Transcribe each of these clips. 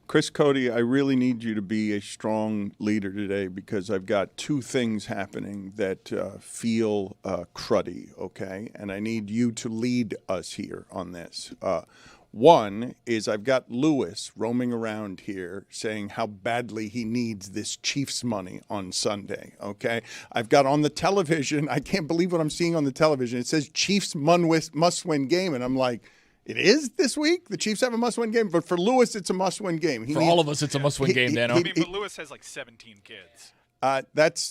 Chris Cody, I really need you to be a strong leader today because I've got two things happening that feel cruddy, okay? And I need you to lead us here on this. One is I've got Lewis roaming around here saying how badly he needs this Chiefs money on Sunday, okay? I've got on the television, I can't believe what I'm seeing on the television. It says Chiefs must-win game, and I'm like, it is this week? The Chiefs have a must-win game, but for Lewis, it's a must-win game. All of us, it's a must-win game, Dano. But Lewis has like 17 kids.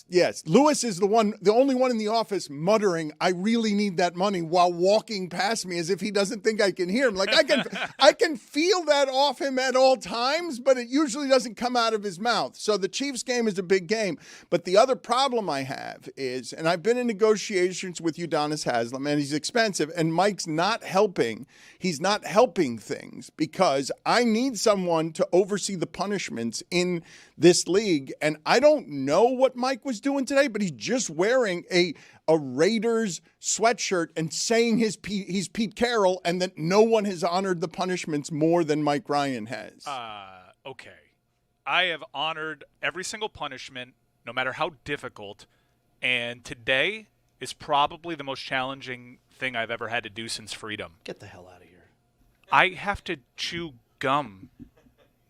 Yes. Lewis is the only one in the office muttering, "I really need that money," while walking past me as if he doesn't think I can hear him. Like I can feel that off him at all times, but it usually doesn't come out of his mouth. So the Chiefs game is a big game. But the other problem I have is, and I've been in negotiations with Udonis Haslem, and he's expensive, and Mike's not helping. He's not helping things because I need someone to oversee the punishments in this league, and I don't know what Mike was doing today, but he's just wearing a Raiders sweatshirt and saying he's Pete Carroll, and that no one has honored the punishments more than Mike Ryan has. Okay. I have honored every single punishment, no matter how difficult, and today is probably the most challenging thing I've ever had to do since freedom. Get the hell out of here. I have to chew gum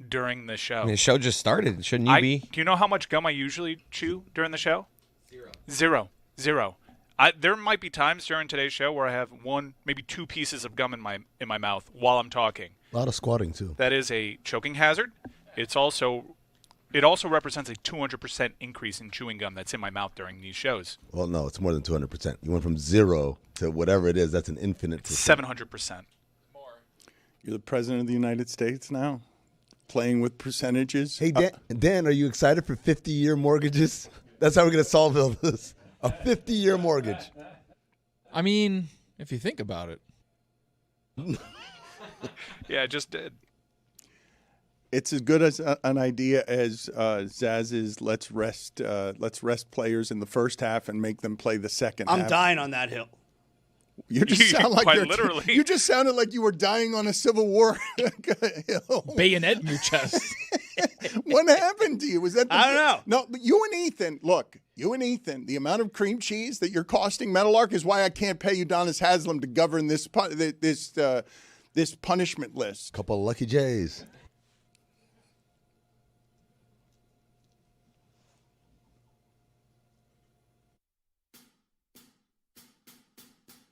during the show. I mean, the show just started. Shouldn't you be? Do you know how much gum I usually chew during the show? Zero. There might be times during today's show where I have one, maybe two pieces of gum in my mouth while I'm talking. A lot of squatting too. That is a choking hazard. It also represents a 200% increase in chewing gum that's in my mouth during these shows. Well, no, it's more than 200%. You went from 0 to whatever it is. That's an infinite. 700%. You're the president of the United States now, playing with percentages. Hey, Dan, are you excited for 50-year mortgages? That's how we're going to solve all this. A 50-year mortgage. I mean, if you think about it. Yeah, I just did. It's as good as an idea as Zaz's let's rest players in the first half and make them play the second half. I'm dying on that hill. You just sound like Quite literally. You just sounded like you were dying on a Civil War hill. Bayonet in your chest. What happened to you? Was that? I don't know. No, but you and Ethan. Look, the amount of cream cheese that you're costing Meadowlark is why I can't pay Udonis Haslem to govern this punishment list. Couple of Lucky Jays.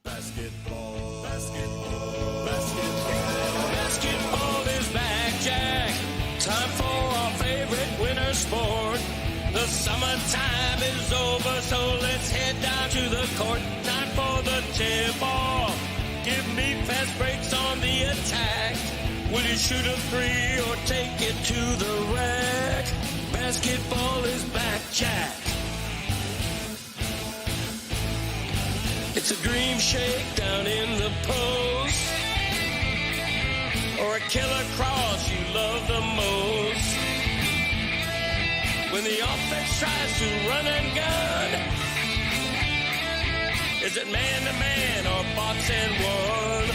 Basketball is back, Jack. Time for our favorite winter sport. The summertime is over, so let's head down to the court. Time for the tip-off. Give me fast breaks on the attack. Will you shoot a three or take it to the rack? Basketball is back, Jack. It's a dream shake down in the post, or a killer cross you love the most. When the offense tries to run and gun, is it man-to-man or box and one?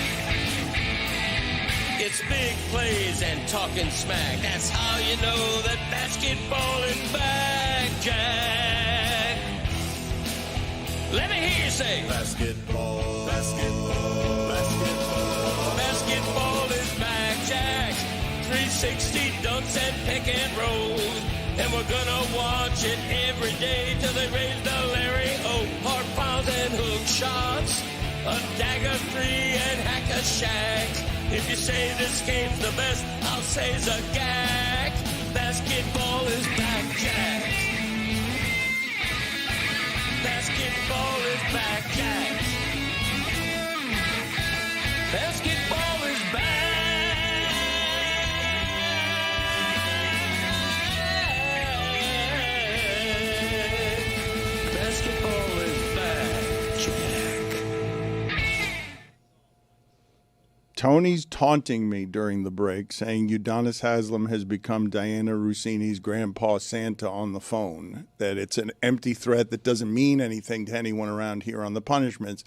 It's big plays and talking smack. That's how you know that basketball is back, Jack. Let me hear you say basketball, basketball, basketball. Basketball is back, Jack. 360 dunks and pick and rolls. And we're gonna watch it every day till they raise the Larry O. Hard fouls and hook shots. A dagger three and hack a shack. If you say this game's the best, I'll say's a gag. Basketball is back, Jack. Basketball is back, Jack. Basketball is back. Basketball is back, Jack. Tony's taunting me during the break, saying Udonis Haslem has become Diana Rossini's grandpa Santa on the phone, that it's an empty threat that doesn't mean anything to anyone around here on the punishments.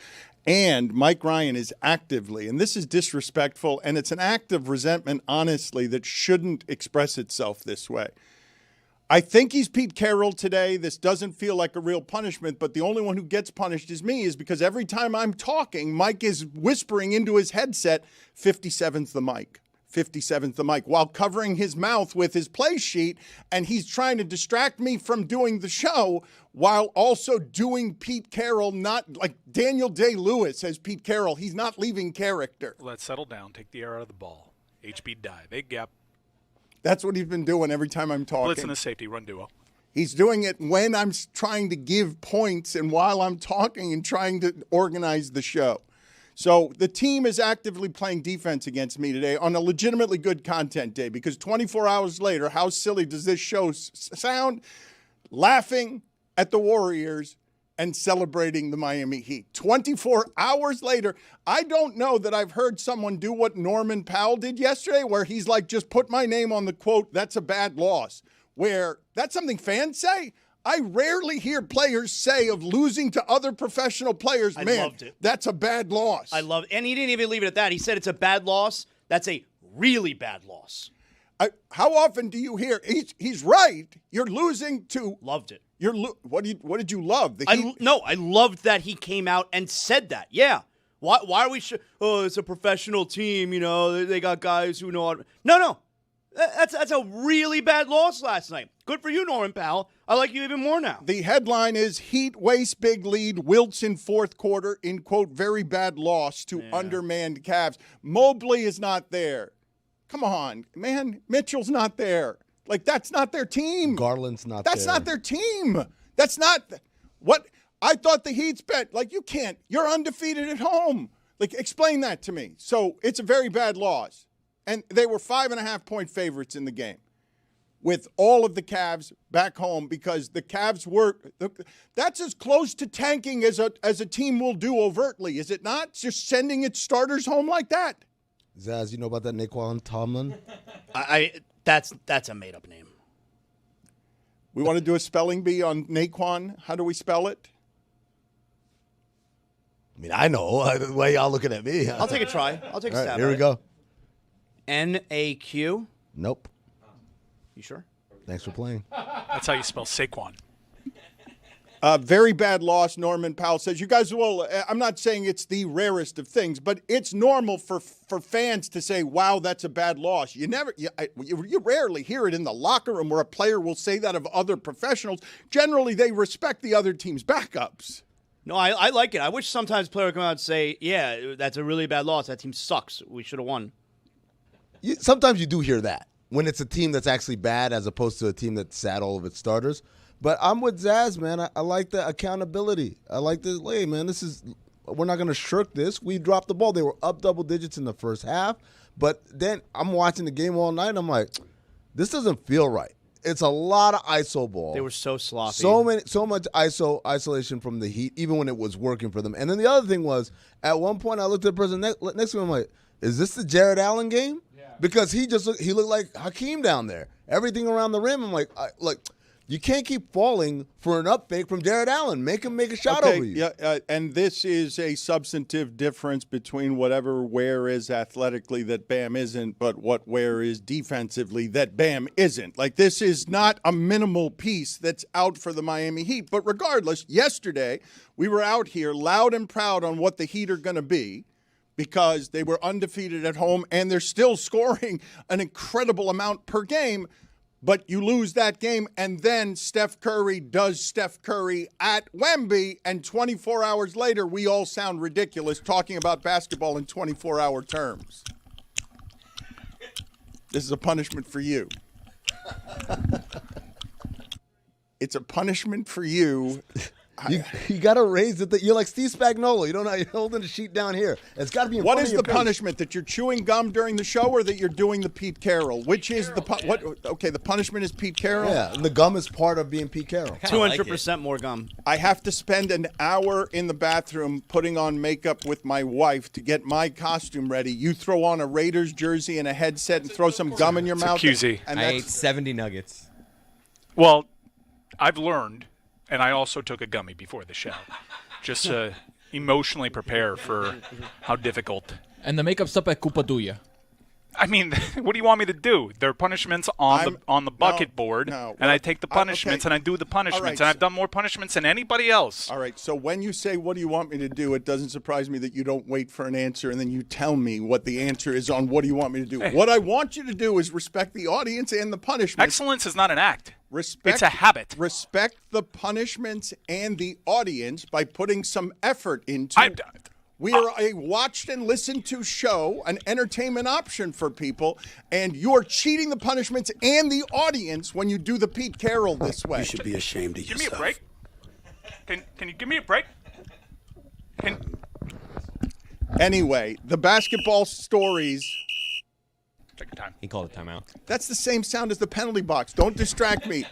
And Mike Ryan is actively, and this is disrespectful, and it's an act of resentment, honestly, that shouldn't express itself this way. I think he's Pete Carroll today. This doesn't feel like a real punishment, but the only one who gets punished is me, is because every time I'm talking, Mike is whispering into his headset, 57's the mic, 57's the mic, while covering his mouth with his play sheet, and he's trying to distract me from doing the show while also doing Pete Carroll, not like Daniel Day-Lewis as Pete Carroll. He's not leaving character. Let's settle down. Take the air out of the ball. HB dive. Big gap. That's what he's been doing every time I'm talking. Blitz and a safety. Run duo. He's doing it when I'm trying to give points and while I'm talking and trying to organize the show. So the team is actively playing defense against me today on a legitimately good content day, because 24 hours later, how silly does this show sound? Laughing at the Warriors and celebrating the Miami Heat. 24 hours later, I don't know that I've heard someone do what Norman Powell did yesterday, where he's like, just put my name on the quote, that's a bad loss, where that's something fans say. I rarely hear players say of losing to other professional players, I man, loved it. That's a bad loss. I love it. And he didn't even leave it at that. He said it's a bad loss. That's a really bad loss. How often do you hear, he's right, you're losing to... Loved it. What did you love? I loved that he came out and said that. Yeah. Why are we it's a professional team, you know, they got guys who know how to... No. That's a really bad loss last night. Good for you, Norman Powell. I like you even more now. The headline is Heat waste big lead, wilts in fourth quarter in, quote, very bad loss to undermanned Cavs. Mobley is not there. Come on, man. Mitchell's not there. Like, that's not their team. Garland's not there. That's not their team. That's not what I thought the Heat's bet. Like, you can't. You're undefeated at home. Like, explain that to me. So it's a very bad loss. And they were 5.5-point favorites in the game with all of the Cavs back home, because the Cavs were – that's as close to tanking as a team will do overtly, is it not? Just sending its starters home like that. Zaz, you know about that Naquan Tomlin? That's a made-up name. We want to do a spelling bee on Naquan. How do we spell it? I mean, I know the way y'all looking at me. I'll take a try. I'll take a stab. Here we go. N-A-Q. Nope. You sure? Thanks for playing. That's how you spell Saquon. Very bad loss, Norman Powell says. You guys will, I'm not saying it's the rarest of things, but it's normal for fans to say, wow, that's a bad loss. You rarely hear it in the locker room where a player will say that of other professionals. Generally, they respect the other team's backups. No, I like it. I wish sometimes a player would come out and say, yeah, that's a really bad loss. That team sucks. We should have won. Sometimes you do hear that when it's a team that's actually bad as opposed to a team that sat all of its starters. But I'm with Zaz, man. I like the accountability. I like this. Hey, man, we're not going to shirk this. We dropped the ball. They were up double digits in the first half. But then I'm watching the game all night, and I'm like, this doesn't feel right. It's a lot of ISO ball. They were so sloppy. So much isolation from the Heat, even when it was working for them. And then the other thing was, at one point, I looked at the person next to me. I'm like, is this the Jared Allen game? Yeah. Because he looked like Hakeem down there. Everything around the rim. I'm like, you can't keep falling for an up fake from Jared Allen. Make him make a shot over you. Yeah, and this is a substantive difference between whatever Ware is athletically that Bam isn't, but what Ware is defensively that Bam isn't. Like, this is not a minimal piece that's out for the Miami Heat. But regardless, yesterday we were out here loud and proud on what the Heat are going to be, because they were undefeated at home and they're still scoring an incredible amount per game. But you lose that game, and then Steph Curry does Steph Curry at Wemby, and 24 hours later, we all sound ridiculous talking about basketball in 24-hour terms. This is a punishment for you. It's a punishment for you You got to raise it. You're like Steve Spagnuolo. You don't know. You're holding the sheet down here. It's got to be in What front is of your the face. punishment? That you're chewing gum during the show, or that you're doing the Pete Carroll? Which is what? Okay, the punishment is Pete Carroll. Yeah, and the gum is part of being Pete Carroll. 200% more gum. I have to spend an hour in the bathroom putting on makeup with my wife to get my costume ready. You throw on a Raiders jersey and a headset and throw some gum in your mouth. QZ. And I that's, ate 70 nuggets. Well, I've learned, and I also took a gummy before the show, just to emotionally prepare for how difficult. And the makeup stuff at culpa tuya. I mean, what do you want me to do? There are punishments on the bucket board, and I take the punishments and I do the punishments, and I've done more punishments than anybody else. All right, so when you say, what do you want me to do, it doesn't surprise me that you don't wait for an answer and then you tell me what the answer is on what do you want me to do. Hey. What I want you to do is respect the audience and the punishment. Excellence is not an act. Respect, It's a habit. Respect the punishments and the audience by putting some effort into We are a watched and listened to show, an entertainment option for people, and you're cheating the punishments and the audience when you do the Pete Carroll this way. You should be ashamed of Give me yourself. a break. Can you give me a break? Anyway, the basketball stories. Take your time. He called a timeout. That's the same sound as the penalty box. Don't distract me.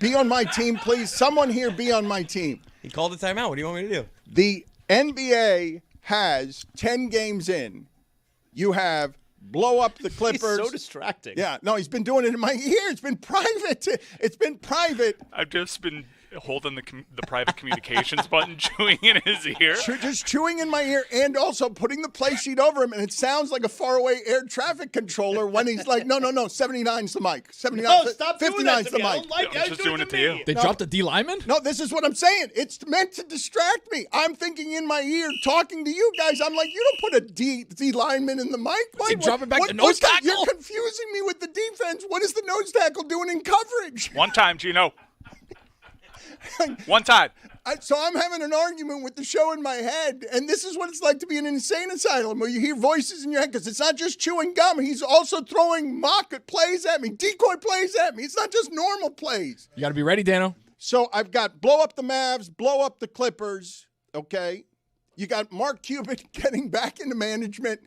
Be on my team, please. Someone here be on my team. He called a timeout. What do you want me to do? The NBA has 10 games in. You have blow up the Clippers. He's so distracting. Yeah, no, he's been doing it in my ear. It's been private. It's been private. I've just been holding the private communications button, chewing in his ear. Just chewing in my ear and also putting the play sheet over him, and it sounds like a faraway air traffic controller when he's like, no, 79's the mic. 79, No, stop doing 59's that to the me. I mic. don't like I'm just doing it to you. They dropped a D lineman? No, this is what I'm saying. It's meant to distract me. I'm thinking in my ear, talking to you guys. I'm like, you don't put a D lineman in the mic. Why? drop it back to nose tackle? You're confusing me with the defense. What is the nose tackle doing in coverage? One time, Gino. One time. So I'm having an argument with the show in my head, and this is what it's like to be in an insane asylum where you hear voices in your head because it's not just chewing gum. He's also throwing mock plays at me, decoy plays at me. It's not just normal plays. You got to be ready, Dano. So I've got blow up the Mavs, blow up the Clippers, okay? You got Mark Cuban getting back into management,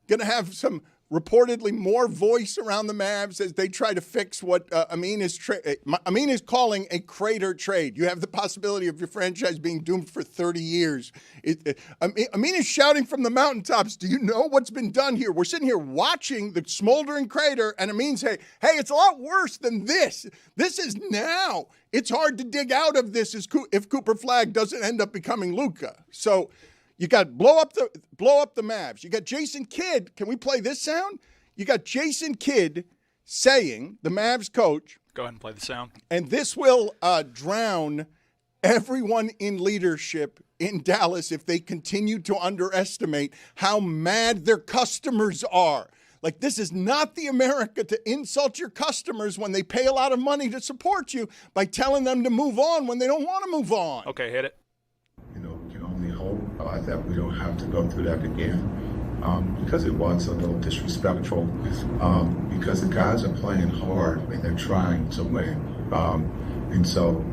going to have some reportedly more voice around the Mavs as they try to fix what Amin is calling a crater trade. You have the possibility of your franchise being doomed for 30 years. Amin is shouting from the mountaintops, do you know what's been done here? We're sitting here watching the smoldering crater, and Amin's saying, hey, it's a lot worse than this. This is now. It's hard to dig out of this if Cooper Flagg doesn't end up becoming Luka. So you got blow up the Mavs. You got Jason Kidd. Can we play this sound? You got Jason Kidd saying, the Mavs coach. Go ahead and play the sound. And this will drown everyone in leadership in Dallas if they continue to underestimate how mad their customers are. Like, this is not the America to insult your customers when they pay a lot of money to support you by telling them to move on when they don't want to move on. Okay, hit it. We can only hope that we don't have to go through that again, because it was a little disrespectful, because the guys are playing hard and they're trying to win. And so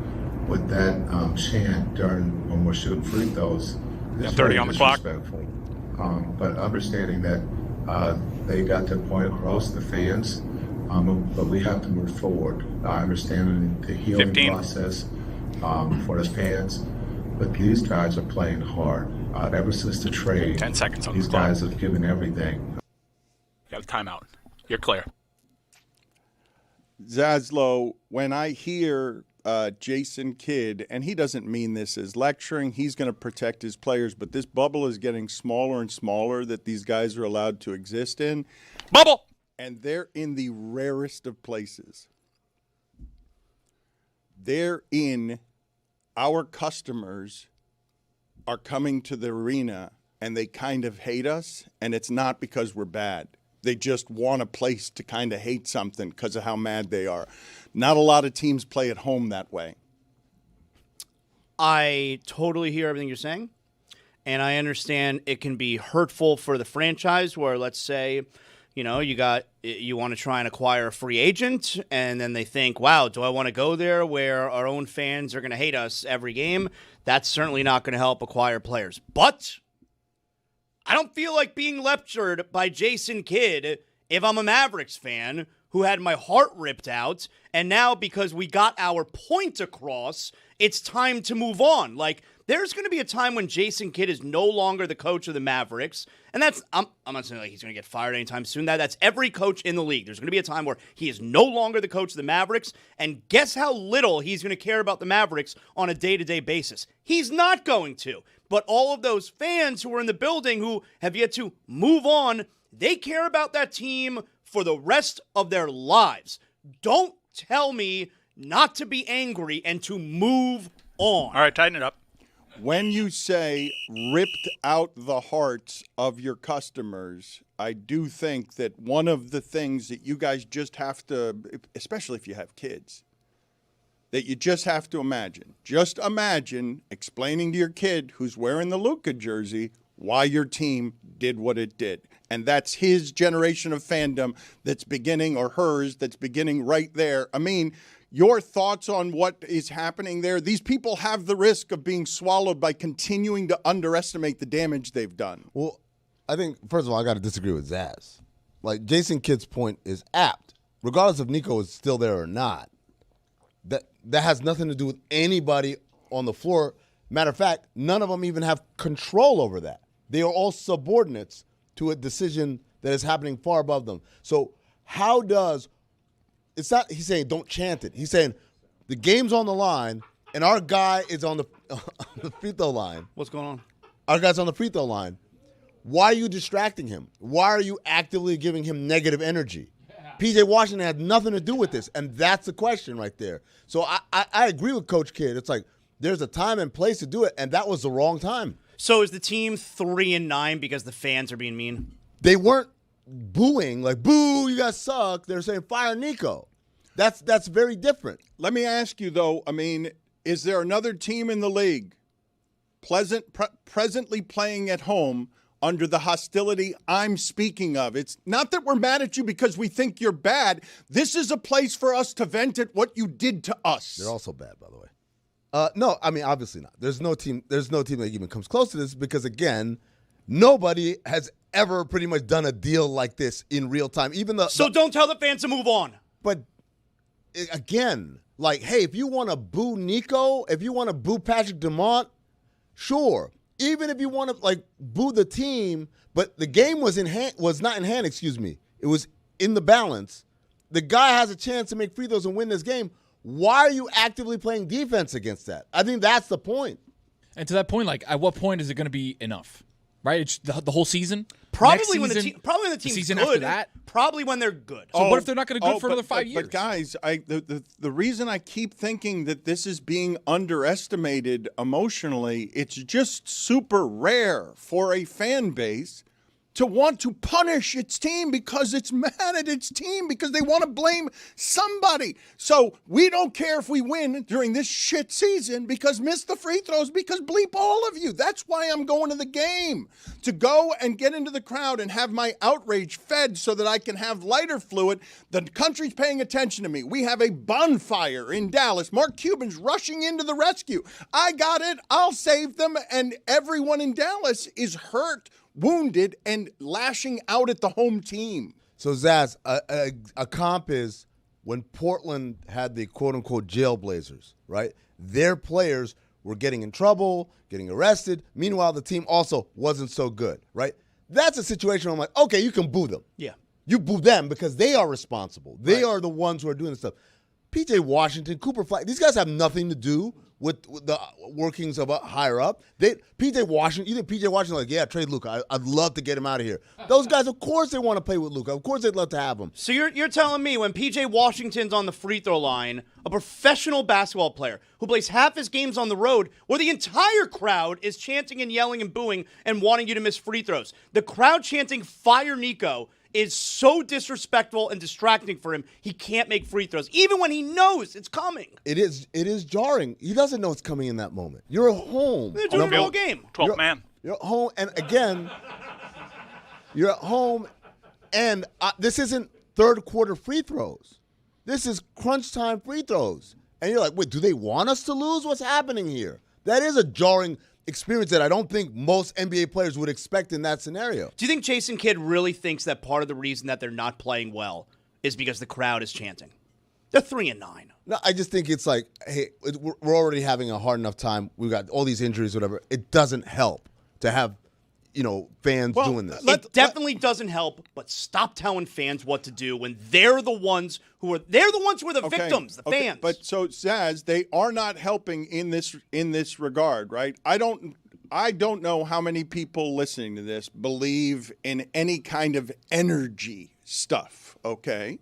with that chant during when we're shooting free throws, it's 30 on the clock. disrespectful. But understanding that they got their point across, the fans, but we have to move forward. I understand the healing 15. process for the fans. But these guys are playing hard. Ever since the trade, 10 seconds on these the clock. guys have given everything. You have a timeout. You're clear. Zaslow, when I hear Jason Kidd, and he doesn't mean this as lecturing, he's going to protect his players, but this bubble is getting smaller and smaller that these guys are allowed to exist in. Bubble! And they're in the rarest of places. They're in our customers are coming to the arena and they kind of hate us, and it's not because we're bad. They just want a place to kind of hate something because of how mad they are. Not a lot of teams play at home that way. I totally hear everything you're saying, and I understand it can be hurtful for the franchise where, let's say, You know, you want to try and acquire a free agent, and then they think, wow, do I want to go there where our own fans are going to hate us every game? That's certainly not going to help acquire players. But I don't feel like being lectured by Jason Kidd if I'm a Mavericks fan who had my heart ripped out, and now because we got our point across, it's time to move on. Like, there's going to be a time when Jason Kidd is no longer the coach of the Mavericks, and that's I'm not saying like he's going to get fired anytime soon. That's every coach in the league. There's going to be a time where he is no longer the coach of the Mavericks, and guess how little he's going to care about the Mavericks on a day-to-day basis. He's not going to. But all of those fans who are in the building who have yet to move on, they care about that team for the rest of their lives. Don't tell me not to be angry and to move on. All right, tighten it up. When you say ripped out the hearts of your customers, I do think that one of the things that you guys just have to, especially if you have kids, that you just have to imagine. Just imagine explaining to your kid who's wearing the Luka jersey why your team did what it did. And that's his generation of fandom that's beginning, or hers, that's beginning right there. I mean, your thoughts on what is happening there? These people have the risk of being swallowed by continuing to underestimate the damage they've done. Well, I think, first of all, I got to disagree with Zaz. Like, Jason Kidd's point is apt. Regardless if Nico is still there or not, that has nothing to do with anybody on the floor. Matter of fact, none of them even have control over that. They are all subordinates to a decision that is happening far above them. So how does – it's not – he's saying don't chant it. He's saying the game's on the line and our guy is on the free throw line. What's going on? Our guy's on the free throw line. Why are you distracting him? Why are you actively giving him negative energy? P.J. Washington had nothing to do with this, and that's the question right there. So I agree with Coach Kidd. It's like there's a time and place to do it, and that was the wrong time. So is the team 3-9 because the fans are being mean? They weren't booing, like, boo, you guys suck. They're saying, fire Nico. That's very different. Let me ask you, though, I mean, is there another team in the league presently playing at home under the hostility I'm speaking of? It's not that we're mad at you because we think you're bad. This is a place for us to vent at what you did to us. They're also bad, by the way. No, I mean, obviously not. There's no team that even comes close to this because, again, nobody has ever pretty much done a deal like this in real time. So don't tell the fans to move on. But, again, like, hey, if you want to boo Nico, if you want to boo Patrick Dumont, sure. Even if you want to, like, boo the team, but the game was not in hand, It was in the balance. The guy has a chance to make free throws and win this game. Why are you actively playing defense against that? I think that's the point. And to that point, like, at what point is it going to be enough? Right? It's the whole season? Probably when the team's season good. after that? Probably when they're good. So what if they're not going to good for another 5 years? But guys, the reason I keep thinking that this is being underestimated emotionally, it's just super rare for a fan base to want to punish its team because it's mad at its team because they want to blame somebody. So we don't care if we win during this shit season because miss the free throws because bleep all of you. That's why I'm going to the game, to go and get into the crowd and have my outrage fed so that I can have lighter fluid. The country's paying attention to me. We have a bonfire in Dallas. Mark Cuban's rushing into the rescue. I got it. I'll save them. And everyone in Dallas is hurt, wounded, and lashing out at the home team. So, Zaz, a comp is when Portland had the quote-unquote jailblazers, right? Their players were getting in trouble, getting arrested. Meanwhile, the team also wasn't so good, right? That's a situation where I'm like, okay, you can boo them. Yeah. You boo them because they are responsible. They are the ones who are doing this stuff. P.J. Washington, Cooper Flag, these guys have nothing to do with the workings of a higher up. P.J. Washington, you think P.J. Washington like, yeah, trade Luka. I'd love to get him out of here. Those guys, of course they want to play with Luka. Of course they'd love to have him. So you're telling me when P.J. Washington's on the free throw line, a professional basketball player who plays half his games on the road, where the entire crowd is chanting and yelling and booing and wanting you to miss free throws. The crowd chanting, fire Nico, is so disrespectful and distracting for him, he can't make free throws, even when he knows it's coming. It is jarring. He doesn't know it's coming in that moment. You're at home. They're doing the whole game. 12th man. You're at home, and again, you're at home, And this isn't third quarter free throws. This is crunch time free throws. And you're like, wait, do they want us to lose? What's happening here? That is a jarring experience that I don't think most NBA players would expect in that scenario. Do you think Jason Kidd really thinks that part of the reason that they're not playing well is because the crowd is chanting? They're 3-9. No, I just think it's like, hey, we're already having a hard enough time. We've got all these injuries, whatever. It doesn't help to have, fans doing this. It definitely doesn't help, but stop telling fans what to do when they're the ones who are the victims, the fans. But so Zaz, they are not helping in this regard, right? I don't know how many people listening to this believe in any kind of energy stuff, okay?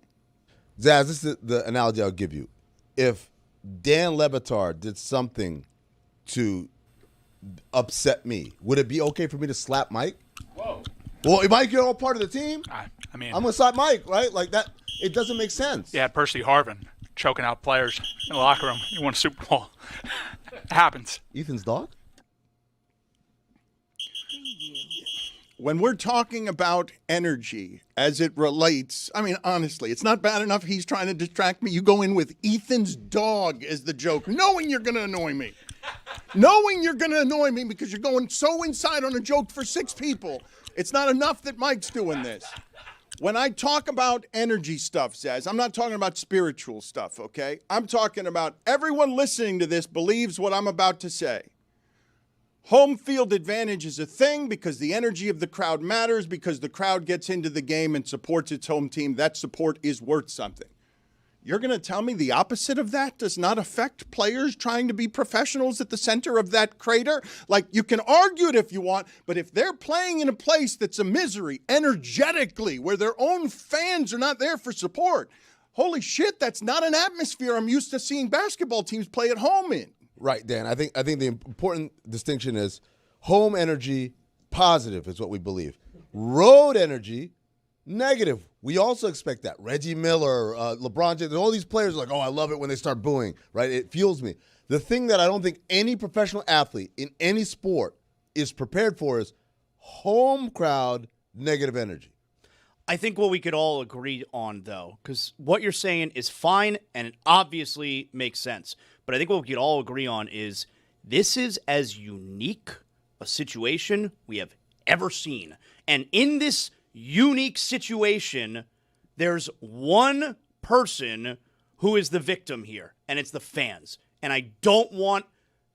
Zaz, this is the analogy I'll give you. If Dan Le Batard did something to upset me, would it be okay for me to slap Mike? Whoa. Well, Mike, you're all part of the team. I mean, I'm going to slap Mike, right? Like that. It doesn't make sense. Yeah, Percy Harvin choking out players in the locker room. He won a Super Bowl. It happens. Ethan's dog? When we're talking about energy as it relates, I mean, honestly, it's not bad enough he's trying to distract me. You go in with Ethan's dog as the joke, knowing you're going to annoy me. Knowing you're going to annoy me because you're going so inside on a joke for 6 people. It's not enough that Mike's doing this. When I talk about energy stuff, Zaz, I'm not talking about spiritual stuff, okay? I'm talking about everyone listening to this believes what I'm about to say. Home field advantage is a thing because the energy of the crowd matters, because the crowd gets into the game and supports its home team. That support is worth something. You're going to tell me the opposite of that does not affect players trying to be professionals at the center of that crater? Like, you can argue it if you want, but if they're playing in a place that's a misery energetically, where their own fans are not there for support, holy shit, that's not an atmosphere I'm used to seeing basketball teams play at home in. Right, Dan. I think the important distinction is home energy, positive is what we believe. Road energy, negative. We also expect that. Reggie Miller, LeBron James, all these players are like, oh, I love it when they start booing, right? It fuels me. The thing that I don't think any professional athlete in any sport is prepared for is home crowd, negative energy. I think what we could all agree on, though, because what you're saying is fine and it obviously makes sense. But I think what we could all agree on is this is as unique a situation we have ever seen. And in this unique situation, there's one person who is the victim here, and it's the fans. And I don't want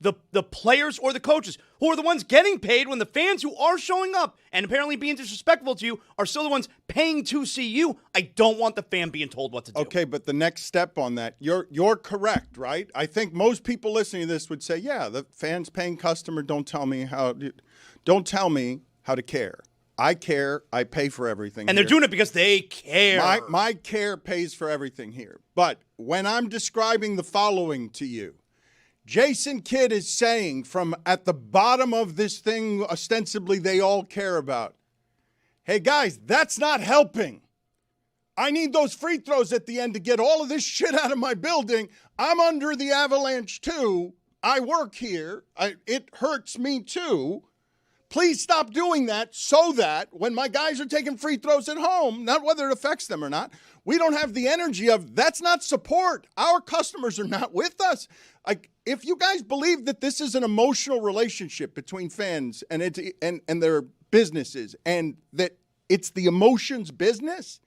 the players or the coaches, who are the ones getting paid, when the fans who are showing up and apparently being disrespectful to you are still the ones paying to see you. I don't want the fan being told what to do. Okay, but the next step on that, you're correct, right? I think most people listening to this would say, yeah, the fans paying customer, don't tell me how to care. I care. I pay for everything. And they're doing it because they care. My care pays for everything here. But when I'm describing the following to you, Jason Kidd is saying from at the bottom of this thing, ostensibly they all care about, hey, guys, that's not helping. I need those free throws at the end to get all of this shit out of my building. I'm under the avalanche, too. I work here. It hurts me, too. Please stop doing that so that when my guys are taking free throws at home, not whether it affects them or not, we don't have the energy of that's not support. Our customers are not with us. Like, if you guys believe that this is an emotional relationship between fans and their businesses, and that it's the emotions business,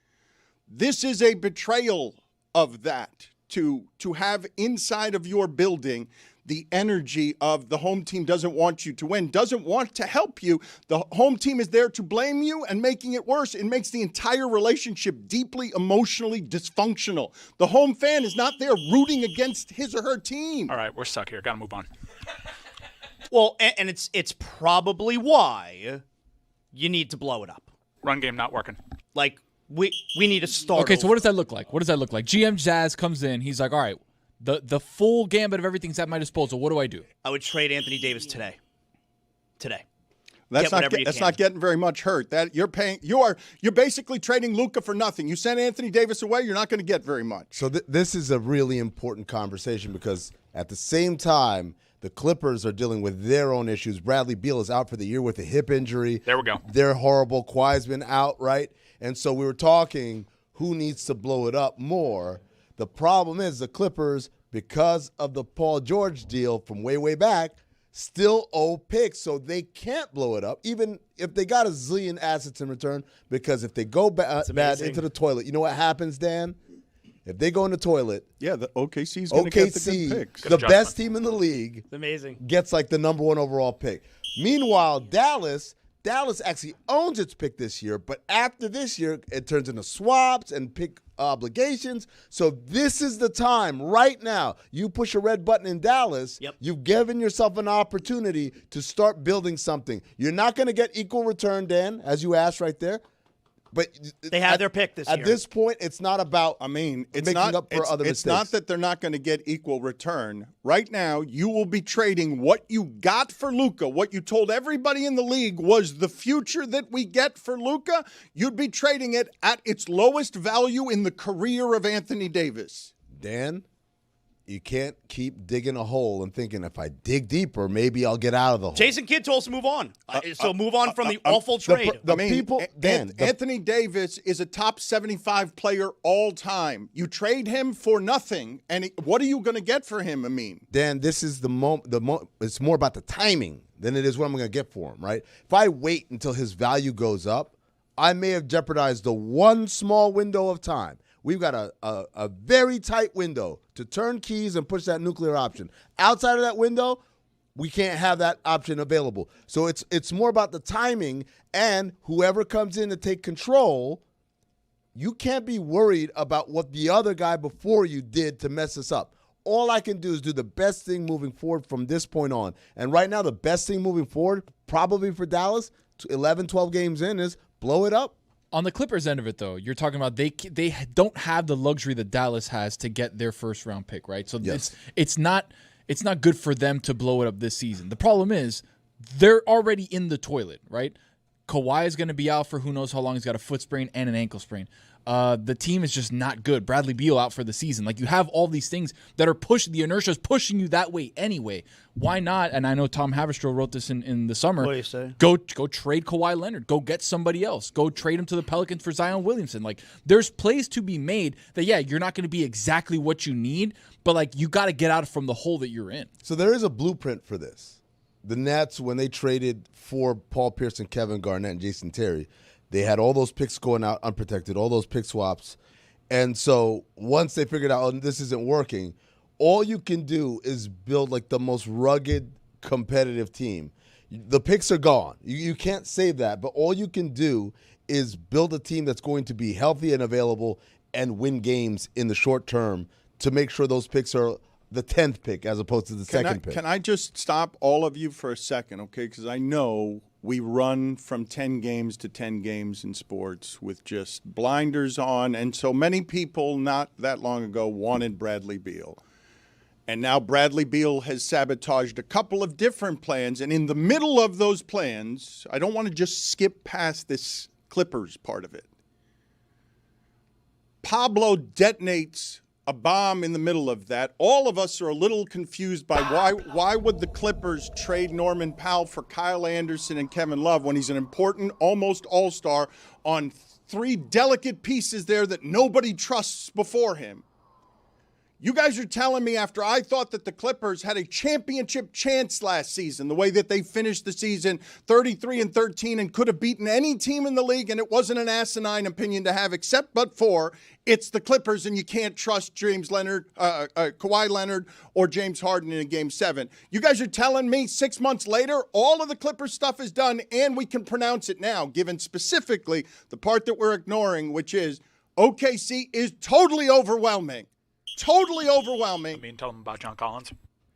this is a betrayal of that, to have inside of your building the energy of the home team doesn't want you to win, doesn't want to help you. The home team is there to blame you and making it worse. It makes the entire relationship deeply emotionally dysfunctional. The home fan is not there rooting against his or her team. All right, we're stuck here. Got to move on. Well, and it's probably why you need to blow it up. Run game not working. Like, we need to start. Okay, so what does that look like? GM Zaz comes in. He's like, all right, the full gambit of everything's at my disposal. What do I do? I would trade Anthony Davis today. That's get whatever you that's can. not getting very much hurt. That you're basically trading Luka for nothing. You send Anthony Davis away, you're not going to get very much. So this is a really important conversation because at the same time, the Clippers are dealing with their own issues. Bradley Beal is out for the year with a hip injury. There we go. They're horrible. Kawhi's been out, right? And so we were talking who needs to blow it up more. The problem is the Clippers, because of the Paul George deal from way back, still owe picks, so they can't blow it up, even if they got a zillion assets in return, because if they go bad into the toilet, you know what happens, Dan? If they go in the toilet, Yeah, the OKC's going to get the good picks. the best team in the league, It's amazing. gets like the number 1 overall pick. Meanwhile, Dallas actually owns its pick this year, but after this year, it turns into swaps and pick obligations. So this is the time right now. You push a red button in Dallas, Yep. you've given yourself an opportunity to start building something. You're not going to get equal return, Dan, as you asked right there. But They had their pick this year. At this point, it's not about It's making not up for other It's mistakes. not that they're not going to get equal return. Right now, you will be trading what you got for Luka, what you told everybody in the league was the future that we get for Luka. You'd be trading it at its lowest value in the career of Anthony Davis. Dan, you can't keep digging a hole and thinking if I dig deeper, maybe I'll get out of the hole. Jason Kidd told us to move on. So move on from the awful trade. Anthony Davis is a top 75 player all time. You trade him for nothing, and what are you going to get for him, Amin? Dan, this is the moment. It's more about the timing than it is what I'm going to get for him, right? If I wait until his value goes up, I may have jeopardized the one small window of time. We've got a very tight window to turn keys and push that nuclear option. Outside of that window, we can't have that option available. So it's more about the timing, and whoever comes in to take control, you can't be worried about what the other guy before you did to mess us up. All I can do is do the best thing moving forward from this point on. And right now, the best thing moving forward, probably for Dallas, 11, 12 games in, is blow it up. On the Clippers end of it, though, you're talking about they don't have the luxury that Dallas has to get their first round pick, right? So Yes. it's not good for them to blow it up this season. The problem is they're already in the toilet, right? Kawhi is going to be out for who knows how long. He's got a foot sprain and an ankle sprain. The team is just not good. Bradley Beal out for the season. Like, you have all these things that are pushing, the inertia is pushing you that way anyway. Why not? And I know Tom Haverstraw wrote this in the summer. What do you say? Go trade Kawhi Leonard. Go get somebody else. Go trade him to the Pelicans for Zion Williamson. Like, there's plays to be made that, yeah, you're not going to be exactly what you need, but like, you got to get out from the hole that you're in. So there is a blueprint for this. The Nets, when they traded for Paul Pierce and Kevin Garnett and Jason Terry, they had all those picks going out unprotected, all those pick swaps. And so once they figured out, oh, this isn't working, all you can do is build like the most rugged, competitive team. The picks are gone. You can't save that, but all you can do is build a team that's going to be healthy and available and win games in the short term to make sure those picks are the 10th pick as opposed to the second pick. Can I just stop all of you for a second, okay? Because I know we run from 10 games to 10 games in sports with just blinders on, and so many people not that long ago wanted Bradley Beal. And now Bradley Beal has sabotaged a couple of different plans, and in the middle of those plans, I don't want to just skip past this Clippers part of it. Pablo detonates a bomb in the middle of that. All of us are a little confused by why would the Clippers trade Norman Powell for Kyle Anderson and Kevin Love when he's an important, almost all-star on three delicate pieces there that nobody trusts before him. You guys are telling me after I thought that the Clippers had a championship chance last season, the way that they finished the season 33-13 and could have beaten any team in the league, and it wasn't an asinine opinion to have, except but for it's the Clippers and you can't trust Kawhi Leonard or James Harden in a Game 7. You guys are telling me 6 months later all of the Clippers stuff is done and we can pronounce it now, given specifically the part that we're ignoring, which is OKC is totally overwhelming. Totally overwhelming. I mean, tell them about John Collins.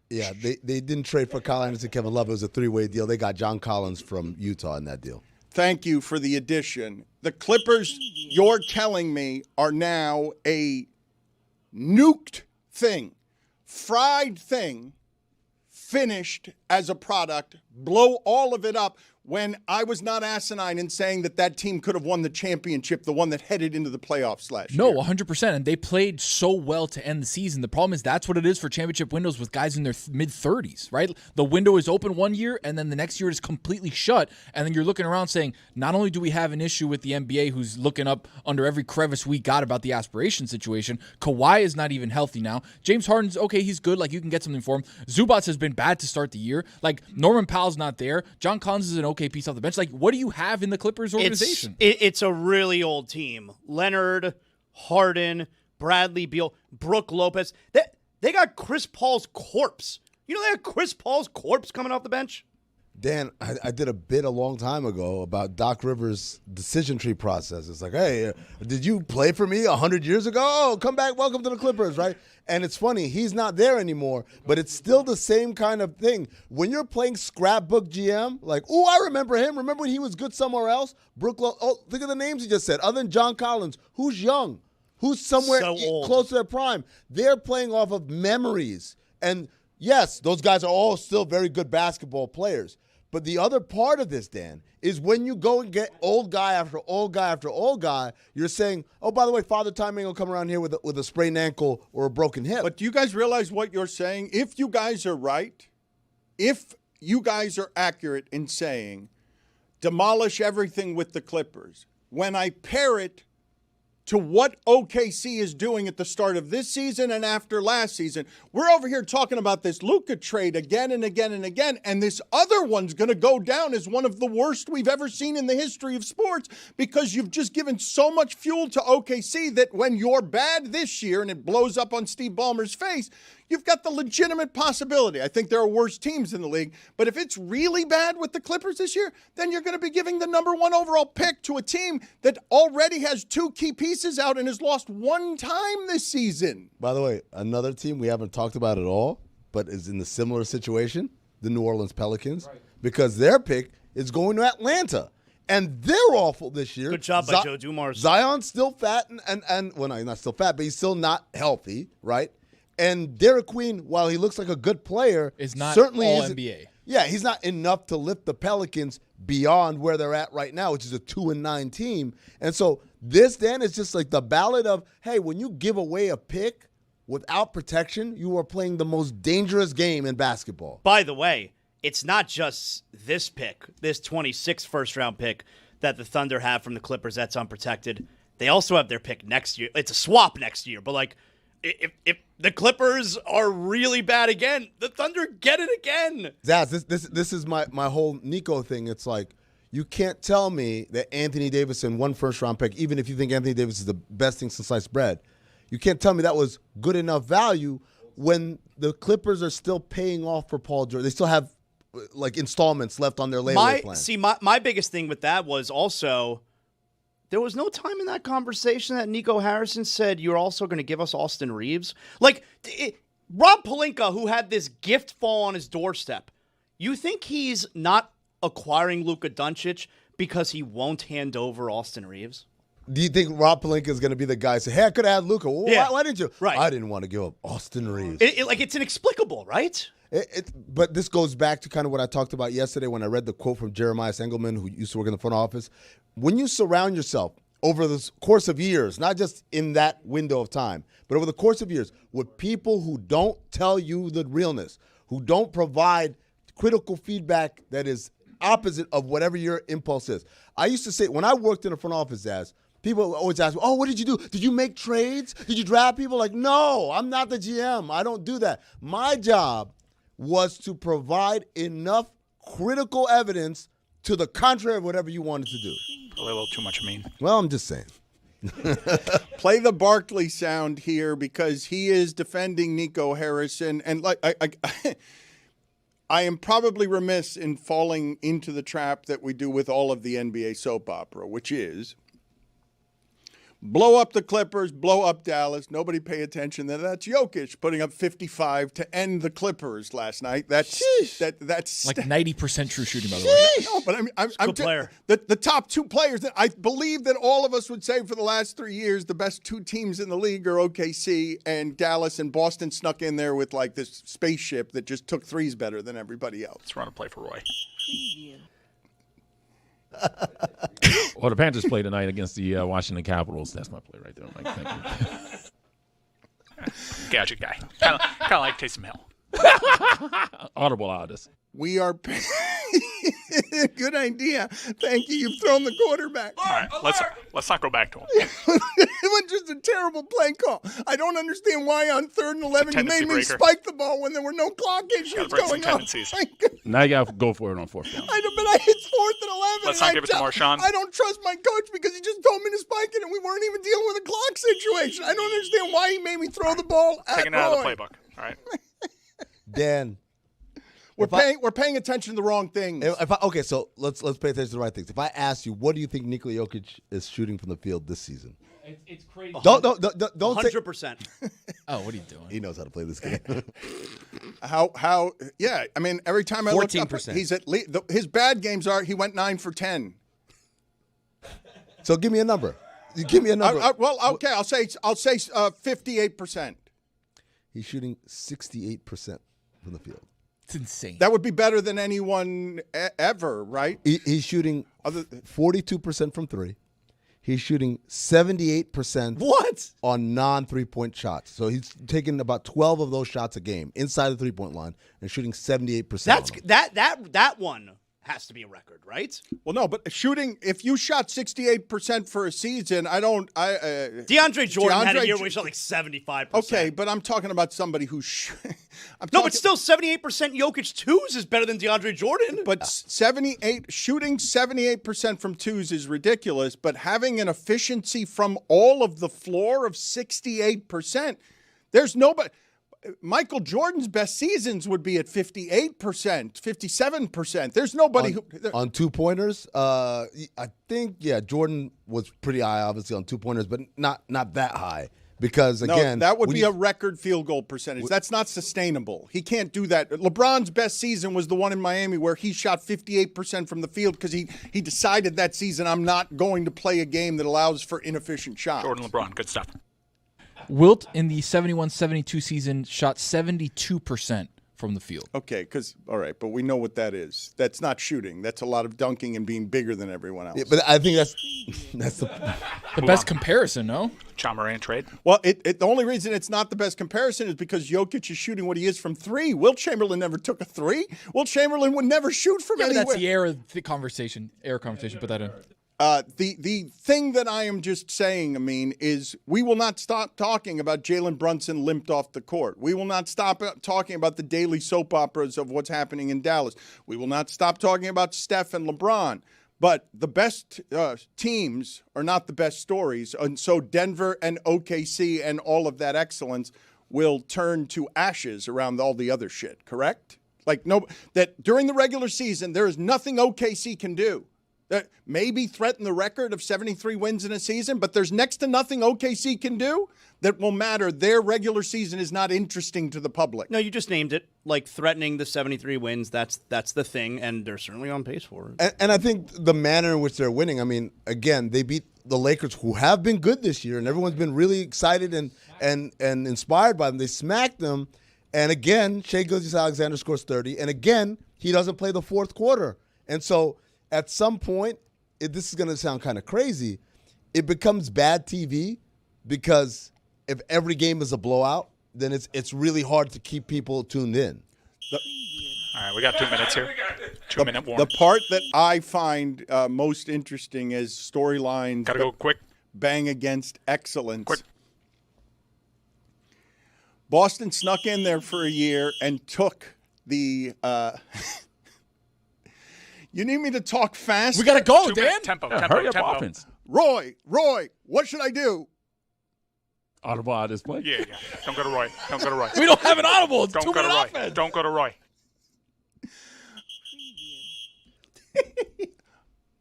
Yeah, they didn't trade for Kyle Anderson and Kevin Love. It was a three-way deal. They got John Collins from Utah in that deal. Thank you for the addition. The Clippers, you're telling me, are now a nuked thing, fried thing, finished as a product, blow all of it up. when I was not asinine in saying that team could have won the championship, the one that headed into the playoffs last year. No, 100%. And they played so well to end the season. The problem is that's what it is for championship windows with guys in their mid-30s, right? The window is open one year, and then the next year is completely shut. And then you're looking around saying, not only do we have an issue with the NBA who's looking up under every crevice we got about the aspiration situation, Kawhi is not even healthy now. James Harden's okay, he's good. Like, you can get something for him. Zubats has been bad to start the year. Like, Norman Powell's not there. John Collins is an okay piece off the bench. Like, what do you have in the Clippers organization? It's a really old team. Leonard, Harden, Bradley Beal, Brook Lopez. They got Chris Paul's corpse. You know they have Chris Paul's corpse coming off the bench? Dan, I did a bit a long time ago about Doc Rivers' decision tree process. It's like, hey, did you play for me 100 years ago? Oh, come back, welcome to the Clippers, right? And it's funny, he's not there anymore, but it's still the same kind of thing. When you're playing scrapbook GM, like, oh, I remember him. Remember when he was good somewhere else? Look at the names he just said. Other than John Collins, who's young? Who's somewhere close to their prime? They're playing off of memories. And yes, those guys are all still very good basketball players. But the other part of this, Dan, is when you go and get old guy after old guy after old guy, you're saying, oh, by the way, Father Time ain't going to come around here with a sprained ankle or a broken hip. But do you guys realize what you're saying? If you guys are right, if you guys are accurate in saying demolish everything with the Clippers, when I pair it to what OKC is doing at the start of this season and after last season, we're over here talking about this Luka trade again and again and again, and this other one's going to go down as one of the worst we've ever seen in the history of sports because you've just given so much fuel to OKC that when you're bad this year and it blows up on Steve Ballmer's face, you've got the legitimate possibility. I think there are worse teams in the league, but if it's really bad with the Clippers this year, then you're going to be giving the number 1 overall pick to a team that already has 2 key pieces out and has lost 1 time this season. By the way, another team we haven't talked about at all, but is in a similar situation, the New Orleans Pelicans, because their pick is going to Atlanta. And they're awful this year. Good job by Joe Dumars. Zion's still fat, and well, no, he's not still fat, but he's still not healthy, right? And Derek Queen, while he looks like a good player, is not certainly all isn't, NBA. Yeah, he's not enough to lift the Pelicans beyond where they're at right now, which is a 2-9 team. And so this, Dan, is just like the ballad of, hey, when you give away a pick without protection, you are playing the most dangerous game in basketball. By the way, it's not just this pick, this 26th first-round pick that the Thunder have from the Clippers that's unprotected. They also have their pick next year. It's a swap next year, but like, if the Clippers are really bad again, the Thunder get it again. Zaz, this is my whole Nico thing. It's like, you can't tell me that Anthony Davidson, 1 first-round pick, even if you think Anthony Davis is the best thing since sliced bread, you can't tell me that was good enough value when the Clippers are still paying off for Paul George. They still have like installments left on their layaway plan. See, my biggest thing with that was also, there was no time in that conversation that Nico Harrison said, you're also going to give us Austin Reeves. Like, Rob Pelinka, who had this gift fall on his doorstep, you think he's not acquiring Luka Doncic because he won't hand over Austin Reeves? Do you think Rob Pelinka is going to be the guy who say, hey, I could have had Luka. Well, Yeah. why didn't you? Right. I didn't want to give up Austin Reeves. It's inexplicable, right? But this goes back to kind of what I talked about yesterday when I read the quote from Jeremiah Engelman, who used to work in the front office. When you surround yourself over the course of years, not just in that window of time, but over the course of years, with people who don't tell you the realness, who don't provide critical feedback that is opposite of whatever your impulse is. I used to say, when I worked in the front office, people always ask me, oh, what did you do? Did you make trades? Did you draft people? Like, no, I'm not the GM. I don't do that. My job was to provide enough critical evidence to the contrary of whatever you wanted to do. Probably a little too much, Amin. Well, I'm just saying. Play the Barkley sound here because he is defending Nico Harrison. And like I am probably remiss in falling into the trap that we do with all of the NBA soap opera, which is blow up the Clippers, blow up Dallas. Nobody pay attention. That's Jokic putting up 55 to end the Clippers last night. That's Like 90% true shooting, by the way. No, but I mean, I'm player. the top 2 players that I believe that all of us would say for the last 3 years, the best 2 teams in the league are OKC and Dallas, and Boston snuck in there with like this spaceship that just took threes better than everybody else. Let's run a play for Roy. Well, the Panthers play tonight against the Washington Capitals. That's my play right there, Mike. Thank you. Gadget guy. Kind of like Taysom Hill. Audible artist. We are good idea. Thank you. You've thrown the quarterback. All right, let's not go back to him. It was just a terrible play call. I don't understand why on 3rd and 11 you made me spike the ball when there were no clock issues going on. Now you got to go for it on 4th down. I know, but I hit 4th and 11. Let's not give it to Marshawn. I don't trust my coach because he just told me to spike it, and we weren't even dealing with a clock situation. I don't understand why he made me throw the ball at Taking it out of the playbook. All right. Dan. We're paying attention to the wrong things. Okay, so let's pay attention to the right things. If I ask you, what do you think Nikola Jokic is shooting from the field this season? It's crazy. Don't 100%. Oh, what are you doing? He knows how to play this game. How? Yeah, I mean, every time I look up, 14%. he's at least his bad games are he went 9 for 10. So give me a number. Give me a number. Okay, I'll say 58%. He's shooting 68% from the field. It's insane. That would be better than anyone ever, right? He's shooting 42% from 3. He's shooting 78% on non-3-point shots. So he's taking about 12 of those shots a game inside the 3-point line and shooting 78%. That one has to be a record, right? Well, no, but shooting, if you shot 68% for a season, DeAndre Jordan had a year where he shot like 75%. Okay, but I'm talking about somebody who's but still 78% Jokic twos is better than DeAndre Jordan. But shooting 78% from twos is ridiculous, but having an efficiency from all of the floor of 68%, there's nobody. Michael Jordan's best seasons would be at 58%, 57%. There's nobody on 2-pointers. I think Jordan was pretty high, obviously on 2-pointers, but not that high because again, that would be a record field goal percentage. That's not sustainable. He can't do that. LeBron's best season was the one in Miami where he shot 58% from the field because he decided that season I'm not going to play a game that allows for inefficient shots. Jordan, LeBron, good stuff. Wilt in the 71-72 season shot 72% from the field. Okay, all right, but we know what that is. That's not shooting. That's a lot of dunking and being bigger than everyone else. Yeah, but I think that's the best comparison, no? John Morant trade. Well, the only reason it's not the best comparison is because Jokic is shooting what he is from 3. Wilt Chamberlain never took a 3. Wilt Chamberlain would never shoot from anywhere. That's the air conversation. Put that in. The thing that I am just saying, Amin, is we will not stop talking about Jalen Brunson limped off the court. We will not stop talking about the daily soap operas of what's happening in Dallas. We will not stop talking about Steph and LeBron. But the best teams are not the best stories. And so Denver and OKC and all of that excellence will turn to ashes around all the other shit, correct? That during the regular season, there is nothing OKC can do. Maybe threaten the record of 73 wins in a season, but there's next to nothing OKC can do that will matter. Their regular season is not interesting to the public. No, you just named it. Like threatening the 73 wins, that's the thing, and they're certainly on pace for it. And I think the manner in which they're winning, I mean, again, they beat the Lakers, who have been good this year, and everyone's been really excited and inspired by them. They smacked them, and again, Shai Gilgeous-Alexander scores 30, and again, he doesn't play the fourth quarter. And so at some point, this is going to sound kind of crazy, it becomes bad TV because if every game is a blowout, then it's really hard to keep people tuned in. All right, we got 2 minutes here. 2-minute warning. The part that I find most interesting is storylines. Got to go quick. Bang against excellence. Quick. Boston snuck in there for a year and took the You need me to talk fast? We got to go, 2 Dan. minute tempo. Hurry up, offense. Roy, what should I do? Audible at this point. Yeah. Don't go to Roy. We don't have an audible. It's Don't go to 2-minute Roy. offense. Don't go to Roy.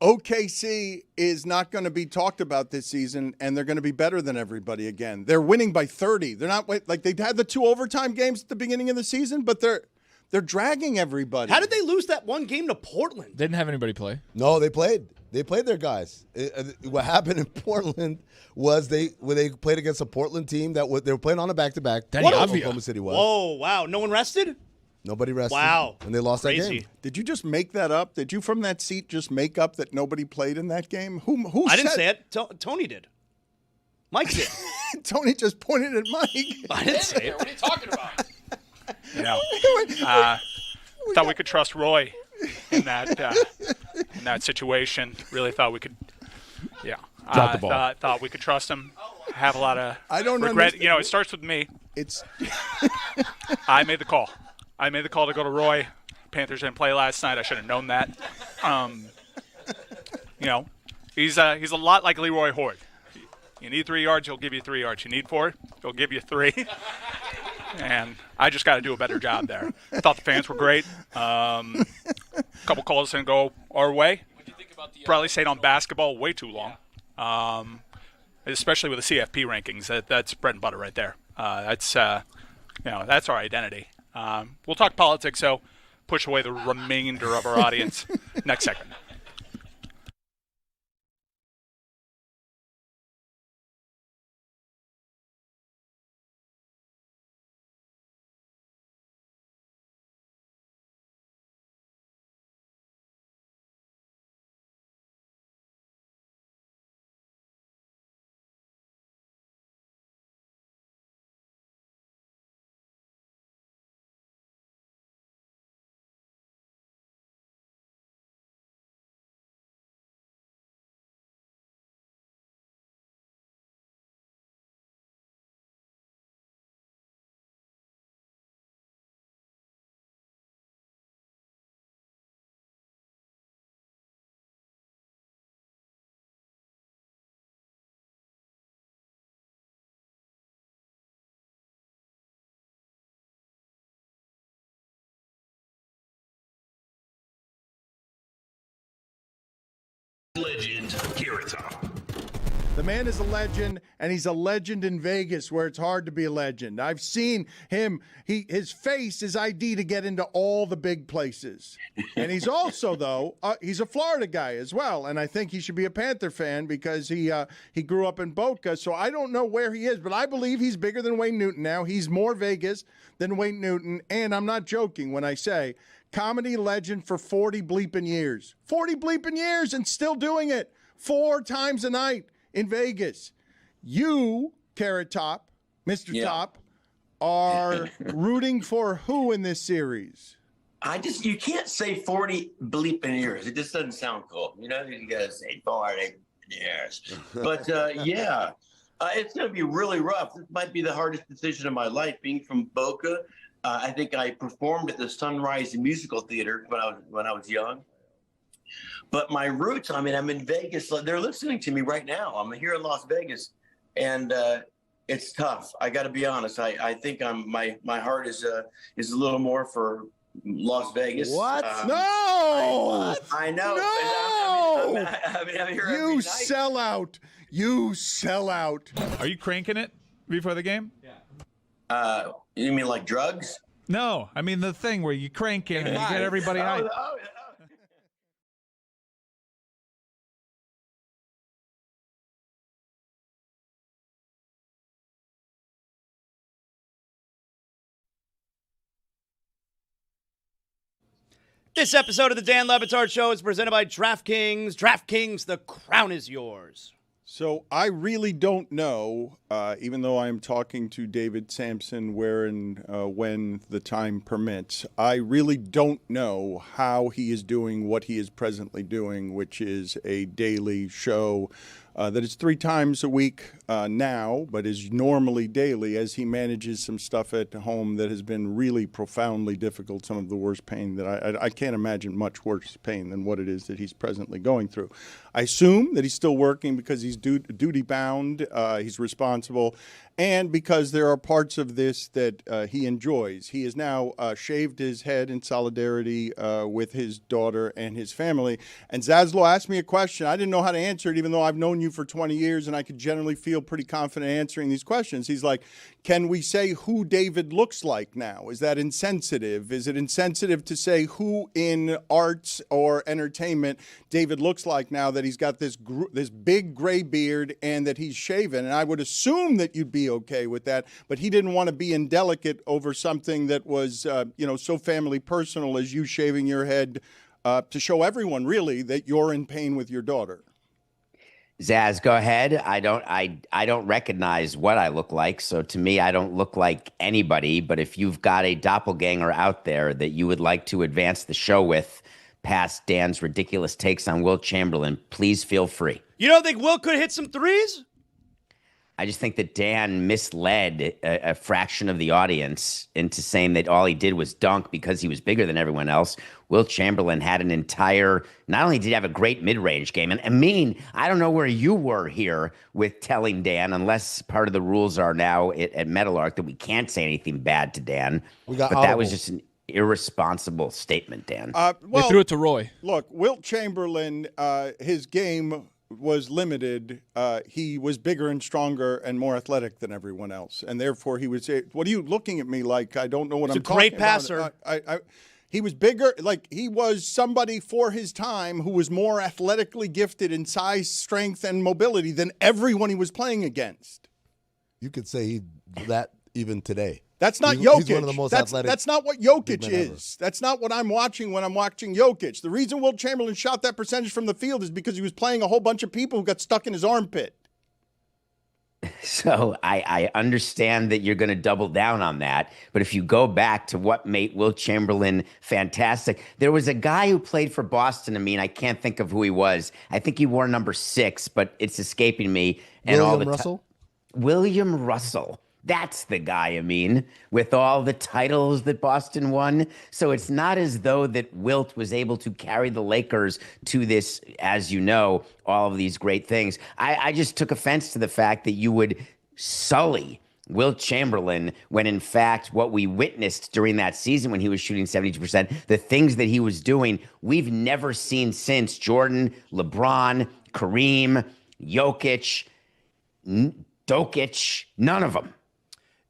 OKC is not going to be talked about this season, and they're going to be better than everybody again. They're winning by 30. They're not like they had the 2 overtime games at the beginning of the season, but they're dragging everybody. How did they lose that one game to Portland? They didn't have anybody play. No, they played. They played their guys. What happened in Portland was they played against a Portland team they were playing on a back-to-back. Danny What Avdija. Oklahoma City was. Oh, wow. No one rested? Nobody rested. Wow. And they lost that Crazy. game. Did you just make that up? Did you from that seat just make up that nobody played in that game? Who I didn't said say it. Tony did. Mike did. Tony just pointed at Mike. I didn't say it. What are you talking about? You know, thought we could trust Roy in that situation. Really thought we could. Yeah. Drop the ball. Thought we could trust him. Have a lot of I don't regret. understand. You know, it starts with me. It's I made the call. I made the call to go to Roy. Panthers didn't play last night. I should have known that. You know, he's a lot like Leroy Hoard. You need 3 yards, he'll give you 3 yards. You need 4, he'll give you 3. And I just got to do a better job there. I thought the fans were great. A couple calls didn't go our way. Probably stayed on basketball way too long. Especially with the CFP rankings. That's bread and butter right there. That's our identity. We'll talk politics, so push away the remainder of our audience next segment. Legend, Carrot Top. The man is a legend, and he's a legend in Vegas, where it's hard to be a legend. I've seen him. His face is ID to get into all the big places. And he's also, though, he's a Florida guy as well, and I think he should be a Panther fan because he grew up in Boca. So I don't know where he is, but I believe he's bigger than Wayne Newton now. He's more Vegas than Wayne Newton, and I'm not joking when I say comedy legend for 40 bleeping years. 40 bleeping years and still doing it 4 times a night in Vegas. You, Carrot Top, Mr. Top, are rooting for who in this series? You can't say 40 bleeping years. It just doesn't sound cool. You know, you got to say 40 years. But, it's going to be really rough. This might be the hardest decision of my life, being from Boca. I think I performed at the Sunrise Musical Theater when I was young. But my roots, I mean, I'm in Vegas. They're listening to me right now. I'm here in Las Vegas, and it's tough. I got to be honest. I think my heart is a little more for Las Vegas. What? No! I know. No! I'm here every You night. sell out. You sell out. Are you cranking it before the game? You mean like drugs? No, I mean the thing where you crank it and you get everybody hyped. This episode of the Dan Le Batard Show is presented by DraftKings. DraftKings, the crown is yours. So I really don't know, even though I'm talking to David Samson where and when the time permits, I really don't know how he is doing what he is presently doing, which is a daily show that is 3 times a week now, but is normally daily, as he manages some stuff at home that has been really profoundly difficult, some of the worst pain that I can't imagine much worse pain than what it is that he's presently going through. I assume that he's still working because he's duty-bound, he's responsible, and because there are parts of this that he enjoys. He has now shaved his head in solidarity with his daughter and his family. And Zaslow asked me a question. I didn't know how to answer it, even though I've known you for 20 years, and I could generally feel pretty confident answering these questions. He's like, can we say who David looks like now? Is that insensitive? Is it insensitive to say who in arts or entertainment David looks like now that he's got this big gray beard and that he's shaven? And I would assume that you'd be be okay with that. But he didn't want to be indelicate over something that was, so family personal as you shaving your head to show everyone, really, that you're in pain with your daughter. Zaz, go ahead. I don't recognize what I look like, so to me, I don't look like anybody. But if you've got a doppelganger out there that you would like to advance the show with, past Dan's ridiculous takes on Wilt Chamberlain, please feel free. You don't think Wilt could hit some threes? I just think that Dan misled a fraction of the audience into saying that all he did was dunk because he was bigger than everyone else. Wilt Chamberlain had an entire, not only did he have a great mid-range game, and Amin, I don't know where you were here with telling Dan, unless part of the rules are now at Meadowlark that we can't say anything bad to Dan. That was just an irresponsible statement, Dan. They threw it to Roy. Look, Wilt Chamberlain, his game was limited. He was bigger and stronger and more athletic than everyone else, and therefore he was. What are you looking at me like? I don't know what I'm talking about. He's a great passer. He was bigger, like he was somebody for his time who was more athletically gifted in size, strength, and mobility than everyone he was playing against. You could say that even today. That's not Jokic. He's one of the most athletic. That's not what Jokic is. That's not what I'm watching when I'm watching Jokic. The reason Wilt Chamberlain shot that percentage from the field is because he was playing a whole bunch of people who got stuck in his armpit. So I understand that you're going to double down on that. But if you go back to what made Wilt Chamberlain fantastic, there was a guy who played for Boston. I mean, I can't think of who he was. I think he wore number 6, but it's escaping me. And William Russell? William Russell. That's the guy, I mean, with all the titles that Boston won. So it's not as though that Wilt was able to carry the Lakers to this, as you know, all of these great things. I just took offense to the fact that you would sully Wilt Chamberlain when, in fact, what we witnessed during that season when he was shooting 72%, the things that he was doing, we've never seen since. Jordan, LeBron, Kareem, Jokic, Dokic, none of them.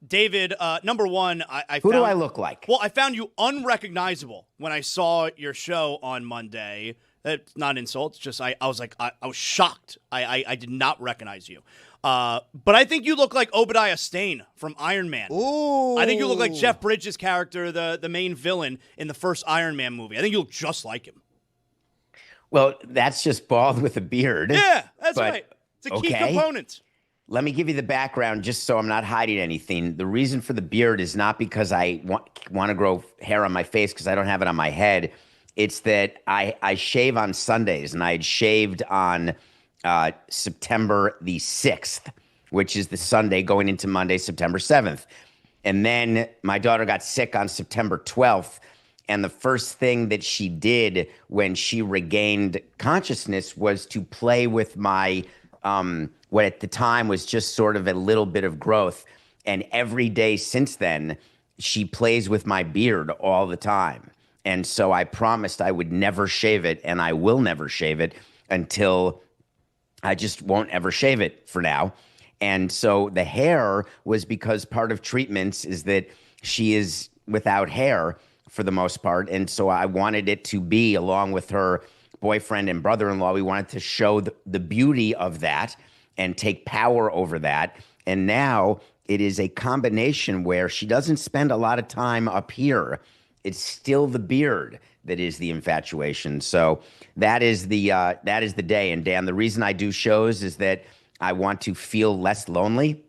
David, number one, I Who found, do I look like? Well, I found you unrecognizable when I saw your show on Monday. That's not an insult. It's just I was like, I was shocked. I did not recognize you. But I think you look like Obadiah Stane from Iron Man. Ooh. I think you look like Jeff Bridges' character, the main villain in the first Iron Man movie. I think you look just like him. Well, that's just bald with a beard. Yeah, that's right. It's a key component. Let me give you the background just so I'm not hiding anything. The reason for the beard is not because I want to grow hair on my face because I don't have it on my head. It's that I shave on Sundays, and I had shaved on September the 6th, which is the Sunday going into Monday, September 7th. And then my daughter got sick on September 12th. And the first thing that she did when she regained consciousness was to play with my what at the time was just sort of a little bit of growth. And every day since then, she plays with my beard all the time. And so I promised I would never shave it, and I will never shave it until I just won't ever shave it for now. And so the hair was because part of treatments is that she is without hair for the most part. And so I wanted it to be, along with her boyfriend and brother-in-law, we wanted to show the beauty of that and take power over that. And now it is a combination where she doesn't spend a lot of time up here. It's still the beard that is the infatuation. So that is the day. And Dan, the reason I do shows is that I want to feel less lonely.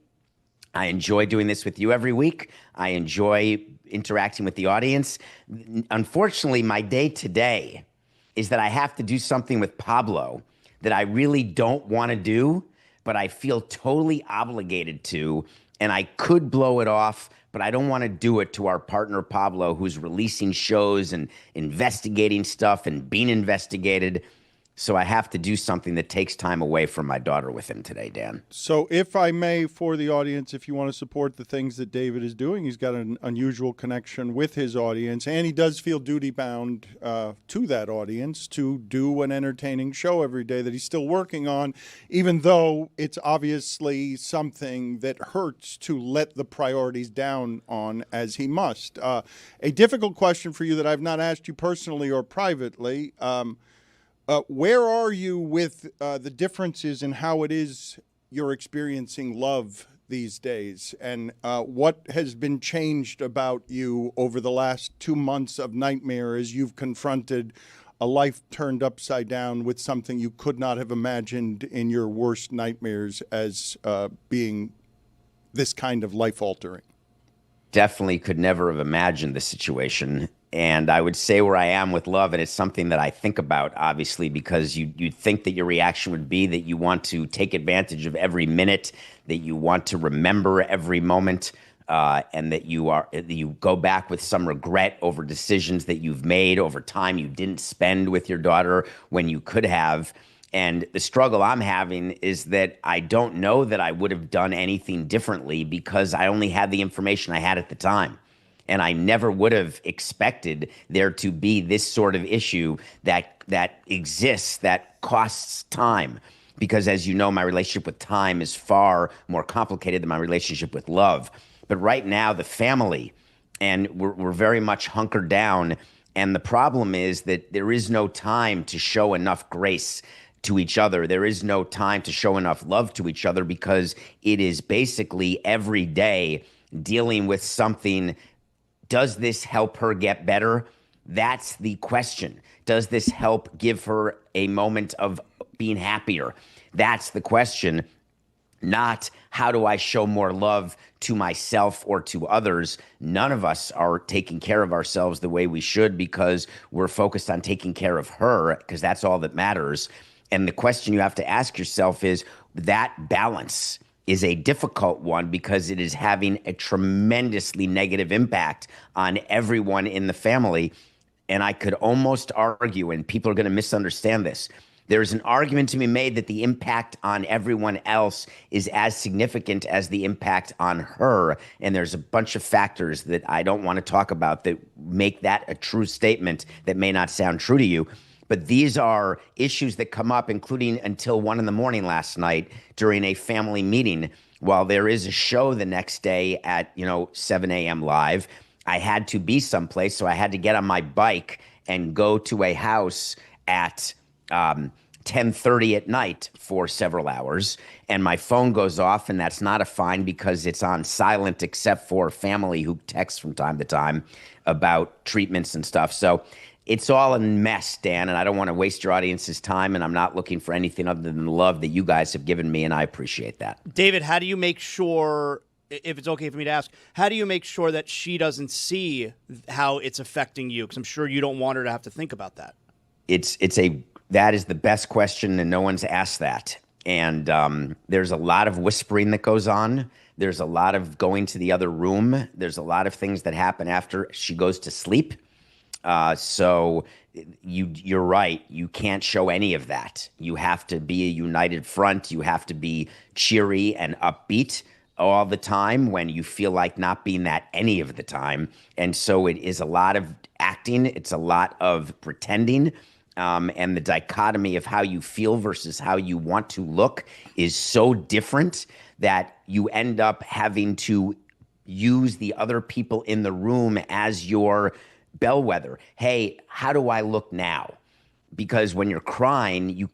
I enjoy doing this with you every week. I enjoy interacting with the audience. Unfortunately, my day today is that I have to do something with Pablo that I really don't want to do, but I feel totally obligated to, and I could blow it off, but I don't want to do it to our partner Pablo, who's releasing shows and investigating stuff and being investigated. So I have to do something that takes time away from my daughter with him today, Dan. So if I may, for the audience, if you want to support the things that David is doing, he's got an unusual connection with his audience, and he does feel duty-bound to that audience to do an entertaining show every day that he's still working on, even though it's obviously something that hurts to let the priorities down on, as he must. A difficult question for you that I've not asked you personally or privately. Where are you with the differences in how it is you're experiencing love these days, and what has been changed about you over the last 2 months of nightmare as you've confronted a life turned upside down with something you could not have imagined in your worst nightmares as being this kind of life-altering? Definitely could never have imagined the situation. And I would say where I am with love, and it's something that I think about, obviously, because you'd think that your reaction would be that you want to take advantage of every minute, that you want to remember every moment, and that you go back with some regret over decisions that you've made over time you didn't spend with your daughter when you could have. And the struggle I'm having is that I don't know that I would have done anything differently because I only had the information I had at the time. And I never would have expected there to be this sort of issue that exists, that costs time. Because as you know, my relationship with time is far more complicated than my relationship with love. But right now, the family, and we're very much hunkered down. And the problem is that there is no time to show enough grace to each other. There is no time to show enough love to each other because it is basically every day dealing with something. Does this help her get better? That's the question. Does this help give her a moment of being happier? That's the question. Not how do I show more love to myself or to others. None of us are taking care of ourselves the way we should because we're focused on taking care of her because that's all that matters. And the question you have to ask yourself is that balance is a difficult one because it is having a tremendously negative impact on everyone in the family. And I could almost argue, and people are going to misunderstand this, there's an argument to be made that the impact on everyone else is as significant as the impact on her. And there's a bunch of factors that I don't want to talk about that make that a true statement that may not sound true to you. But these are issues that come up, including until 1 a.m. last night during a family meeting. While there is a show the next day at 7 a.m. live, I had to be someplace, so I had to get on my bike and go to a house at 10:30 at night for several hours. And my phone goes off, and that's not a fine because it's on silent except for family who texts from time to time about treatments and stuff. So it's all a mess, Dan, and I don't want to waste your audience's time, and I'm not looking for anything other than the love that you guys have given me, and I appreciate that. David, how do you make sure, if it's okay for me to ask, how do you make sure that she doesn't see how it's affecting you? Because I'm sure you don't want her to have to think about that. That is the best question, and no one's asked that. And there's a lot of whispering that goes on. There's a lot of going to the other room. There's a lot of things that happen after she goes to sleep. So you're right. You can't show any of that. You have to be a united front. You have to be cheery and upbeat all the time when you feel like not being that any of the time. And so it is a lot of acting. It's a lot of pretending. And the dichotomy of how you feel versus how you want to look is so different that you end up having to use the other people in the room as your bellwether. Hey, how do I look now? Because when you're crying, you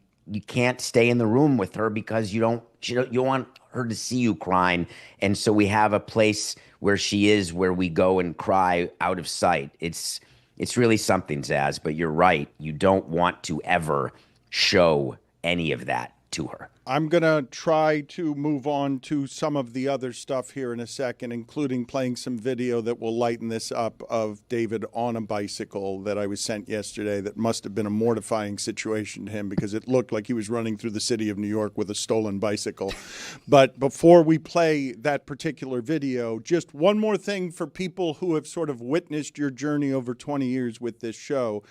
can't stay in the room with her because you want her to see you crying. And so we have a place where she is, where we go and cry out of sight. It's really something, Zaz, but you're right. You don't want to ever show any of that to her. I'm going to try to move on to some of the other stuff here in a second, including playing some video that will lighten this up of David on a bicycle that I was sent yesterday that must have been a mortifying situation to him because it looked like he was running through the city of New York with a stolen bicycle. But before we play that particular video, just one more thing for people who have sort of witnessed your journey over 20 years with this show.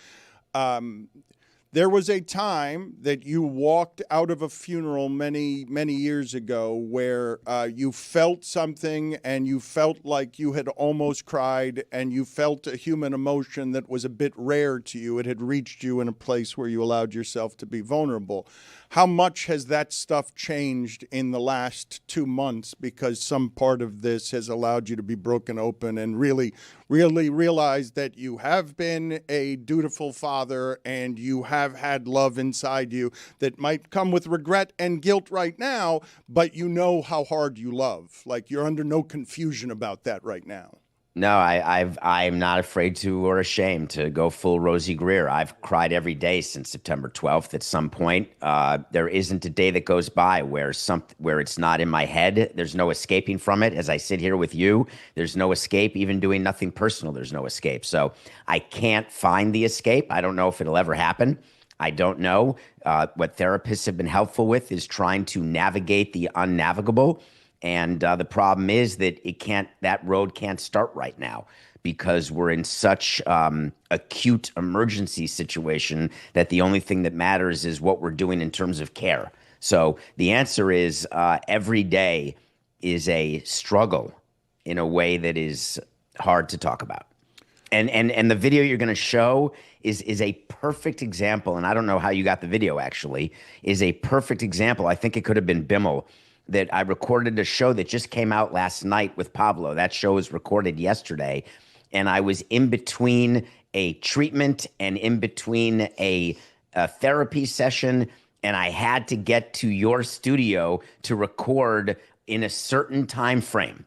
There was a time that you walked out of a funeral many, many years ago where you felt something and you felt like you had almost cried and you felt a human emotion that was a bit rare to you. It had reached you in a place where you allowed yourself to be vulnerable. How much has that stuff changed in the last 2 months because some part of this has allowed you to be broken open and really really realize that you have been a dutiful father and you have had love inside you that might come with regret and guilt right now, but you know how hard you love. Like, you're under no confusion about that right now. No, I'm not afraid to or ashamed to go full Rosie Greer. I've cried every day since September 12th. At some point, there isn't a day that goes by where it's not in my head. There's no escaping from it. As I sit here with you, there's no escape. Even doing nothing personal, there's no escape. So I can't find the escape. I don't know if it'll ever happen. I don't know. What therapists have been helpful with is trying to navigate the unnavigable. And the problem is that that road can't start right now because we're in such acute emergency situation that the only thing that matters is what we're doing in terms of care. So the answer is every day is a struggle in a way that is hard to talk about. And the video you're going to show is a perfect example. And I don't know how you got the video, actually, is a perfect example. I think it could have been Bimmel. That I recorded a show that just came out last night with Pablo. That show was recorded yesterday. And I was in between a treatment and in between a therapy session. And I had to get to your studio to record in a certain time frame.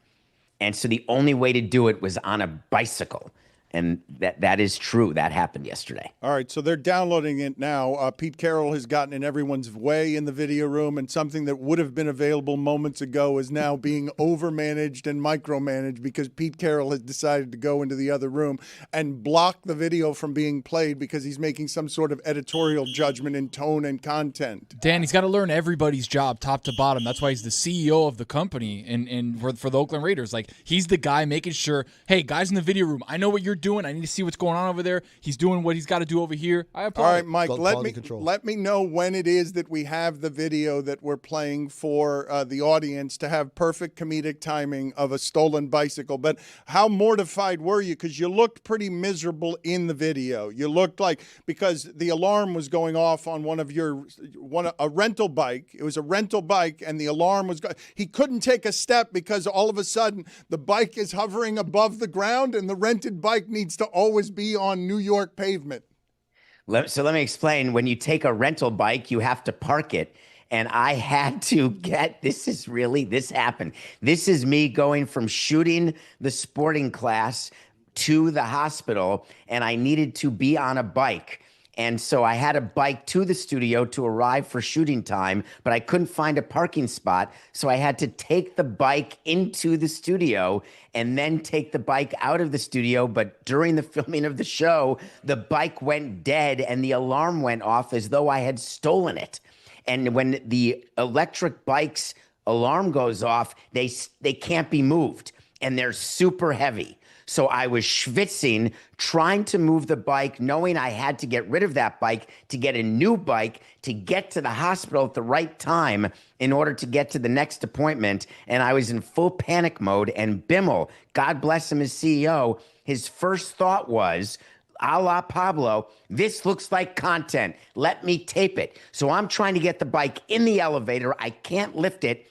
And so the only way to do it was on a bicycle. And that is true. That happened yesterday. All right, so they're downloading it now. Pete Carroll has gotten in everyone's way in the video room, and something that would have been available moments ago is now being overmanaged and micromanaged because Pete Carroll has decided to go into the other room and block the video from being played because he's making some sort of editorial judgment in tone and content. Dan, he's got to learn everybody's job top to bottom. That's why he's the CEO of the company and for the Oakland Raiders. Like, he's the guy making sure, hey, guys in the video room, I know what you're doing. I need to see what's going on over there. He's doing what he's got to do over here. I applaud. All right, Mike, let me know when it is that we have the video that we're playing for the audience to have perfect comedic timing of a stolen bicycle. But how mortified were you? Because you looked pretty miserable in the video. You looked like, because the alarm was going off on a rental bike. It was a rental bike, and the alarm was he couldn't take a step because all of a sudden the bike is hovering above the ground, and the rented bike needs to always be on New York pavement. So let me explain. When you take a rental bike, you have to park it. And I had to this happened. This is me going from shooting the sporting class to the hospital, and I needed to be on a bike. And so I had a bike to the studio to arrive for shooting time, but I couldn't find a parking spot. So I had to take the bike into the studio and then take the bike out of the studio. But during the filming of the show, the bike went dead and the alarm went off as though I had stolen it. And when the electric bike's alarm goes off, they can't be moved, and they're super heavy. So I was schwitzing, trying to move the bike, knowing I had to get rid of that bike to get a new bike to get to the hospital at the right time in order to get to the next appointment. And I was in full panic mode. And Bimmel, God bless him as CEO, his first thought was, a la Pablo, this looks like content. Let me tape it. So I'm trying to get the bike in the elevator. I can't lift it.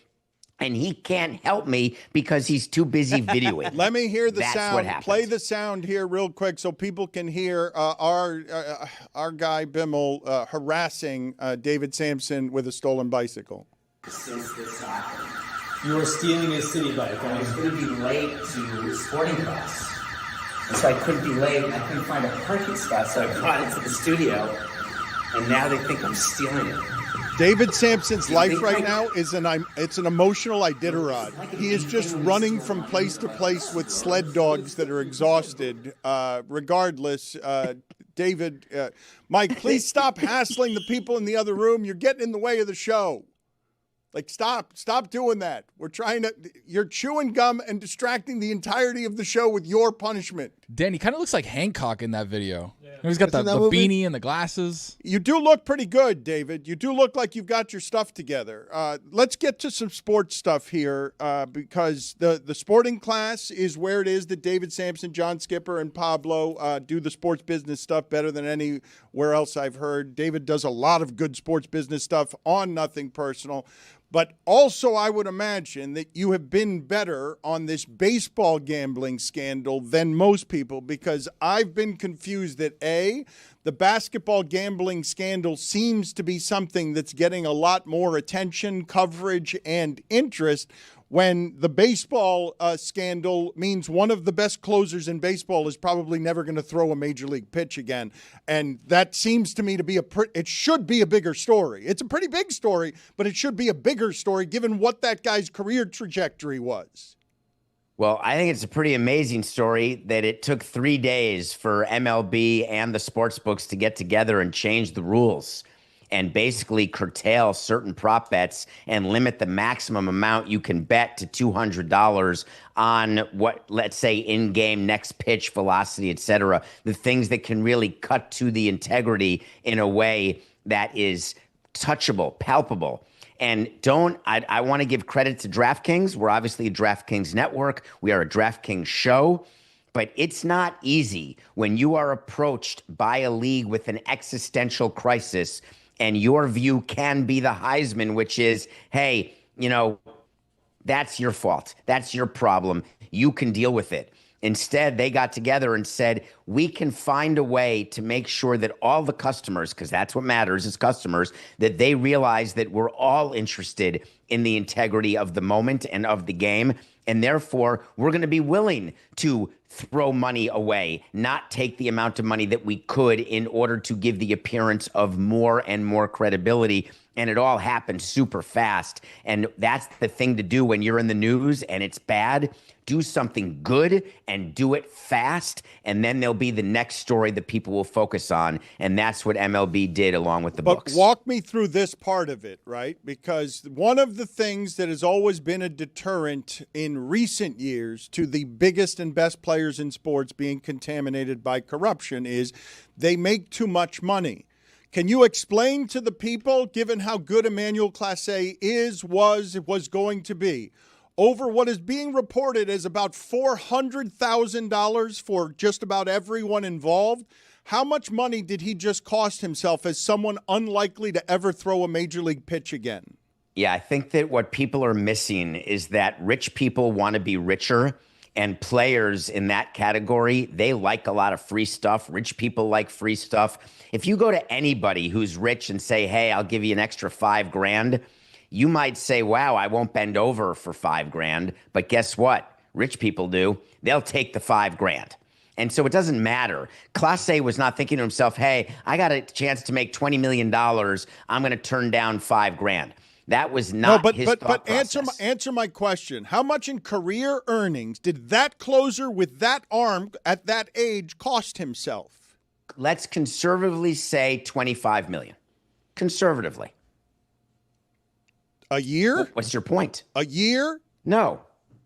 And he can't help me because he's too busy videoing. Let me hear the That's sound. what happened. Play the sound here real quick so people can hear our guy Bimmel harassing David Samson with a stolen bicycle. Since this happened, you were stealing a city bike. I was going to be late to sporting class. And so I couldn't be late. I couldn't find a parking spot, so I brought it to the studio. And now they think I'm stealing it. David Sampson's life right now is an emotional Iditarod. He is just running from place to place with sled dogs that are exhausted. Regardless, David, Mike, please stop hassling the people in the other room. You're getting in the way of the show. Like, stop doing that. You're chewing gum and distracting the entirety of the show with your punishment. Dan, he kind of looks like Hancock in that video. Yeah. He's got the beanie and the glasses. You do look pretty good, David. You do look like you've got your stuff together. Let's get to some sports stuff here because the sporting class is where it is that David Samson, John Skipper, and Pablo do the sports business stuff better than anywhere else I've heard. David does a lot of good sports business stuff on Nothing Personal. But also, I would imagine that you have been better on this baseball gambling scandal than most people, because I've been confused that, A, the basketball gambling scandal seems to be something that's getting a lot more attention, coverage, and interest, when the baseball scandal means one of the best closers in baseball is probably never going to throw a major league pitch again. And that seems to me to be it should be a bigger story. It's a pretty big story, but it should be a bigger story given what that guy's career trajectory was. Well, I think it's a pretty amazing story that it took 3 days for MLB and the sports books to get together and change the rules and basically curtail certain prop bets and limit the maximum amount you can bet to $200 on what, let's say, in-game, next pitch, velocity, etc. The things that can really cut to the integrity in a way that is touchable, palpable. And I want to give credit to DraftKings. We're obviously a DraftKings network. We are a DraftKings show. But it's not easy when you are approached by a league with an existential crisis and your view can be the Heisman, which is, hey, that's your fault. That's your problem. You can deal with it. Instead, they got together and said, we can find a way to make sure that all the customers, because that's what matters is customers, that they realize that we're all interested in the integrity of the moment and of the game. And therefore, we're going to be willing to throw money away, not take the amount of money that we could in order to give the appearance of more and more credibility. And it all happened super fast. And that's the thing to do when you're in the news and it's bad. Do something good and do it fast, and then there'll be the next story that people will focus on, and that's what MLB did along with the books. But walk me through this part of it, right? Because one of the things that has always been a deterrent in recent years to the biggest and best players in sports being contaminated by corruption is they make too much money. Can you explain to the people, given how good Emmanuel Clase was going to be, over what is being reported as about $400,000 for just about everyone involved? How much money did he just cost himself as someone unlikely to ever throw a major league pitch again? Yeah, I think that what people are missing is that rich people want to be richer, and players in that category, they like a lot of free stuff. Rich people like free stuff. If you go to anybody who's rich and say, hey, I'll give you an extra $5,000, you might say, wow, I won't bend over for $5,000. But guess what? Rich people do. They'll take the $5,000. And so it doesn't matter. Clase was not thinking to himself, hey, I got a chance to make $20 million. I'm going to turn down $5,000. That was not his thought process. Answer my question. How much in career earnings did that closer with that arm at that age cost himself? Let's conservatively say $25 million. Conservatively. A year? What's your point? A year? No.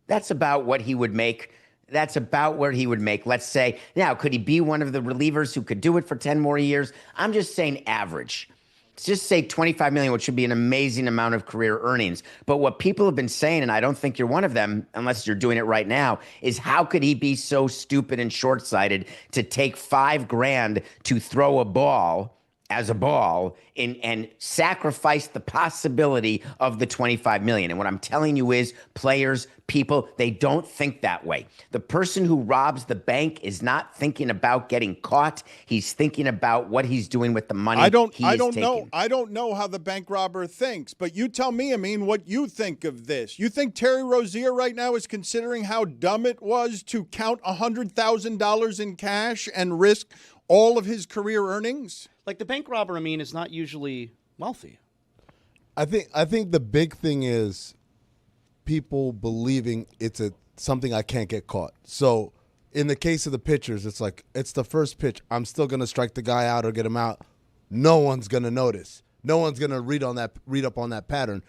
That's about what he would make. That's about where he would make. Let's say, now, could he be one of the relievers who could do it for 10 more years? I'm just saying average. Let's just say $25 million, which would be an amazing amount of career earnings. But what people have been saying, and I don't think you're one of them, unless you're doing it right now, is how could he be so stupid and short-sighted to take $5,000 to throw a ball as a ball and sacrifice the possibility of the $25 million. And what I'm telling you is players, people, they don't think that way. The person who robs the bank is not thinking about getting caught. He's thinking about what he's doing with the money. I don't know how the bank robber thinks, but you tell me, Amin, what you think of this. You think Terry Rozier right now is considering how dumb it was to count $100,000 in cash and risk all of his career earnings? Like, the bank robber, is not usually wealthy. I think the big thing is people believing it's something I can't get caught. So in the case of the pitchers, it's like, it's the first pitch. I'm still going to strike the guy out or get him out. No one's going to notice. No one's going to read up on that pattern.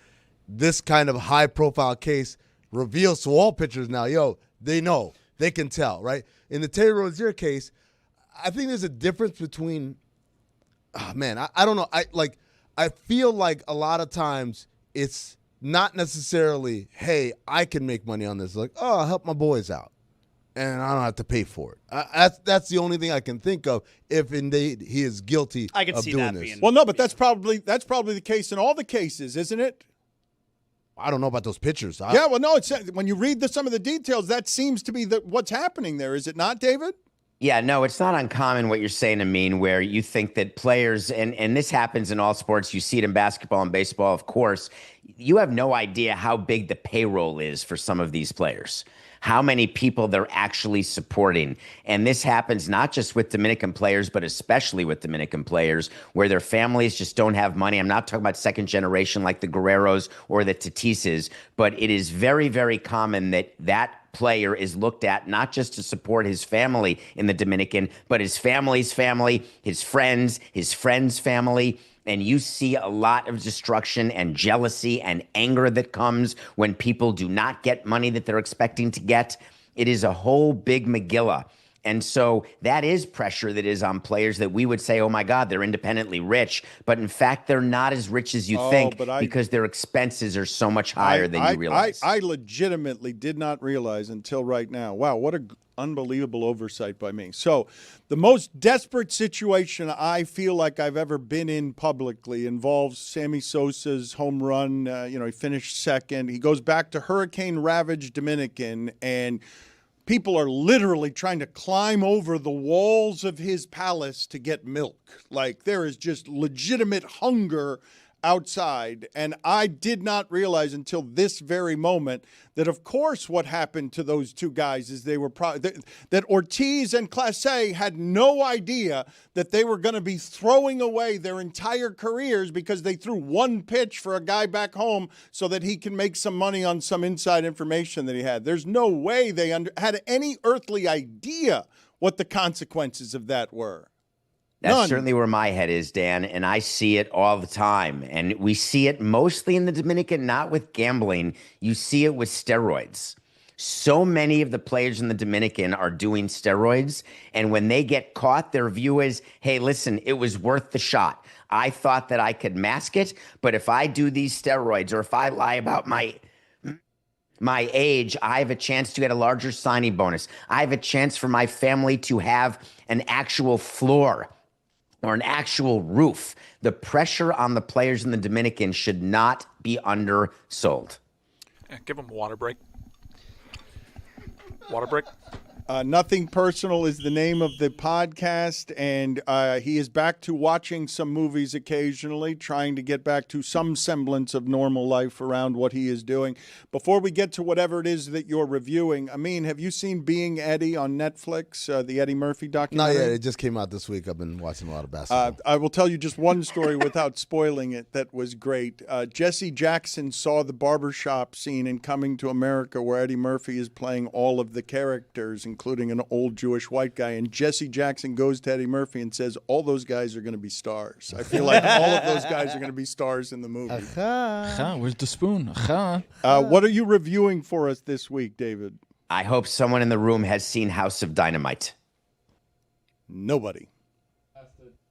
This kind of high-profile case reveals to all pitchers now, they know. They can tell, right? In the Terry Rozier case, I think there's a difference between I don't know. I feel like a lot of times it's not necessarily, hey, I can make money on this. Like, oh, I'll help my boys out, and I don't have to pay for it. That's the only thing I can think of if indeed he is guilty I can of see doing that this. being. Well, no, but that's probably the case in all the cases, isn't it? I don't know about those pictures. Yeah, well, no, it's when you read some of the details, that seems to be what's happening there. Is it not, David? Yeah, no, it's not uncommon what you're saying, Amin, where you think that players, and this happens in all sports, you see it in basketball and baseball, of course, you have no idea how big the payroll is for some of these players, how many people they're actually supporting. And this happens not just with Dominican players, but especially with Dominican players where their families just don't have money. I'm not talking about second generation like the Guerreros or the Tatises, but it is very, very common that player is looked at not just to support his family in the Dominican, but his family's family, his friends' family. And you see a lot of destruction and jealousy and anger that comes when people do not get money that they're expecting to get. It is a whole big Megillah. And so that is pressure that is on players that we would say, oh, my God, they're independently rich. But in fact, they're not as rich as you think because their expenses are so much higher than you realize. I legitimately did not realize until right now. Wow, what an unbelievable oversight by me. So the most desperate situation I feel like I've ever been in publicly involves Sammy Sosa's home run. He finished second. He goes back to hurricane-ravaged Dominican, and people are literally trying to climb over the walls of his palace to get milk. Like, there is just legitimate hunger outside. And I did not realize until this very moment that, of course, what happened to those two guys is they were that Ortiz and Clase had no idea that they were going to be throwing away their entire careers because they threw one pitch for a guy back home so that he can make some money on some inside information that he had. There's no way they had any earthly idea what the consequences of that were. That's certainly where my head is, Dan, and I see it all the time. And we see it mostly in the Dominican, not with gambling. You see it with steroids. So many of the players in the Dominican are doing steroids, and when they get caught, their view is, hey, listen, it was worth the shot. I thought that I could mask it, but if I do these steroids or if I lie about my age, I have a chance to get a larger signing bonus. I have a chance for my family to have an actual floor or an actual roof. The pressure on the players in the Dominican should not be undersold. Yeah, give them a water break. Water break. Nothing Personal is the name of the podcast, and he is back to watching some movies occasionally, trying to get back to some semblance of normal life around what he is doing. Before we get to whatever it is that you're reviewing, Amin, have you seen Being Eddie on Netflix, the Eddie Murphy documentary? Not yet. It just came out this week. I've been watching a lot of basketball. I will tell you just one story without spoiling it that was great. Jesse Jackson saw the barbershop scene in Coming to America where Eddie Murphy is playing all of the characters, including an old Jewish white guy. And Jesse Jackson goes to Eddie Murphy and says, all those guys are going to be stars. I feel like all of those guys are going to be stars in the movie. Where's the spoon? What are you reviewing for us this week, David? I hope someone in the room has seen House of Dynamite. Nobody.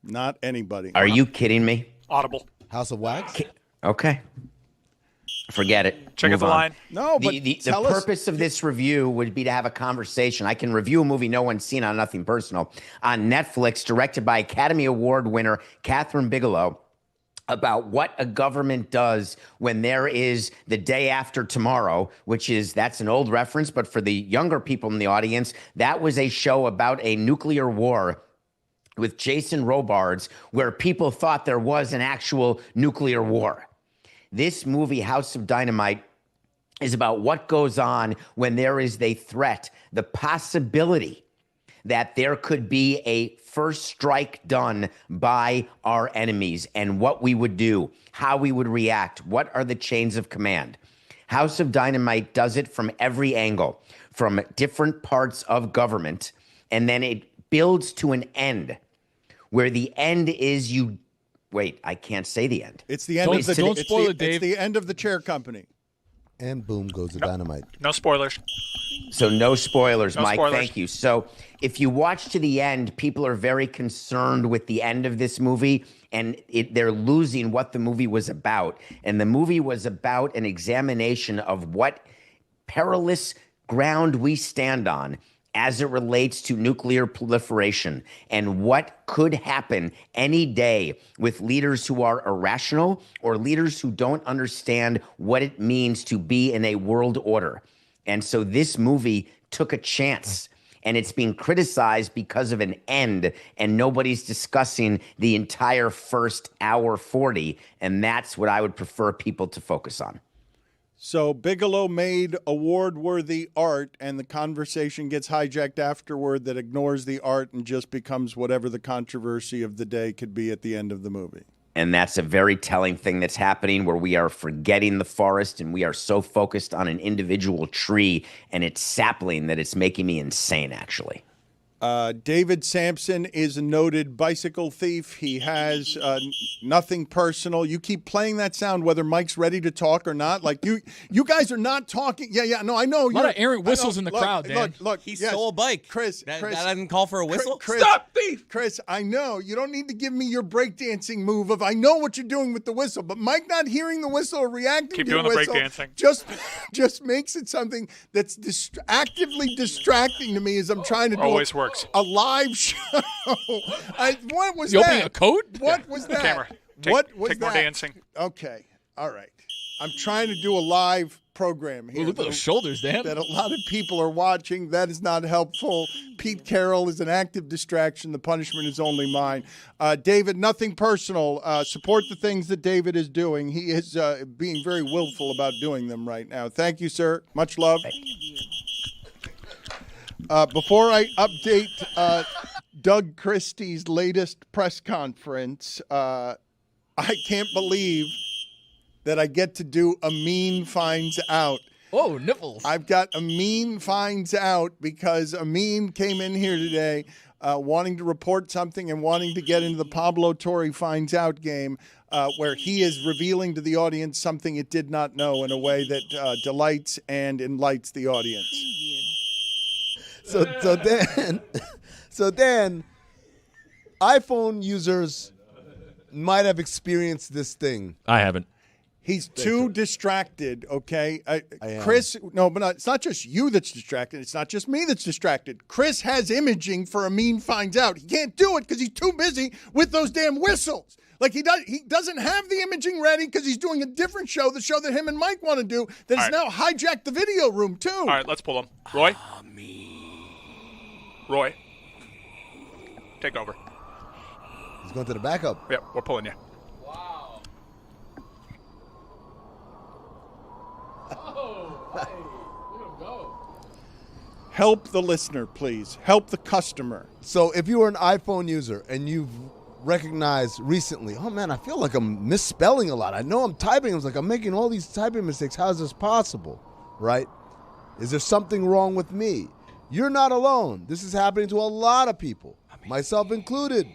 Not anybody. Are you kidding me? Audible. House of Wax? Okay. Forget it. Check out the line. No, but the purpose of this review would be to have a conversation. I can review a movie no one's seen on Nothing Personal on Netflix, directed by Academy Award winner Catherine Bigelow, about what a government does when there is the day after tomorrow, that's an old reference, but for the younger people in the audience, that was a show about a nuclear war with Jason Robards where people thought there was an actual nuclear war. This movie, House of Dynamite, is about what goes on when there is a threat, the possibility that there could be a first strike done by our enemies and what we would do, how we would react, what are the chains of command. House of Dynamite does it from every angle, from different parts of government, and then it builds to an end where the end is Wait, I can't say the end. It's the end of the don't spoil it, Dave. It's the end of the chair company. And boom goes the dynamite. No spoilers. So no spoilers, No Mike. spoilers. Thank you. So if you watch to the end, people are very concerned with the end of this movie, and they're losing what the movie was about. And the movie was about an examination of what perilous ground we stand on as it relates to nuclear proliferation and what could happen any day with leaders who are irrational or leaders who don't understand what it means to be in a world order. And so this movie took a chance, and it's being criticized because of an end, and nobody's discussing the entire first hour 40, and that's what I would prefer people to focus on. So Bigelow made award-worthy art, and the conversation gets hijacked afterward that ignores the art and just becomes whatever the controversy of the day could be at the end of the movie. And that's a very telling thing that's happening, where we are forgetting the forest and we are so focused on an individual tree and its sapling that it's making me insane, actually. David Samson is a noted bicycle thief. He has nothing personal. You keep playing that sound whether Mike's ready to talk or not. Like you guys are not talking. Yeah. No, I know. A lot of errant whistles in the crowd, Dan. Look. He stole a bike. Chris. That doesn't call for a whistle? Stop, thief! Chris, I know. You don't need to give me your breakdancing move of I know what you're doing with the whistle, but Mike not hearing the whistle or reacting to your whistle just makes it something that's actively distracting to me as I'm trying to do Always works. A live show. What was you that? opening a code? What was that? Camera. What was take that? more dancing. Okay. All right. I'm trying to do a live program here. Ooh, look at those shoulders, Dan. That a lot of people are watching. That is not helpful. Pete Carroll is an active distraction. The punishment is only mine. David, nothing personal. Support the things that David is doing. He is being very willful about doing them right now. Thank you, sir. Much love. Before I update Doug Christie's latest press conference, I can't believe that I get to do Amin Finds Out. Oh, nipples. I've got Amin Finds Out because Amin came in here today wanting to report something and wanting to get into the Pablo Torre Finds Out game where he is revealing to the audience something it did not know in a way that delights and enlightens the audience. So Dan, iPhone users might have experienced this thing. I haven't. He's too distracted, okay? I am. Chris, no, but it's not just you that's distracted. It's not just me that's distracted. Chris has imaging for Amin Finds Out. He can't do it because he's too busy with those damn whistles. Like he doesn't have the imaging ready because he's doing a different show, the show that him and Mike want to do, that has now hijacked the video room too. All right, let's pull him. Roy? Roy, take over. He's going to the backup. Yep, we're pulling you. Wow. Oh, hey, let him go. Help the listener, please. Help the customer. So if you were an iPhone user and you've recognized recently, oh man, I feel like I'm misspelling a lot. I know I'm typing. It's like I'm making all these typing mistakes. How is this possible? Right? Is there something wrong with me? You're not alone. This is happening to a lot of people, myself included.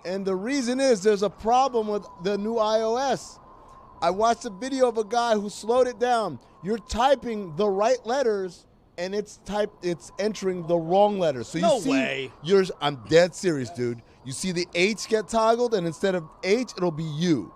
And the reason is there's a problem with the new iOS. I watched a video of a guy who slowed it down. You're typing the right letters, and it's entering the wrong letters. So No way. I'm dead serious, dude. You see the H get toggled, and instead of H, it'll be U.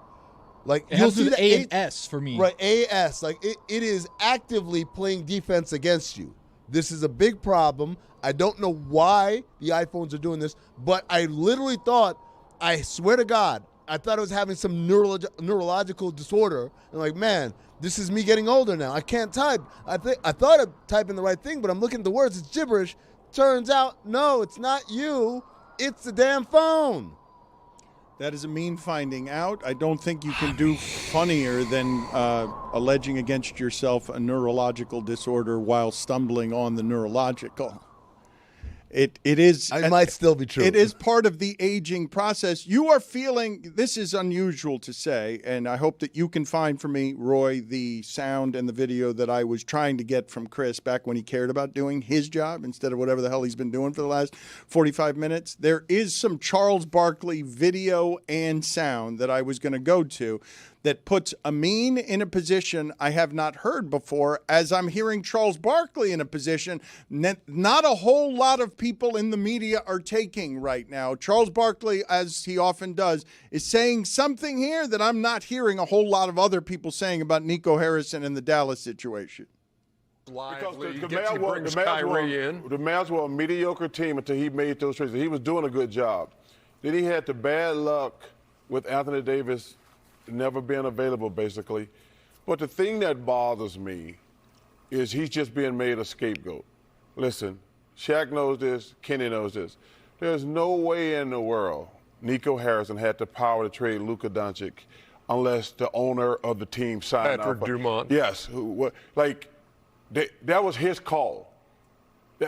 Like It you'll has to see do the with A and S for me. Right, AS. Like it is actively playing defense against you. This is a big problem. I don't know why the iPhones are doing this, but I literally thought, I swear to God, I thought I was having some neurological disorder. And like, man, this is me getting older now. I can't type. I thought I'm typing the right thing, but I'm looking at the words. It's gibberish. Turns out, no, it's not you. It's the damn phone. That is Amin finding out. I don't think you can do funnier than alleging against yourself a neurological disorder while stumbling on the neurological. It is. It might still be true. It is part of the aging process. You are feeling, this is unusual to say, and I hope that you can find for me, Roy, the sound and the video that I was trying to get from Chris back when he cared about doing his job instead of whatever the hell he's been doing for the last 45 minutes. There is some Charles Barkley video and sound that I was going to go to that puts Amin in a position I have not heard before, as I'm hearing Charles Barkley in a position not a whole lot of people in the media are taking right now. Charles Barkley, as he often does, is saying something here that I'm not hearing a whole lot of other people saying about Nico Harrison and the Dallas situation. blithely. The Mavs were a mediocre team until he made those trades. He was doing a good job. Then he had the bad luck with Anthony Davis never being available, basically. But the thing that bothers me is he's just being made a scapegoat. Listen, Shaq knows this, Kenny knows this. There's no way in the world Nico Harrison had the power to trade Luka Doncic unless the owner of the team signed Patrick off. Dumont. Yes. That was his call.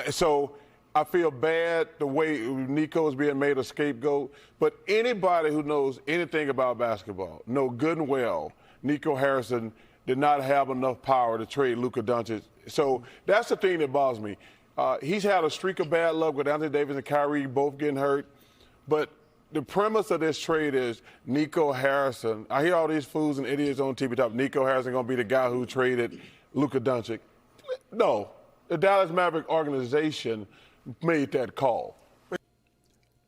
So I feel bad the way Nico is being made a scapegoat. But anybody who knows anything about basketball know good and well Nico Harrison did not have enough power to trade Luka Doncic. So that's the thing that bothers me. He's had a streak of bad luck with Anthony Davis and Kyrie both getting hurt. But the premise of this trade is Nico Harrison. I hear all these fools and idiots on TV talk. Nico Harrison going to be the guy who traded Luka Doncic. No, the Dallas Maverick organization made that call.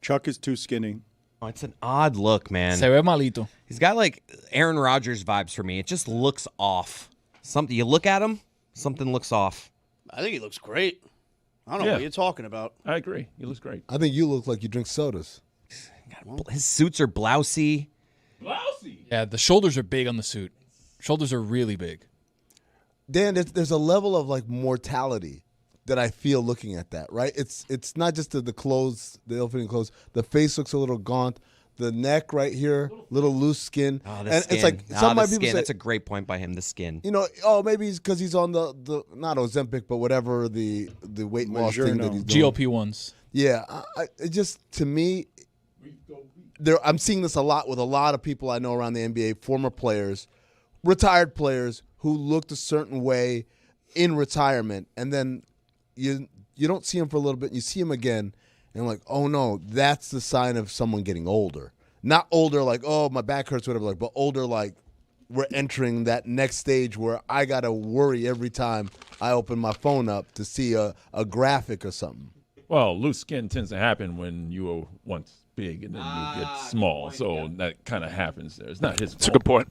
Chuck is too skinny. Oh, it's an odd look, man. Se ve malito. He's got like Aaron Rodgers vibes for me. It just looks off. Something you look at him, something looks off. I think he looks great. I don't know what you're talking about. I agree. He looks great. I think you look like you drink sodas. His suits are blousy. Yeah, the shoulders are big on the suit. Shoulders are really big. Dan, there's a level of like mortality that I feel looking at that, right? It's not just the clothes, the ill-fitting clothes. The face looks a little gaunt. The neck right here, little loose skin. Oh, the and skin. It's like some of my people say, that's a great point by him. The skin. You know, maybe he's because he's on the not Ozempic, but whatever the weight loss thing that he's doing. GLP-1s. Yeah, it just to me, I'm seeing this a lot with a lot of people I know around the NBA, former players, retired players who looked a certain way in retirement, and then you don't see him for a little bit, and you see him again, and I'm like, oh no, that's the sign of someone getting older. Not older like, oh, my back hurts, whatever, but older like we're entering that next stage where I got to worry every time I open my phone up to see a graphic or something. Well, loose skin tends to happen when you were once big and then you get small. So that kind of happens there. It's not his fault. That's a good point.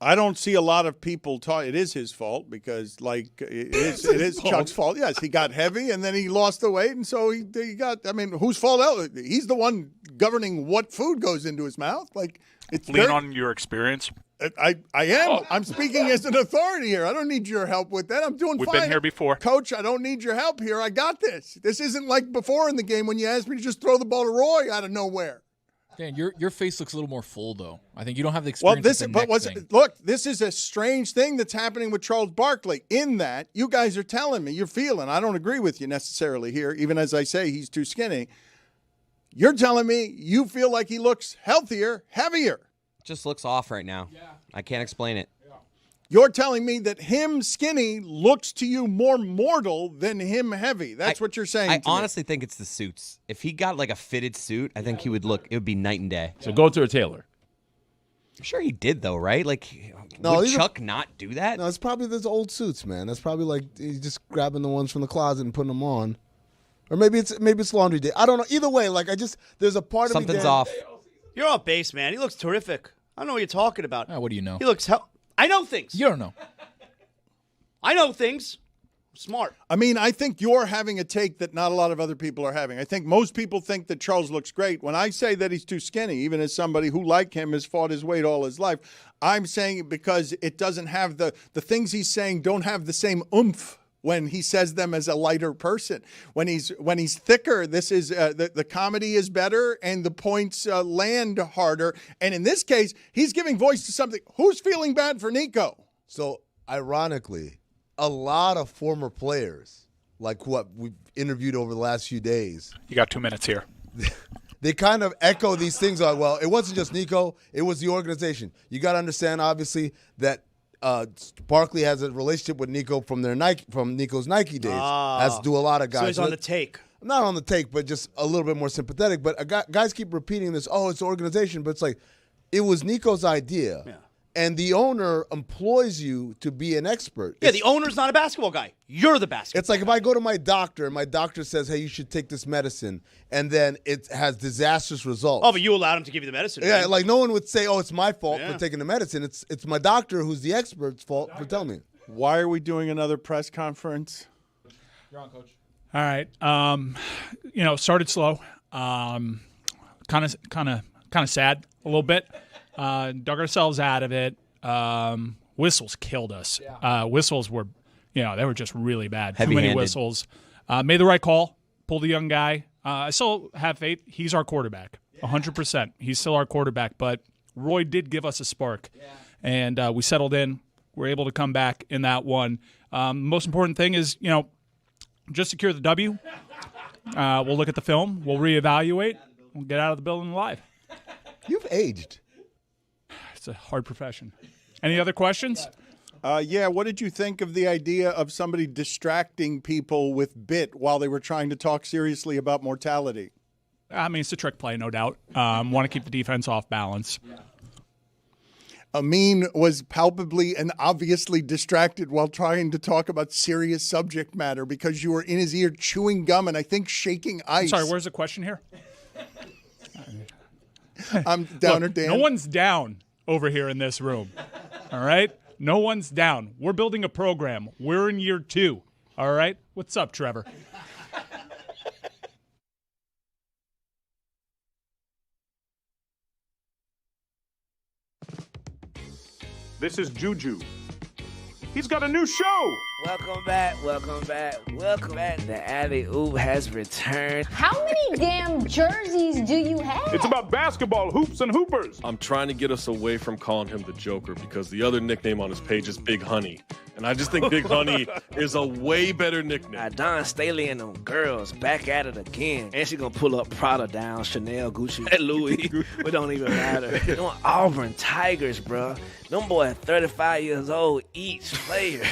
I don't see a lot of people talk. It is his fault because, like, it is Chuck's fault. Yes, he got heavy and then he lost the weight, and so he got. I mean, whose fault else? He's the one governing what food goes into his mouth. Like, it's Lean on your experience. I am. I'm speaking as an authority here. I don't need your help with that. I'm doing We've fine. been here before. Coach, I don't need your help here. I got this. This isn't like before in the game when you asked me to just throw the ball to Roy out of nowhere. Dan, your face looks a little more full, though. I think you don't have the experience. Look, this is a strange thing that's happening with Charles Barkley. In that, you guys are telling me, you're feeling, I don't agree with you necessarily here, even as I say he's too skinny. You're telling me you feel like he looks healthier, heavier. Just looks off right now. Yeah. I can't explain it. You're telling me that him skinny looks to you more mortal than him heavy. That's what you're saying. I honestly think it's the suits. If he got like a fitted suit, I think he would look. It would be night and day. So go to a tailor. I'm sure he did though, right? Like, would Chuck not do that? No, it's probably those old suits, man. That's probably like he's just grabbing the ones from the closet and putting them on, or maybe it's laundry day. I don't know. Either way, like there's a part of me. Something's off. You're off base, man. He looks terrific. I don't know what you're talking about. What do you know? He looks I know things. You don't know. I know things. Smart. I mean, I think you're having a take that not a lot of other people are having. I think most people think that Charles looks great. When I say that he's too skinny, even as somebody who, like him, has fought his weight all his life, I'm saying it because it doesn't have the things he's saying don't have the same oomph when he says them as a lighter person. When he's thicker, this is the comedy is better and the points land harder. And in this case, he's giving voice to something. Who's feeling bad for Nico? So, ironically, a lot of former players, like what we've interviewed over the last few days. You got 2 minutes here. They kind of echo these things like, well, it wasn't just Nico, it was the organization. You got to understand, obviously, that Barkley has a relationship with Nico from Nico's Nike days, as do a lot of guys. So he's on the take. Not on the take, but just a little bit more sympathetic. But guys keep repeating this, it's the organization. But it's like, it was Nico's idea. Yeah. And the owner employs you to be an expert. Yeah, the owner's not a basketball guy. You're the basketball It's like if I go to my doctor and my doctor says, hey, you should take this medicine, and then it has disastrous results. Oh, but you allowed him to give you the medicine. Yeah, right? like no one would say, it's my fault for taking the medicine. It's my doctor who's the expert's fault for telling me. Why are we doing another press conference? You're on, Coach. All right. Started slow. Kind of sad a little bit. Dug ourselves out of it. Whistles killed us. Whistles were, they were just really bad. Too many whistles. Made the right call. Pulled a young guy. I still have faith. He's our quarterback. 100%. He's still our quarterback. But Roy did give us a spark. And we settled in. We're able to come back in that one. Most important thing is, just secure the W. We'll look at the film. We'll reevaluate. We'll get out of the building alive. You've aged. It's a hard profession. Any other questions? What did you think of the idea of somebody distracting people with bit while they were trying to talk seriously about mortality? I mean, it's a trick play, no doubt. Want to keep the defense off balance. Amin was palpably and obviously distracted while trying to talk about serious subject matter because you were in his ear chewing gum and I think shaking ice. I'm sorry, where's the question here? I'm downer Dan. No one's down over here in this room. All right? No one's down. We're building a program. We're in year 2. All right? What's up, Trevor? This is Juju. He's got a new show. Welcome back. The Alley Oop has returned. How many damn jerseys do you have? It's about basketball, hoops, and hoopers. I'm trying to get us away from calling him the Joker because the other nickname on his page is Big Honey. And I just think Big Honey is a way better nickname. Don Staley and them girls back at it again. And she gonna pull up Prada down, Chanel, Gucci, Louis. It don't even matter. Them Auburn Tigers, bro. Them boys 35 years old each player.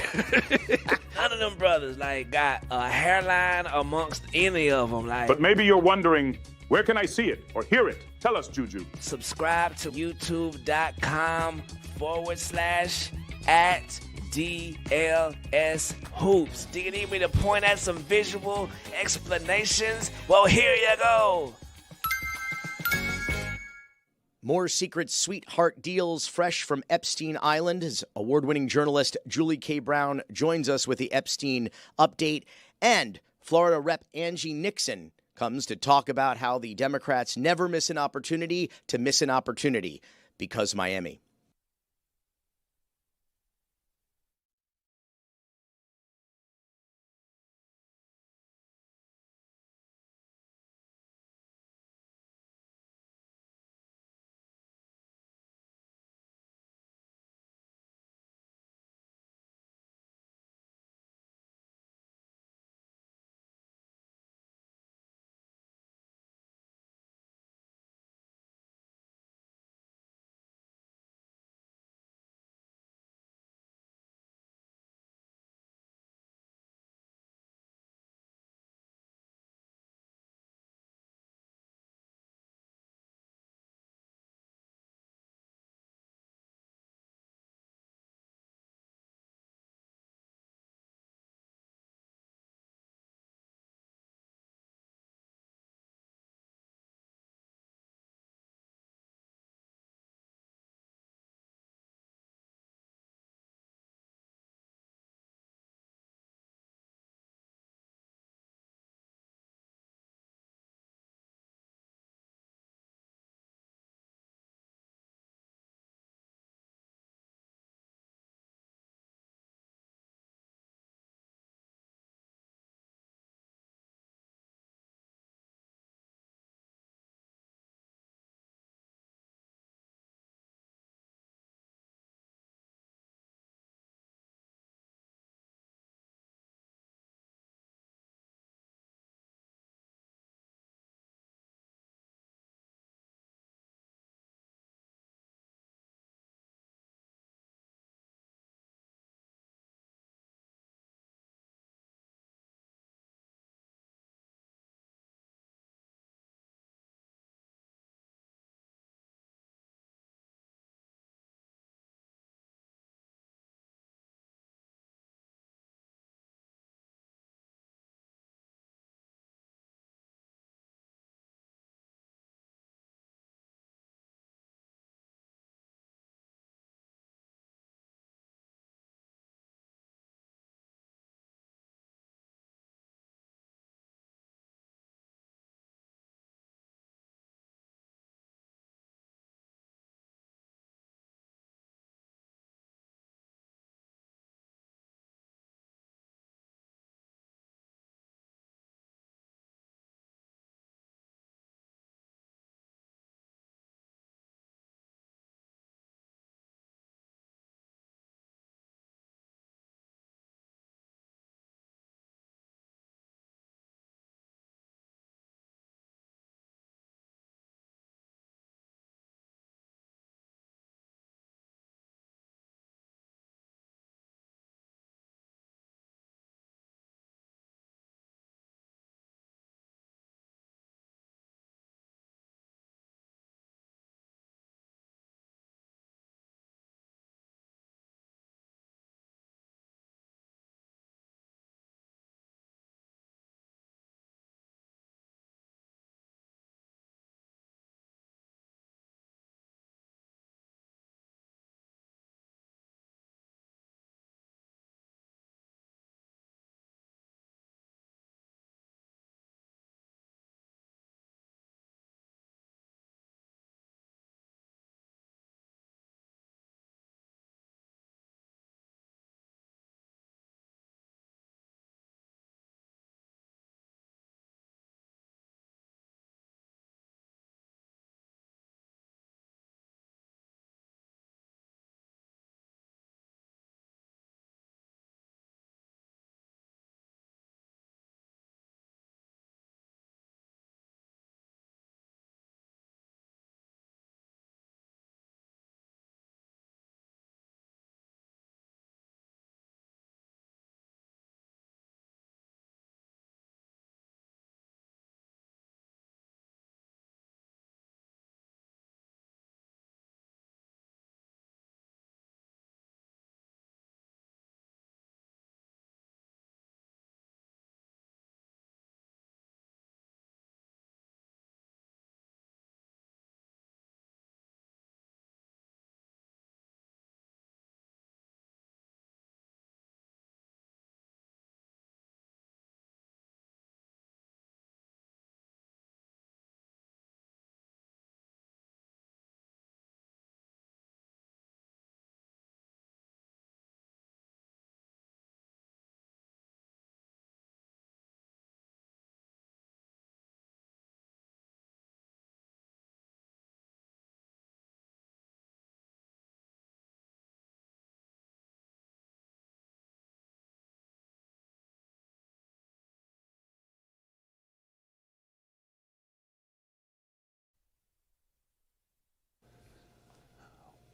None of them brothers got a hairline amongst any of them. But maybe you're wondering, where can I see it or hear it? Tell us, Juju. Subscribe to youtube.com/@DLS Hoops. Do you need me to point at some visual explanations? Well, here you go. More secret sweetheart deals fresh from Epstein Island. As award-winning journalist Julie K. Brown joins us with the Epstein update. And Florida Rep. Angie Nixon comes to talk about how the Democrats never miss an opportunity to miss an opportunity because Miami.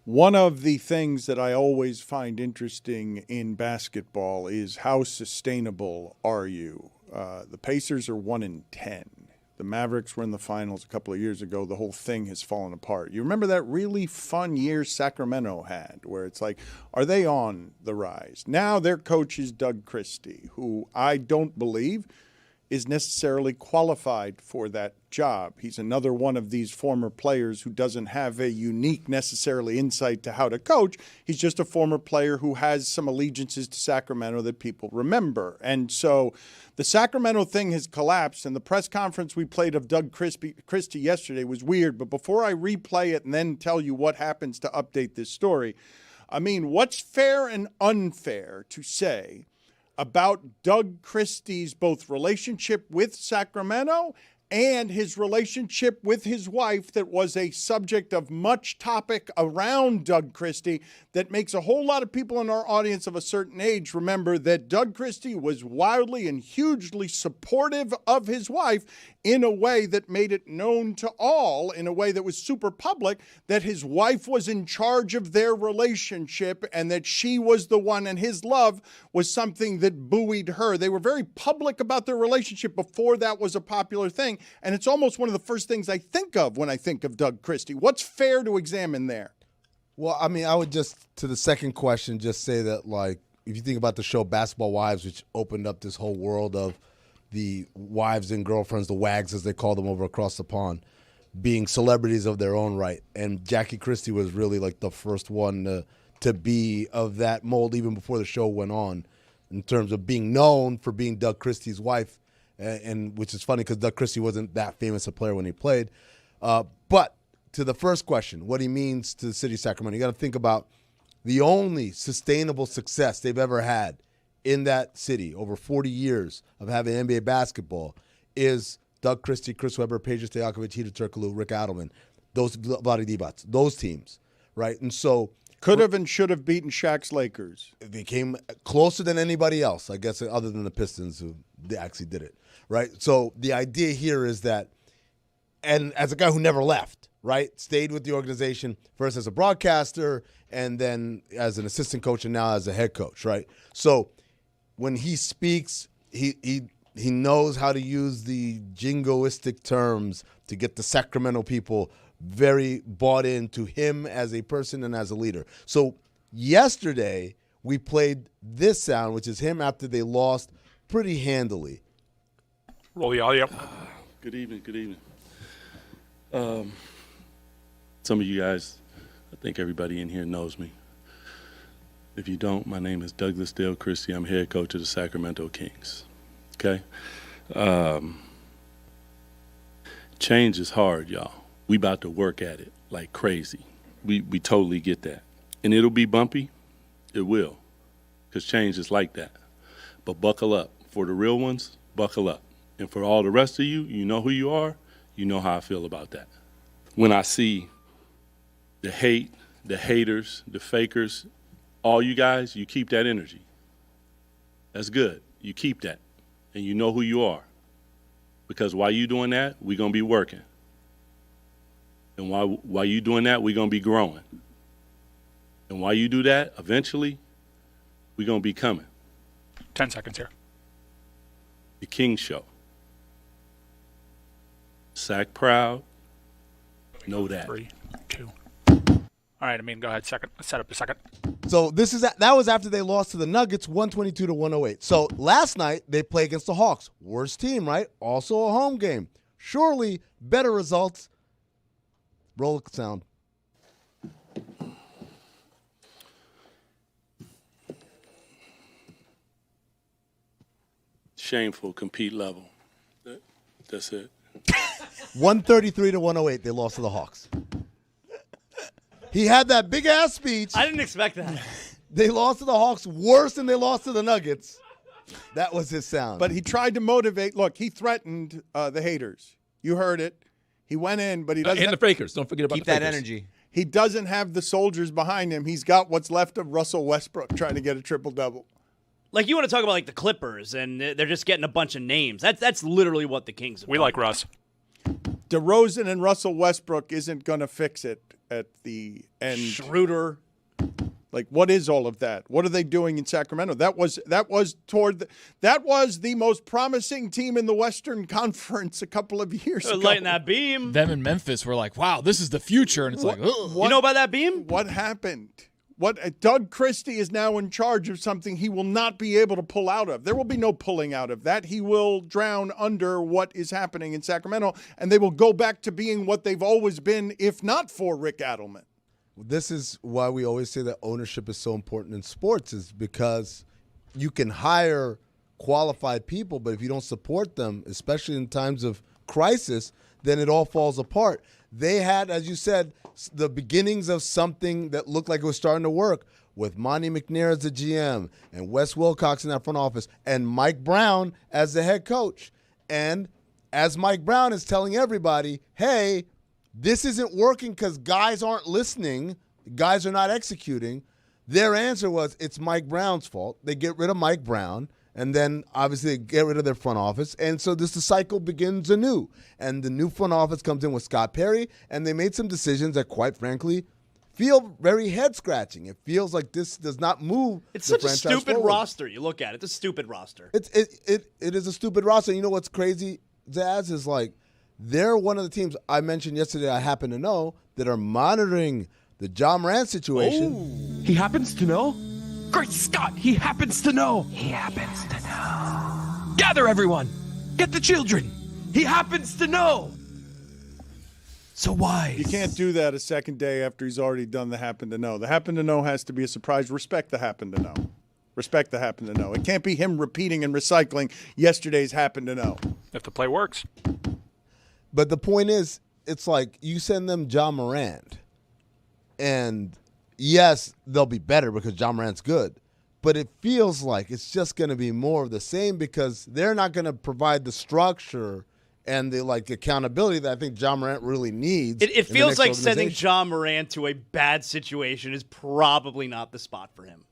One of the things that I always find interesting in basketball is how sustainable are you? The Pacers are 1-10. The Mavericks were in the finals a couple of years ago. The whole thing has fallen apart. You remember that really fun year Sacramento had where it's like, are they on the rise? Now their coach is Doug Christie, who I don't believe is necessarily qualified for that job. He's another one of these former players who doesn't have a unique necessarily insight to how to coach. He's just a former player who has some allegiances to Sacramento that people remember. And so the Sacramento thing has collapsed, and the press conference we played of Doug Christie yesterday was weird. But before I replay it and then tell you what happens to update this story, I mean, what's fair and unfair to say about Doug Christie's both relationship with Sacramento and his relationship with his wife that was a subject of much topic around Doug Christie that makes a whole lot of people in our audience of a certain age remember that Doug Christie was wildly and hugely supportive of his wife in a way that made it known to all, in a way that was super public, that his wife was in charge of their relationship and that she was the one, and his love was something that buoyed her. They were very public about their relationship before that was a popular thing. And it's almost one of the first things I think of when I think of Doug Christie. What's fair to examine there? Well, I mean, I would just, to the second question, just say that, like, if you think about the show Basketball Wives, which opened up this whole world of the wives and girlfriends, the wags as they call them over across the pond, being celebrities of their own right. And Jackie Christie was really like the first one to be of that mold even before the show went on in terms of being known for being Doug Christie's wife. And which is funny because Doug Christie wasn't that famous a player when he played. But to the first question, what he means to the city of Sacramento, you got to think about the only sustainable success they've ever had in that city over 40 years of having NBA basketball is Doug Christie, Chris Webber, Peja Stojakovic, Hedo Turkoglu, Rick Adelman, those Vlade Divac, those teams, right? And so could have and should have beaten Shaq's Lakers. They came closer than anybody else, I guess, other than the Pistons who they actually did it, right? So the idea here is that, and as a guy who never left, right, stayed with the organization first as a broadcaster and then as an assistant coach and now as a head coach, right? So when he speaks, he knows how to use the jingoistic terms to get the Sacramento people very bought into him as a person and as a leader. So yesterday we played this sound, which is him after they lost pretty handily. Roll the audio. Good evening. Good evening. Some of you guys, I think everybody in here knows me. If you don't, my name is Douglas Dale Christie. I'm head coach of the Sacramento Kings. Okay? Change is hard, y'all. We about to work at it like crazy. We totally get that. And it'll be bumpy. It will. Because change is like that. But buckle up. For the real ones, buckle up. And for all the rest of you, you know who you are. You know how I feel about that. When I see the hate, the haters, the fakers, all you guys, you keep that energy. That's good. You keep that. And you know who you are. Because while you doing that, we're going to be working. And while you doing that, we're going to be growing. And while you do that, eventually, we're going to be coming. 10 seconds here. The King Show. Sac proud. Know that. 3, 2. All right, Amin, go ahead. Set up a second. So that was after they lost to the Nuggets 122-108. So last night they play against the Hawks. Worst team, right? Also a home game. Surely better results. Roll the sound. Shameful compete level. That's it. 133-108 they lost to the Hawks. He had that big-ass speech. I didn't expect that. They lost to the Hawks worse than they lost to the Nuggets. That was his sound. But he tried to motivate. Look, he threatened the haters. You heard it. He went in, but he doesn't. And the fakers. Don't forget about Keep the fakers. that energy. He doesn't have the soldiers behind him. He's got what's left of Russell Westbrook trying to get a triple-double. Like, you want to talk about, like, the Clippers, and they're just getting a bunch of names. That's literally what the Kings have We done. like Russ. DeRozan and Russell Westbrook isn't going to fix it at the end. Schroeder. Like, what is all of that? What are they doing in Sacramento? That was the most promising team in the Western Conference a couple of years ago. Lighting that beam. Them in Memphis were like, wow, this is the future. And it's like, ugh. You know about that beam? What happened? Doug Christie is now in charge of something he will not be able to pull out of. There will be no pulling out of that. He will drown under what is happening in Sacramento, and they will go back to being what they've always been, if not for Rick Adelman. This is why we always say that ownership is so important in sports, is because you can hire qualified people, but if you don't support them, especially in times of crisis, then it all falls apart. They had, as you said, the beginnings of something that looked like it was starting to work with Monty McNair as the GM and Wes Wilcox in that front office and Mike Brown as the head coach. And as Mike Brown is telling everybody, hey, this isn't working because guys aren't listening, guys are not executing, their answer was it's Mike Brown's fault. They get rid of Mike Brown. And then, obviously, they get rid of their front office. And so the cycle begins anew. And the new front office comes in with Scott Perry, and they made some decisions that, quite frankly, feel very head-scratching. It feels like this does not move It's the such a franchise stupid forward. roster. You look at it. It's a stupid roster. It is a stupid roster. You know what's crazy, Zaz, is like they're one of the teams I mentioned yesterday I happen to know that are monitoring the John Morant situation. He happens to know? Great Scott, he happens to know. He happens to know. Gather everyone. Get the children. He happens to know. So why? You can't do that a second day after he's already done the happen to know. The happen to know has to be a surprise. Respect the happen to know. Respect the happen to know. It can't be him repeating and recycling yesterday's happen to know. If the play works. But the point is, it's like you send them John Morant, and yes, they'll be better because John Morant's good. But it feels like it's just going to be more of the same because they're not going to provide the structure and the accountability that I think John Morant really needs. It feels like sending John Morant to a bad situation is probably not the spot for him.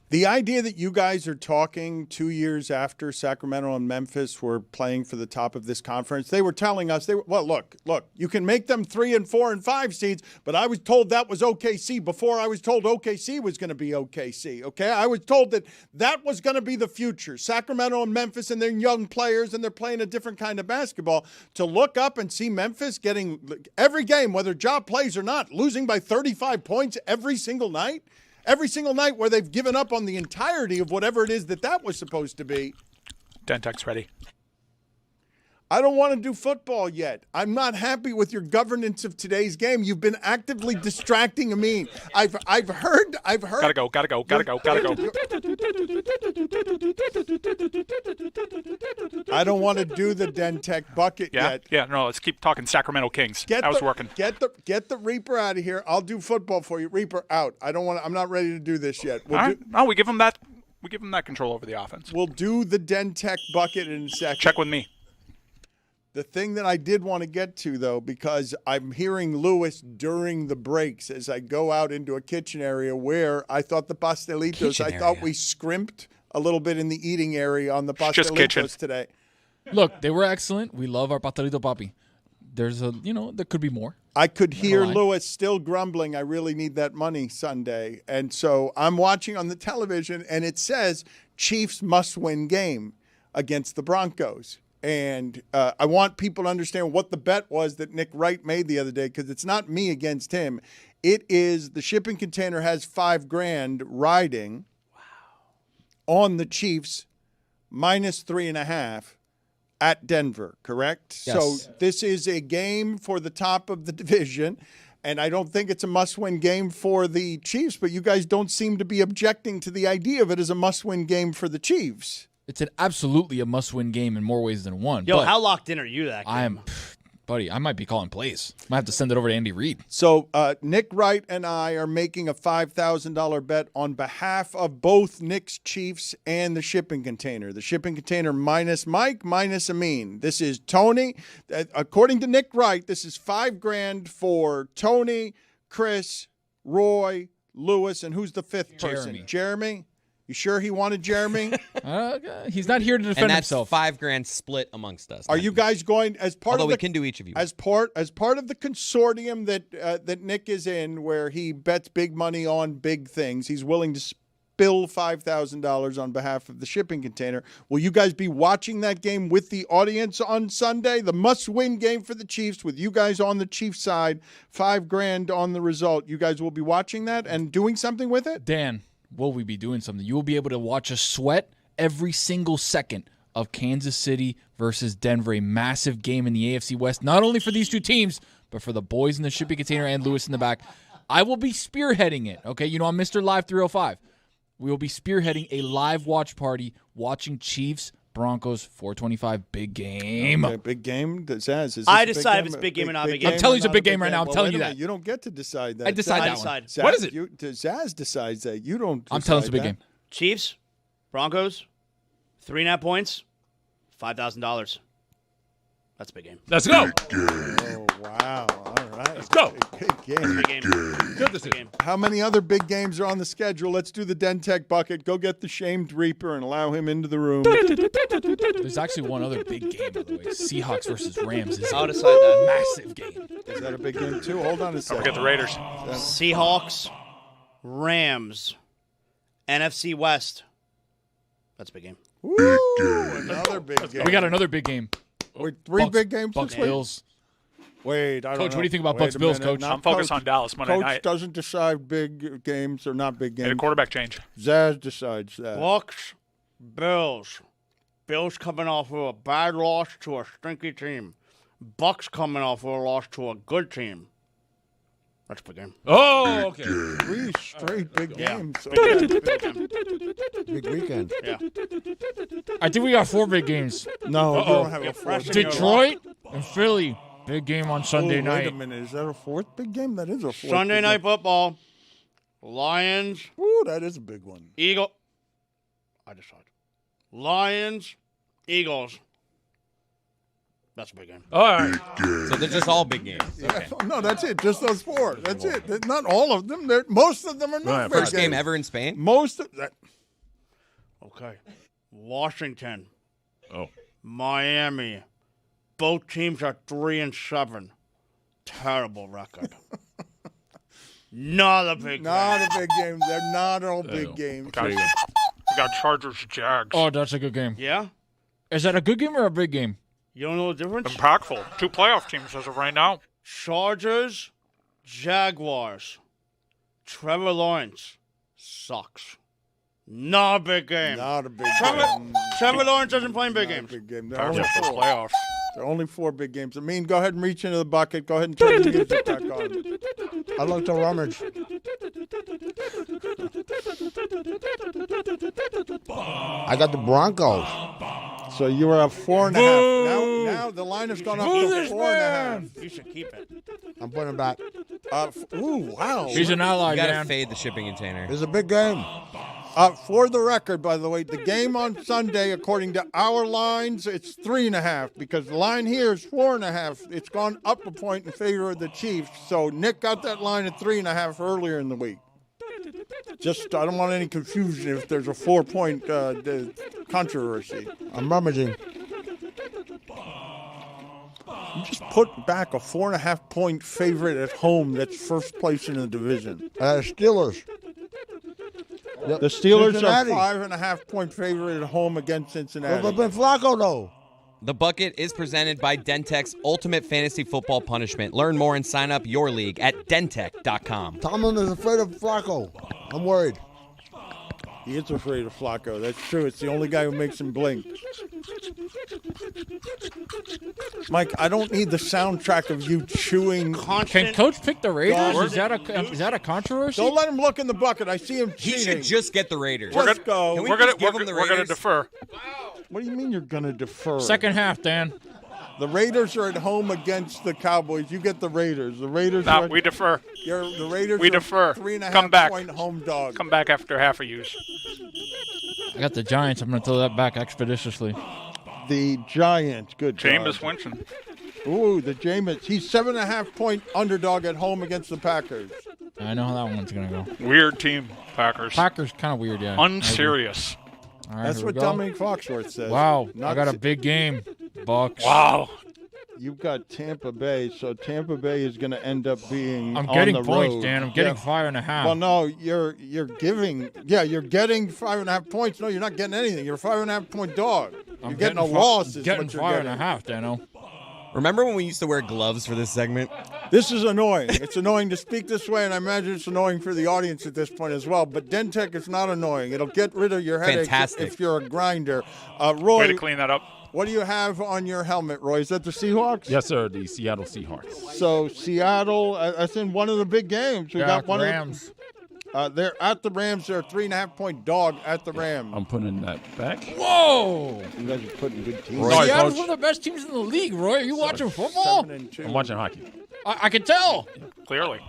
The idea that you guys are talking 2 years after Sacramento and Memphis were playing for the top of this conference, they were telling us, look, you can make them 3 and 4 and 5 seeds, but I was told that was OKC before I was told OKC was going to be OKC, okay? I was told that was going to be the future. Sacramento and Memphis and their young players, and they're playing a different kind of basketball. To look up and see Memphis getting every game, whether Ja plays or not, losing by 35 points every single night, where they've given up on the entirety of whatever it is that was supposed to be. Dentex ready. I don't want to do football yet. I'm not happy with your governance of today's game. You've been actively distracting Amin. I've heard. Gotta go. I don't want to do the Dentec bucket yet. Yeah, no, let's keep talking Sacramento Kings. That was working. Get the Reaper out of here. I'll do football for you. Reaper out. I'm not ready to do this yet. We give them that. We give them that control over the offense. We'll do the Dentec bucket in a second. Check with me. The thing that I did want to get to, though, because I'm hearing Lewis during the breaks as I go out into a kitchen area where I thought the pastelitos, thought we scrimped a little bit in the eating area on the pastelitos today. Look, they were excellent. We love our pastelito papi. There's there could be more. I could hear Lewis still grumbling, I really need that money Sunday. And so I'm watching on the television, and it says Chiefs must-win game against the Broncos. And I want people to understand what the bet was that Nick Wright made the other day, because it's not me against him. It is the shipping container has $5,000 riding on the Chiefs minus 3.5 at Denver, correct? Yes. So this is a game for the top of the division, and I don't think it's a must-win game for the Chiefs, but you guys don't seem to be objecting to the idea of it as a must-win game for the Chiefs. It's absolutely a must-win game in more ways than one. Yo, but how locked in are you that game? Buddy, I might be calling plays. Might have to send it over to Andy Reid. So Nick Wright and I are making a $5,000 bet on behalf of both Nick's Chiefs and the shipping container. The shipping container minus Mike, minus Amin. This is Tony. According to Nick Wright, this is $5,000 for Tony, Chris, Roy, Lewis, and who's the fifth person? Jeremy. You sure he wanted Jeremy? He's not here to defend and that's himself. $5,000 split amongst us. Are you guys going as part Although of the, we can do each of you. as part of the consortium that Nick is in, where he bets big money on big things? He's willing to spill $5,000 on behalf of the shipping container. Will you guys be watching that game with the audience on Sunday? The must-win game for the Chiefs, with you guys on the Chiefs side, $5,000 on the result. You guys will be watching that and doing something with it? Dan, will we be doing something? You will be able to watch us sweat every single second of Kansas City versus Denver, a massive game in the AFC West, not only for these two teams, but for the boys in the shipping container and Lewis in the back. I will be spearheading it, okay? You know, I'm Mr. Live 305. We will be spearheading a live watch party watching Chiefs Broncos 425 big game. Okay, big game. I decide if it's big game or not big game. I'm telling you it's a big game right now. I'm telling you that. You don't get to decide that. I decide that one. Zaz, What is it? Zaz decides that. You don't. I'm telling you it's a big decide game. Chiefs, Broncos, 3.5 points, $5,000. That's a big game. Let's go. Oh, wow. All right. Let's go. Big game. Big game. Good decision. How many other big games are on the schedule? Let's do the Dentech bucket. Go get the shamed Reaper and allow him into the room. There's actually one other big game, by the way. Seahawks versus Rams is I'll decide that. massive game. Is that a big game, too? Hold on a second. Don't forget the Raiders. Seahawks, Rams, NFC West. That's a big game. Woo, another big game. We got another big game. Wait, three big games Bucks this week? Bills. Wait, I don't know. Coach, what do you think about Wait Bucks a Bills, minute. Coach? Not I'm focused on Dallas Monday Coach night. doesn't decide big games or not big Need a games. quarterback change. Zaz decides that. Bucks, Bills. Bills coming off of a bad loss to a stinky team. Bucks coming off of a loss to a good team. That's a big game. Oh, okay. Three straight big games. Big weekend. Yeah. I think we got 4 big games. No, we don't have a fourth. Detroit and Philly. Big game on Sunday night. Wait a minute. Is that a fourth big game? That is a fourth. Sunday big night game. football. Lions, Ooh, that is a big one. Eagle. I decide. Lions, Eagles. That's a big game. All right. So they're just all big games. Yeah. No, that's it. Just those 4. That's it. Not all of them. Most of them are not big First games. game ever in Spain? Most of that. Okay. Washington. Oh. Miami. Both teams are 3-7. Terrible record. Not a big game. Not a big game. They're not all big games. We got Chargers, Jags. Oh, that's a good game. Yeah? Is that a good game or a big game? You don't know the difference? Impactful. 2 playoff teams as of right now. Chargers, Jaguars. Trevor Lawrence sucks. Not a big game. Not a big game. Trevor Lawrence doesn't play in big games. Big game. They're Chargers only for 4. playoffs. There are only 4 big games. Amin, go ahead and reach into the bucket. Go ahead and turn the music back on. I like to rummage. I got the Broncos. So you were at 4.5. Now the line has gone up to 4.5. You should keep it. I'm putting it back. Ooh, wow. He's an ally, You got to Dan. fade the shipping container. It's a big game. For the record, by the way, the game on Sunday, according to our lines, it's 3.5 because the line here is 4.5. It's gone up a point in favor of the Chiefs. So Nick got that line at 3.5 earlier in the week. Just, I don't want any confusion if there's a 4-point controversy. I'm rummaging. You just put back a 4.5-point favorite at home that's first place in the division. Steelers. Yep. The Steelers Cincinnati. are 5.5-point favorite at home against Cincinnati. But Flacco, though. The Bucket is presented by Dentech's Ultimate Fantasy Football Punishment. Learn more and sign up your league at dentech.com. Tomlin is afraid of Flacco. I'm worried. He is afraid of Flacco. That's true. It's the only guy who makes him blink. Mike, I don't need the soundtrack of you chewing. Can Coach pick the Raiders? Is that a controversy? Don't let him look in the bucket. I see him cheating. He should just get the Raiders. Just go. Can we We're just gonna give him the we're gonna Raiders? defer. What do you mean you're going to defer? Second half, Dan. The Raiders are at home against the Cowboys. You get the Raiders. The Raiders Nah, are. we defer. The Raiders We are defer. 3.5 Come back. point home dog. Come back after half a use. I got the Giants. I'm going to throw that back expeditiously. The Giants. Good job. Jameis Winston. Ooh, the Jameis. He's 7.5-point underdog at home against the Packers. I know how that one's going to go. Weird team, Packers. Packers kind of weird, yeah. Unserious. All right, That's here what we go. Dominic Foxworth says. Wow, I Not got a se- big game. Bucks. Wow. You've got Tampa Bay, so Tampa Bay is going to end up being I'm on getting the points, road. Dan. I'm getting Yeah. 5.5. Well, no, you're giving. Yeah, you're getting 5.5 points. No, you're not getting anything. You're a 5.5 point dog. You're getting a loss. Is Getting what you're 5.5, Dano. Remember when we used to wear gloves for this segment? This is annoying. It's annoying to speak this way, and I imagine it's annoying for the audience at this point as well. But Dentech is not annoying. It'll get rid of your headache Fantastic. if you're a grinder. Roy, Way to clean that up. what do you have on your helmet, Roy? Is that the Seahawks? Yes, sir. The Seattle Seahawks. So Seattle, that's in one of the big games. We got one Rams. of they're at the Rams. They're a 3.5 point dog at the Rams. I'm putting that back. Whoa! You guys are putting good teams. Roy, Seattle's coach. one of the best teams in the league, Roy. Are you watching football? 7-2. I'm watching hockey. I can tell. Clearly.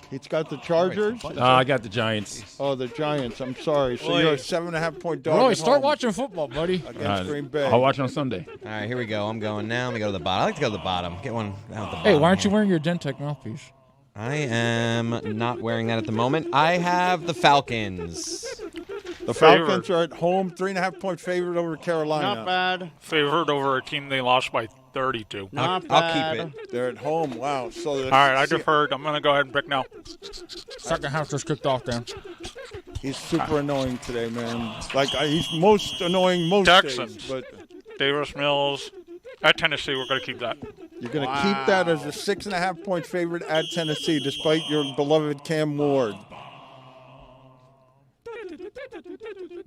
He's got the Chargers. I got the Giants. Oh, the Giants. I'm sorry. So you're a 7.5 point dog. Roy, at start home watching football, buddy. against Green Bay. I'll watch on Sunday. All right, here we go. I'm going now. Let me go to the bottom. I like to go to the bottom. Get one out the bottom. Hey, why aren't you wearing your Dentech mouthpiece? I am not wearing that at the moment. I have the Falcons. The Falcons are at home, 3.5 point favorite over Carolina. Not bad. Favored over a team they lost by 32. Not I'll bad. keep it. They're at home. Wow. So All right, I deferred. I'm going to go ahead and pick now. Second half just kicked off, Dan. He's super annoying today, man. Like he's most annoying most Texans. days. But Davis Mills. At Tennessee, we're going to keep that. you're going to keep that as a 6.5 point favorite at Tennessee, despite your beloved Cam Ward.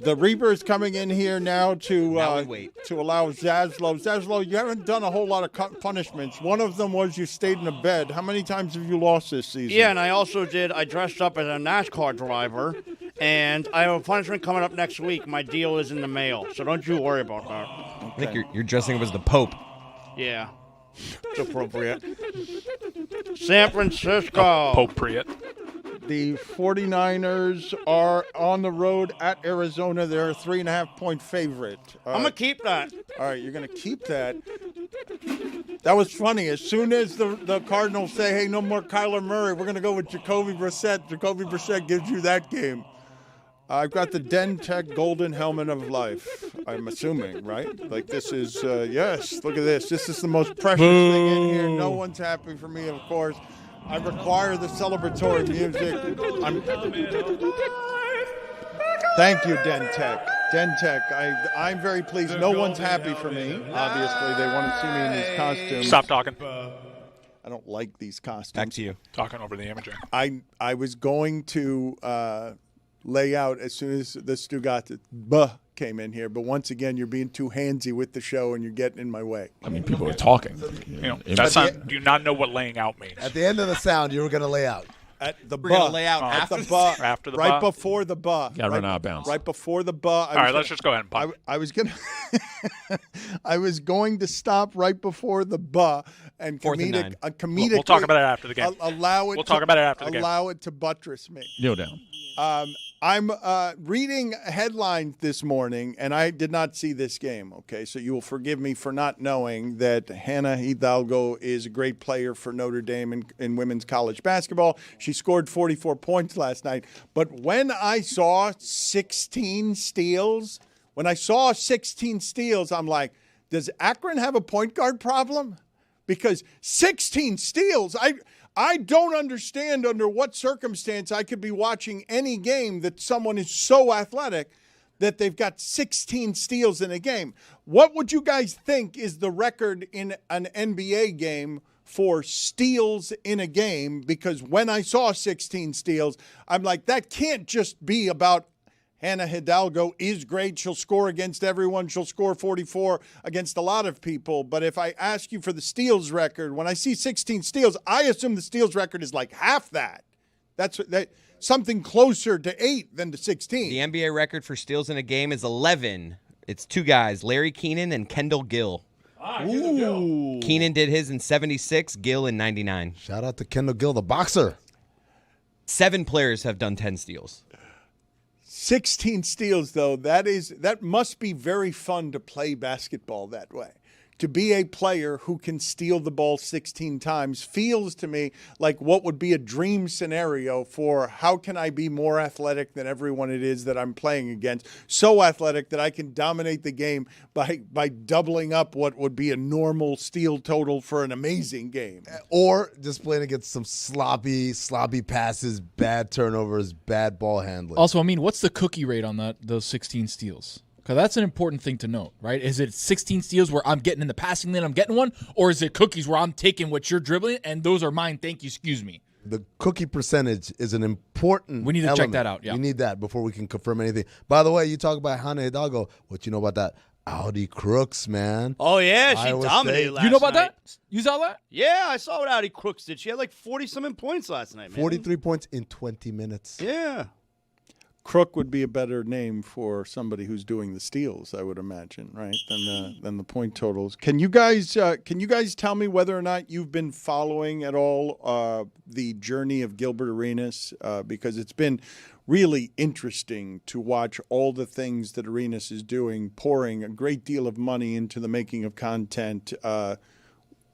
The Reaper is coming in here now to Now we wait. to allow Zaslow. Zaslow, you haven't done a whole lot of punishments. One of them was you stayed in a bed. How many times have you lost this season? Yeah, and I also I dressed up as a NASCAR driver, and I have a punishment coming up next week. My deal is in the mail, so don't you worry about that. I think you're dressing up as the Pope. Yeah, it's appropriate. San Francisco. Appropriate. The 49ers are on the road at Arizona. They're a 3.5 point favorite. I'm going to keep that. All right, you're going to keep that. That was funny. As soon as the Cardinals say, hey, no more Kyler Murray, we're going to go with Jacoby Brissett. Jacoby Brissett gives you that game. I've got the Dentech Golden Helmet of Life, I'm assuming, right? Like this is, yes, look at this. This is the most precious thing in here. No one's happy for me, of course. I require the celebratory music. Thank you, Dentech. Dentech, I'm very pleased. No one's happy for me. Obviously, they want to see me in these costumes. Stop talking. I don't like these costumes. Back to you. Talking over the imaging. I was going to lay out as soon as the Stugotz came in here, but once again, you're being too handsy with the show and you're getting in my way. I mean, people are talking. You know, that's not. Do you not know what laying out means? At the end of the sound, you were going to lay out. At the We're gonna lay out at after the buh, after the right buh? before the buh. Got to run out of bounds. Right before the buh. All right, let's just go ahead and punt. I was gonna. I was going to stop right before the buh and Fourth and 9. comedic. We'll talk about it after the game. Allow it. We'll talk about it after the game. Allow it to buttress me. Kneel down. I'm reading headlines this morning, and I did not see this game, okay? So you will forgive me for not knowing that Hannah Hidalgo is a great player for Notre Dame in women's college basketball. She scored 44 points last night. But when I saw 16 steals, I'm like, does Akron have a point guard problem? Because 16 steals, I don't understand under what circumstance I could be watching any game that someone is so athletic that they've got 16 steals in a game. What would you guys think is the record in an NBA game for steals in a game? Because when I saw 16 steals, I'm like, that can't just be about Hannah Hidalgo is great. She'll score against everyone. She'll score 44 against a lot of people. But if I ask you for the steals record, when I see 16 steals, I assume the steals record is like half that. That's something closer to 8 than to 16. The NBA record for steals in a game is 11. It's two guys, Larry Keenan and Kendall Gill. Ooh. Keenan did his in 76, Gill in 99. Shout out to Kendall Gill, the boxer. 7 players have done 10 steals. 16 steals, though, that must be very fun to play basketball that way. to be a player who can steal the ball 16 times feels to me like what would be a dream scenario for how can I be more athletic than everyone it is that I'm playing against, so athletic that I can dominate the game by doubling up what would be a normal steal total for an amazing game. Or just playing against some sloppy passes, bad turnovers, bad ball handling. Also, I mean, what's the cookie rate on those 16 steals? Because that's an important thing to note, right? Is it 16 steals where I'm getting in the passing lane, I'm getting one? Or is it cookies where I'm taking what you're dribbling and those are mine, thank you, excuse me? The cookie percentage is an important We need to element. check that out, yeah. We need that before we can confirm anything. By the way, you talk about Hannah Hidalgo. What you know about that? Audi Crooks, man. Oh, yeah, she Iowa dominated State. last night. You know about that? You saw that? Yeah, I saw what Audi Crooks did. She had like 40-something points last night, man. 43 points in 20 minutes. Yeah. Crook would be a better name for somebody who's doing the steals, I would imagine, right? Than the point totals. Can you guys tell me whether or not you've been following at all the journey of Gilbert Arenas? Because it's been really interesting to watch all the things that Arenas is doing, pouring a great deal of money into the making of content.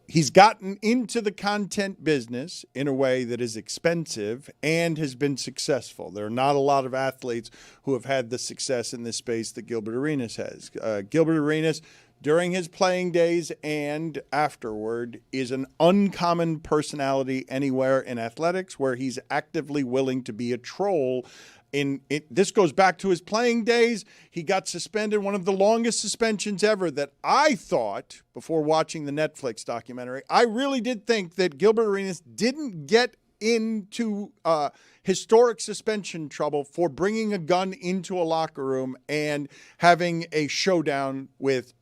He's gotten into the content business in a way that is expensive and has been successful. There are not a lot of athletes who have had the success in this space that Gilbert Arenas has. Gilbert Arenas, during his playing days and afterward, is an uncommon personality anywhere in athletics where he's actively willing to be a troll. This goes back to his playing days. He got suspended, one of the longest suspensions ever that I thought, before watching the Netflix documentary, I really did think that Gilbert Arenas didn't get into historic suspension trouble for bringing a gun into a locker room and having a showdown with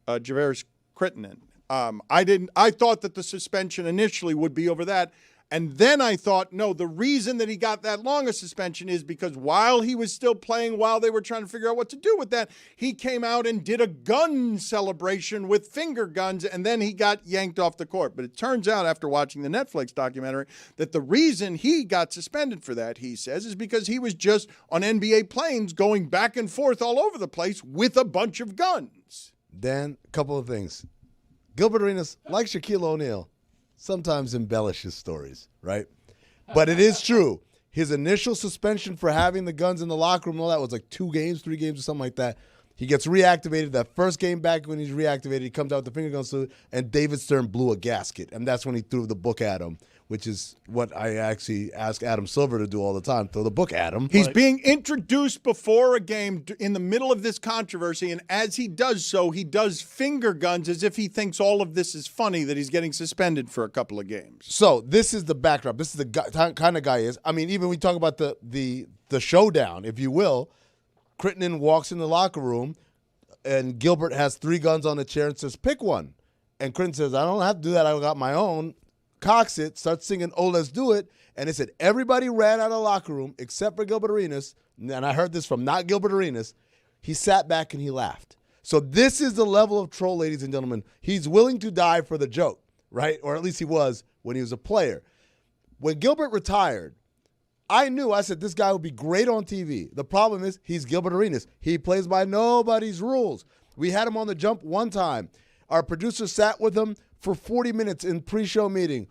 Javaris Crittenton. I thought that the suspension initially would be over that. And then I thought, no, the reason that he got that long a suspension is because while he was still playing, while they were trying to figure out what to do with that, he came out and did a gun celebration with finger guns, and then he got yanked off the court. But it turns out, after watching the Netflix documentary, that the reason he got suspended for that, he says, is because he was just on NBA planes going back and forth all over the place with a bunch of guns. Dan, a couple of things. Gilbert Arenas, like Shaquille O'Neal, sometimes embellishes stories, right? But it is true. His initial suspension for having the guns in the locker room and all that was like 2 games, 3 games, or something like that. He gets reactivated. That first game back when he's reactivated, he comes out with the finger gun salute, and David Stern blew a gasket. And that's when he threw the book at him, which is what I actually ask Adam Silver to do all the time, throw the book at him. He's being introduced before a game in the middle of this controversy, and as he does so, he does finger guns as if he thinks all of this is funny, that he's getting suspended for a couple of games. So this is the backdrop. This is the guy, kind of guy he is. I mean, even we talk about the showdown, if you will. Crittenton walks in the locker room, and Gilbert has 3 guns on the chair and says, pick one. And Crittenton says, I don't have to do that. I got my own. Cocks it, starts singing, oh, let's do it. And it said everybody ran out of the locker room except for Gilbert Arenas. And I heard this from not Gilbert Arenas. He sat back and he laughed. So this is the level of troll, ladies and gentlemen. He's willing to die for the joke, right? Or at least he was when he was a player. When Gilbert retired, I said, this guy would be great on TV. The problem is he's Gilbert Arenas. He plays by nobody's rules. We had him on the jump one time. Our producer sat with him for 40 minutes in pre-show meeting.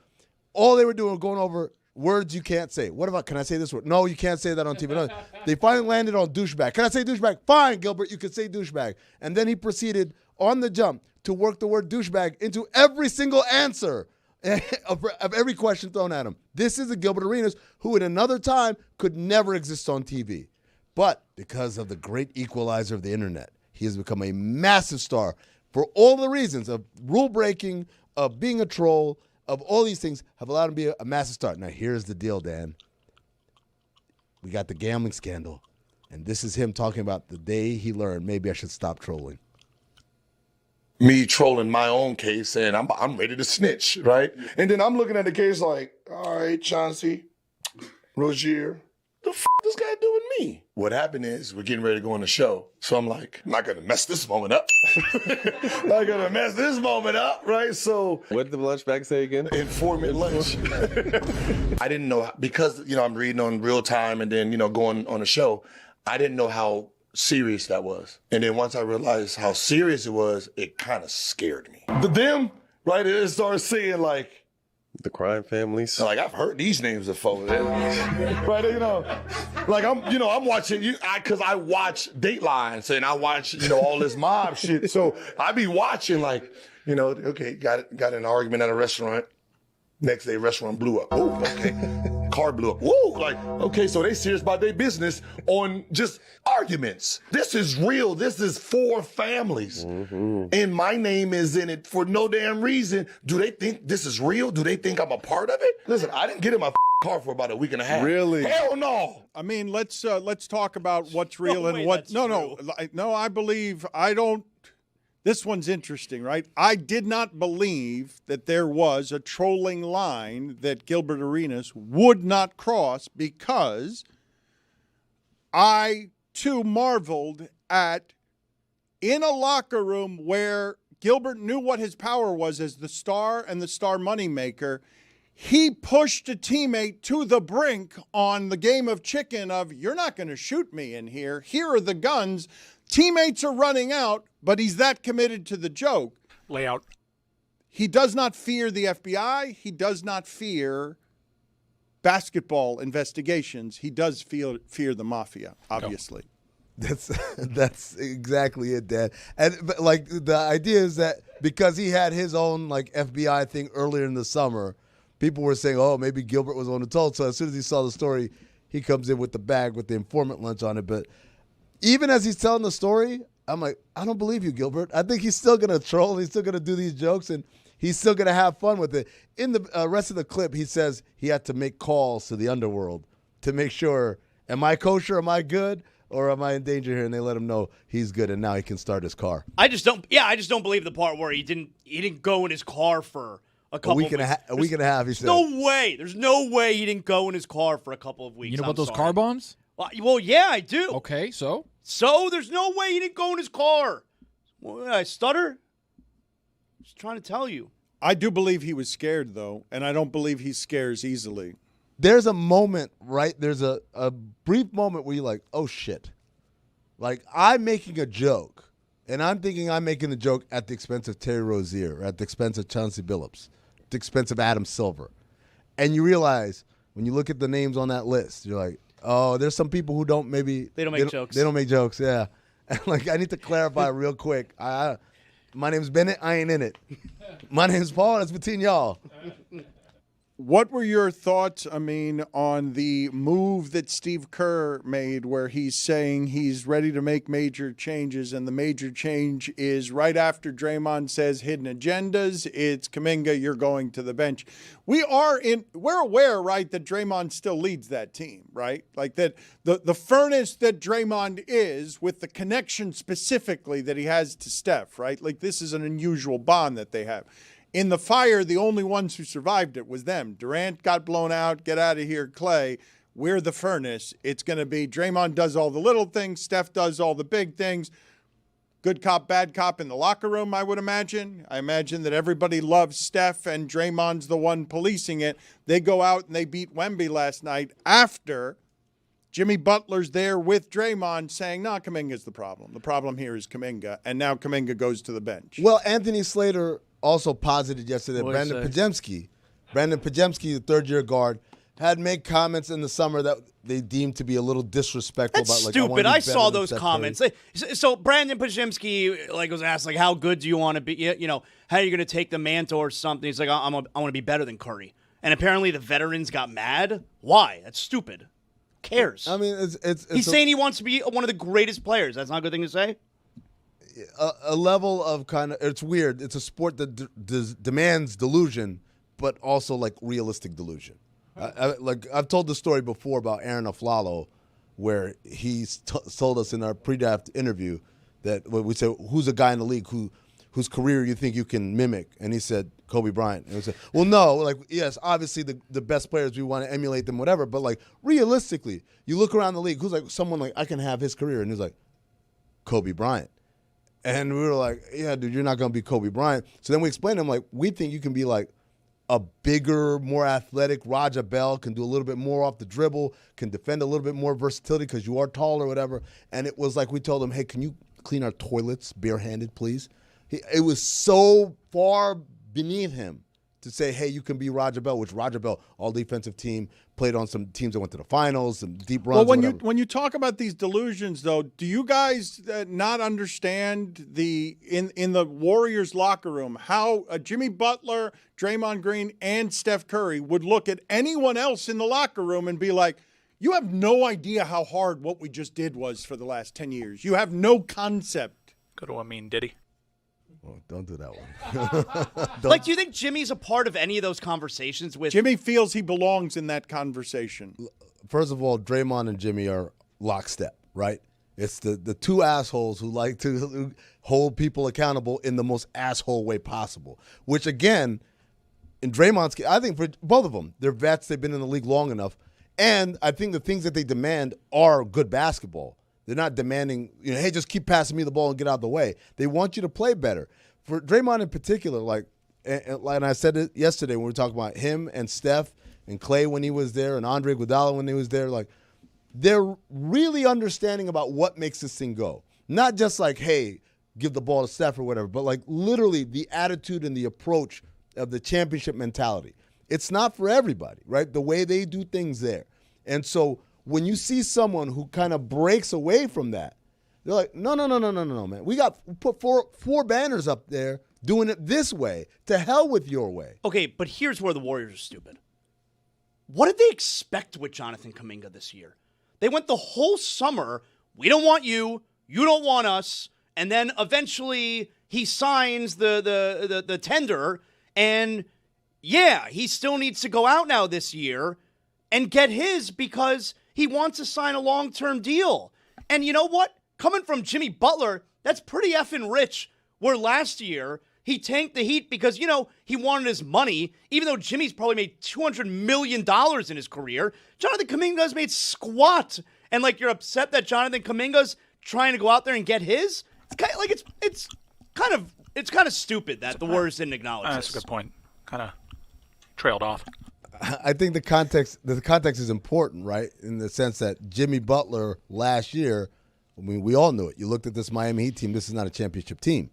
All they were doing was going over words you can't say. What about, can I say this word? No, you can't say that on TV. No. They finally landed on douchebag. Can I say douchebag? Fine, Gilbert, you can say douchebag. And then he proceeded on the jump to work the word douchebag into every single answer of every question thrown at him. This is a Gilbert Arenas who at another time could never exist on TV. But because of the great equalizer of the internet, he has become a massive star for all the reasons of rule breaking, of being a troll, of all these things have allowed him to be a massive star. Now, here's the deal, Dan. We got the gambling scandal, and this is him talking about the day he learned, maybe I should stop trolling. Me trolling my own case, and I'm ready to snitch, right? And then I'm looking at the case like, all right, Chauncey, Rozier, the f*** this guy doing me? What happened is we're getting ready to go on the show. So I'm like, I'm not going to mess this moment up. Not going to mess this moment up, right? So what did the lunch bag say again? Informant lunch. I didn't know, because, I'm reading on real time and then, going on a show, I didn't know how serious that was. And then once I realized how serious it was, it kind of scared me. But them, right, it started saying like, the crime families. Like, I've heard these names before. Right, you know, like I'm watching because I watch Dateline, and I watch, all this mob shit. So I be watching like, okay, got in an argument at a restaurant. Next day, restaurant blew up. Oh, okay. Car blew up. Whoa, like, okay, so they serious about their business on just arguments. This is real. This is for families. Mm-hmm. And my name is in it for no damn reason. Do they think this is real? Do they think I'm a part of it? Listen, I didn't get in my car for about a week and a half. Really? Hell no. I mean, let's talk about what's real and what. No, I believe I don't. This one's interesting, right? I did not believe that there was a trolling line that Gilbert Arenas would not cross because I, too, marveled at in a locker room where Gilbert knew what his power was as the star and the star moneymaker. He pushed a teammate to the brink on the game of chicken of, you're not going to shoot me in here. Here are the guns. Teammates are running out, but he's that committed to the joke. Layout. He does not fear the FBI. He does not fear basketball investigations. He does fear the mafia, obviously. No. That's exactly it, Dad. And but, the idea is that because he had his own FBI thing earlier in the summer, people were saying, oh, maybe Gilbert was on the toll. So as soon as he saw the story, he comes in with the bag with the informant lunch on it. But even as he's telling the story, I'm like, I don't believe you, Gilbert. I think he's still going to troll. He's still going to do these jokes, and he's still going to have fun with it. In the rest of the clip, he says he had to make calls to the underworld to make sure, am I kosher, am I good, or am I in danger here? And they let him know he's good, and now he can start his car. I just don't believe the part where he didn't go in his car for a couple of weeks. A week and a half, he said. No way. There's no way he didn't go in his car for a couple of weeks. You know about those car bombs? Well, yeah, I do. Okay, so? So there's no way he didn't go in his car. Well, I stutter? Just trying to tell you. I do believe he was scared, though, and I don't believe he scares easily. There's a moment, right? There's a brief moment where you're like, oh, shit. Like, I'm making a joke, and I'm thinking I'm making the joke at the expense of Terry Rozier, or at the expense of Chauncey Billups, at the expense of Adam Silver. And you realize, when you look at the names on that list, you're like, oh, there's some people who don't make jokes. They don't make jokes, yeah. And I need to clarify real quick. My name's Bennett. I ain't in it. My name's Paul. It's between y'all. What were your thoughts, on the move that Steve Kerr made where he's saying he's ready to make major changes, and the major change is right after Draymond says hidden agendas, it's Kuminga, you're going to the bench. We're aware, right, that Draymond still leads that team, right? Like that the furnace that Draymond is with the connection specifically that he has to Steph, right? Like this is an unusual bond that they have. In the fire, the only ones who survived it was them. Durant got blown out. Get out of here, Clay. We're the furnace. It's going to be Draymond does all the little things. Steph does all the big things. Good cop, bad cop in the locker room, I would imagine. I imagine that everybody loves Steph and Draymond's the one policing it. They go out and they beat Wemby last night after Jimmy Butler's there with Draymond saying, no, Kuminga's the problem. The problem here is Kuminga. And now Kuminga goes to the bench. Well, Anthony Slater also posited yesterday Brandon Pajemski, the third-year guard, had made comments in the summer that they deemed to be a little disrespectful. That's about stupid. I saw those comments. So Brandon Pajemski was asked how good do you want to be? How are you going to take the mantle or something? He's like, I want to be better than Curry. And apparently the veterans got mad. Why? That's stupid. Who cares? He's saying he wants to be one of the greatest players. That's not a good thing to say. A level of it's weird. It's a sport that demands delusion, but also realistic delusion. I've told the story before about Aaron Aflalo, where he told us in our pre-draft interview that when we said, who's a guy in the league whose career you think you can mimic? And he said, Kobe Bryant. And we said, well, no, yes, obviously the best players, we want to emulate them, whatever, but realistically, you look around the league, who's someone I can have his career, and he's like, Kobe Bryant. And we were like, yeah, dude, you're not going to be Kobe Bryant. So then we explained to him, we think you can be like a bigger, more athletic Raja Bell, can do a little bit more off the dribble, can defend a little bit more versatility because you are tall or whatever. And it was like we told him, hey, can you clean our toilets barehanded, please? It was so far beneath him to say, hey, you can be Raja Bell, which Raja Bell, all defensive team, played on some teams that went to the finals, some deep runs. Well, when you talk about these delusions, though, do you guys not understand in the Warriors locker room how Jimmy Butler, Draymond Green, and Steph Curry would look at anyone else in the locker room and be like, you have no idea how hard what we just did was for the last 10 years. You have no concept. Go to Amin, did he? Oh, don't do that one. Like, do you think Jimmy's a part of any of those conversations with? Jimmy feels he belongs in that conversation. First of all, Draymond and Jimmy are lockstep, right? It's the two assholes who like to hold people accountable in the most asshole way possible, which, again, in Draymond's case, I think for both of them, they're vets. They've been in the league long enough. And I think the things that they demand are good basketball. They're not demanding, hey, just keep passing me the ball and get out of the way. They want you to play better. For Draymond in particular, and I said it yesterday when we were talking about him and Steph and Clay when he was there and Andre Iguodala when he was there, they're really understanding about what makes this thing go. Not just like, hey, give the ball to Steph or whatever, but literally the attitude and the approach of the championship mentality. It's not for everybody, right? The way they do things there. And so when you see someone who kind of breaks away from that, they're like, no, man. We put four banners up there doing it this way. To hell with your way. Okay, but here's where the Warriors are stupid. What did they expect with Jonathan Kuminga this year? They went the whole summer, we don't want you, you don't want us, and then eventually he signs the tender, and yeah, he still needs to go out now this year and get his because he wants to sign a long-term deal. And you know what? Coming from Jimmy Butler, that's pretty effing rich. Where last year, he tanked the Heat because, he wanted his money, even though Jimmy's probably made $200 million in his career. Jonathan Kuminga's made squat. And, you're upset that Jonathan Kuminga's trying to go out there and get his? It's kind of stupid that the Warriors didn't acknowledge That's this. a good point. Kind of trailed off. I think the context is important, right? In the sense that Jimmy Butler last year, we all knew it. You looked at this Miami Heat team, this is not a championship team.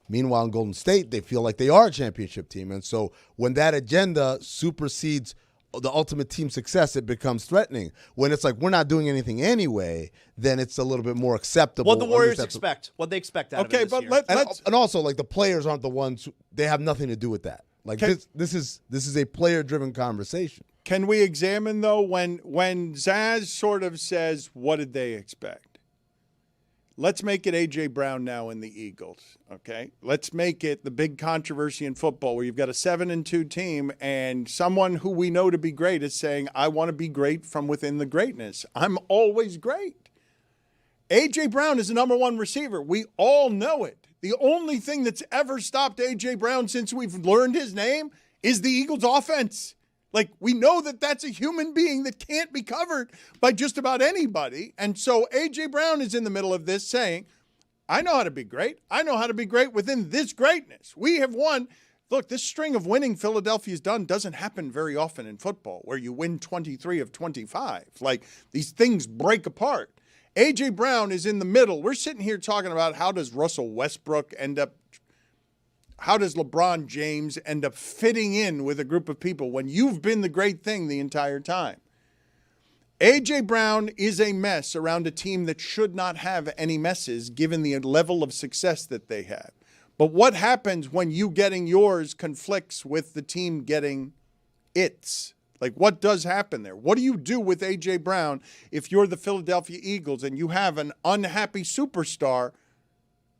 Meanwhile, in Golden State, they feel like they are a championship team. And so when that agenda supersedes the ultimate team success, it becomes threatening. When it's like, we're not doing anything anyway, then it's a little bit more acceptable. What the Warriors expect. What they expect out of it this year. And also, the players aren't the ones they have nothing to do with that. This is a player-driven conversation. Can we examine, though, when Zaz sort of says, what did they expect? Let's make it A.J. Brown now in the Eagles, okay? Let's make it the big controversy in football where you've got a 7-2 team and someone who we know to be great is saying, I want to be great from within the greatness. I'm always great. A.J. Brown is the number one receiver. We all know it. The only thing that's ever stopped A.J. Brown since we've learned his name is the Eagles' offense. We know that that's a human being that can't be covered by just about anybody. And so A.J. Brown is in the middle of this saying, I know how to be great. I know how to be great within this greatness. We have won. Look, this string of winning Philadelphia's done doesn't happen very often in football where you win 23 of 25. These things break apart. A.J. Brown is in the middle. We're sitting here talking about how does Russell Westbrook how does LeBron James end up fitting in with a group of people when you've been the great thing the entire time? A.J. Brown is a mess around a team that should not have any messes given the level of success that they have. But what happens when you getting yours conflicts with the team getting its? What does happen there? What do you do with A.J. Brown if you're the Philadelphia Eagles and you have an unhappy superstar,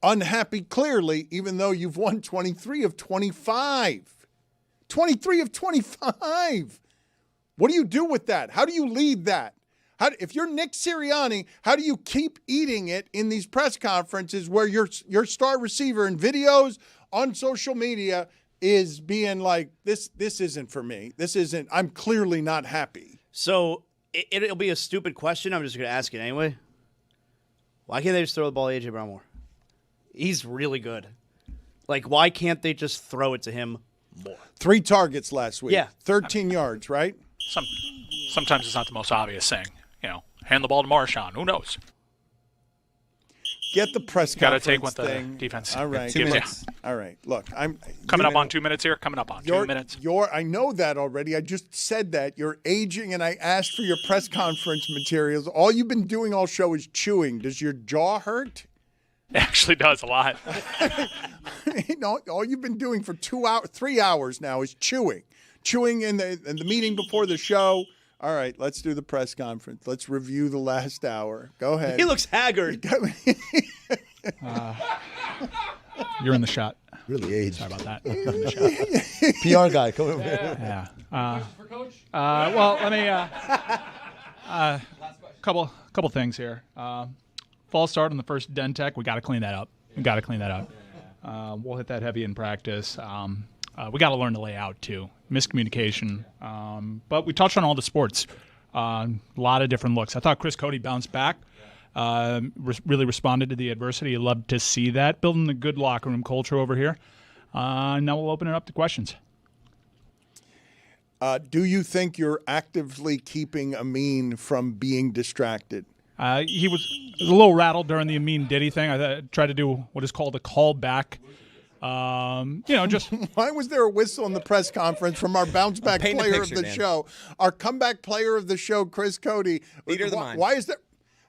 unhappy clearly, even though you've won 23 of 25? 23 of 25. What do you do with that? How do you lead that? If you're Nick Sirianni, how do you keep eating it in these press conferences where your star receiver in videos on social media is being like, this isn't for me. I'm clearly not happy. So it'll be a stupid question. I'm just going to ask it anyway. Why can't they just throw the ball to A.J. Brown more? He's really good. Why can't they just throw it to him more. 3 targets last week. Yeah. 13 yards, right? Sometimes it's not the most obvious thing. Hand the ball to Marshawn. Who knows? Get the press Gotta conference take what the thing. defense All right. gives you. All right. Look, I'm Coming up on 2 minutes here. Coming up on 2 minutes. I know that already. I just said that. You're aging, and I asked for your press conference materials. All you've been doing all show is chewing. Does your jaw hurt? It actually does a lot. All you've been doing for 3 hours now is chewing. Chewing in the meeting before the show. All right, let's do the press conference. Let's review the last hour. Go ahead. He looks haggard. You're in the shot. Really aged. Sorry about that. You're in the shot. PR guy, come over. Yeah. Well, let me. Couple things here. False start on the first Dentech. We got to clean that up. We'll hit that heavy in practice. We got to learn to lay out too. Miscommunication. But we touched on all the sports. A lot of different looks. I thought Chris Cody bounced back. Really responded to the adversity. I'd love to see that. Building a good locker room culture over here. Now we'll open it up to questions. Do you think you're actively keeping Amin from being distracted? He was a little rattled during the Amin Diddy thing. I tried to do what is called a callback. Just why was there a whistle in the press conference from our bounce back player of the show, our comeback player of the show, Chris Cody? Leader of the mind. Why is there?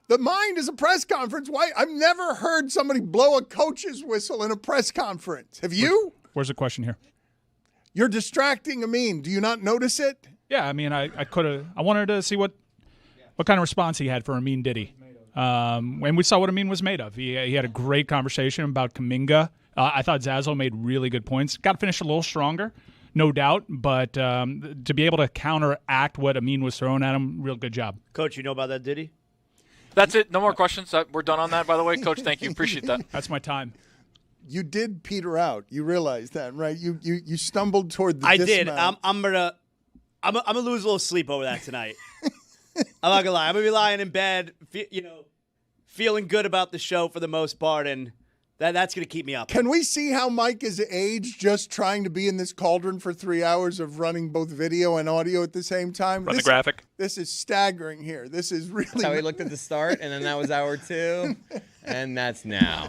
The mind is a press conference. Why? I've never heard somebody blow a coach's whistle in a press conference. Have you? Where's the question here? You're distracting Amin. Do you not notice it? Yeah, I mean, I could have. I wanted to see what kind of response he had for Amin Diddy. And we saw what Amin was made of. He had a great conversation about Kuminga. I thought Zazzle made really good points. Got to finish a little stronger, no doubt. But to be able to counteract what Amin was throwing at him, real good job. Coach, you know about that Diddy? That's it. No more questions. We're done on that, by the way. Coach, thank you. Appreciate that. That's my time. You did peter out. You realize that, right? You stumbled toward the I dismount. did. I'm gonna lose a little sleep over that tonight. I'm not gonna lie. I'm gonna be lying in bed, feeling good about the show for the most part, and that's gonna keep me up. Can we see how Mike is aged just trying to be in this cauldron for 3 hours of running both video and audio at the same time? Run the graphic. This is staggering here. This is really. That's how we looked at the start, and then that was hour 2, and that's now.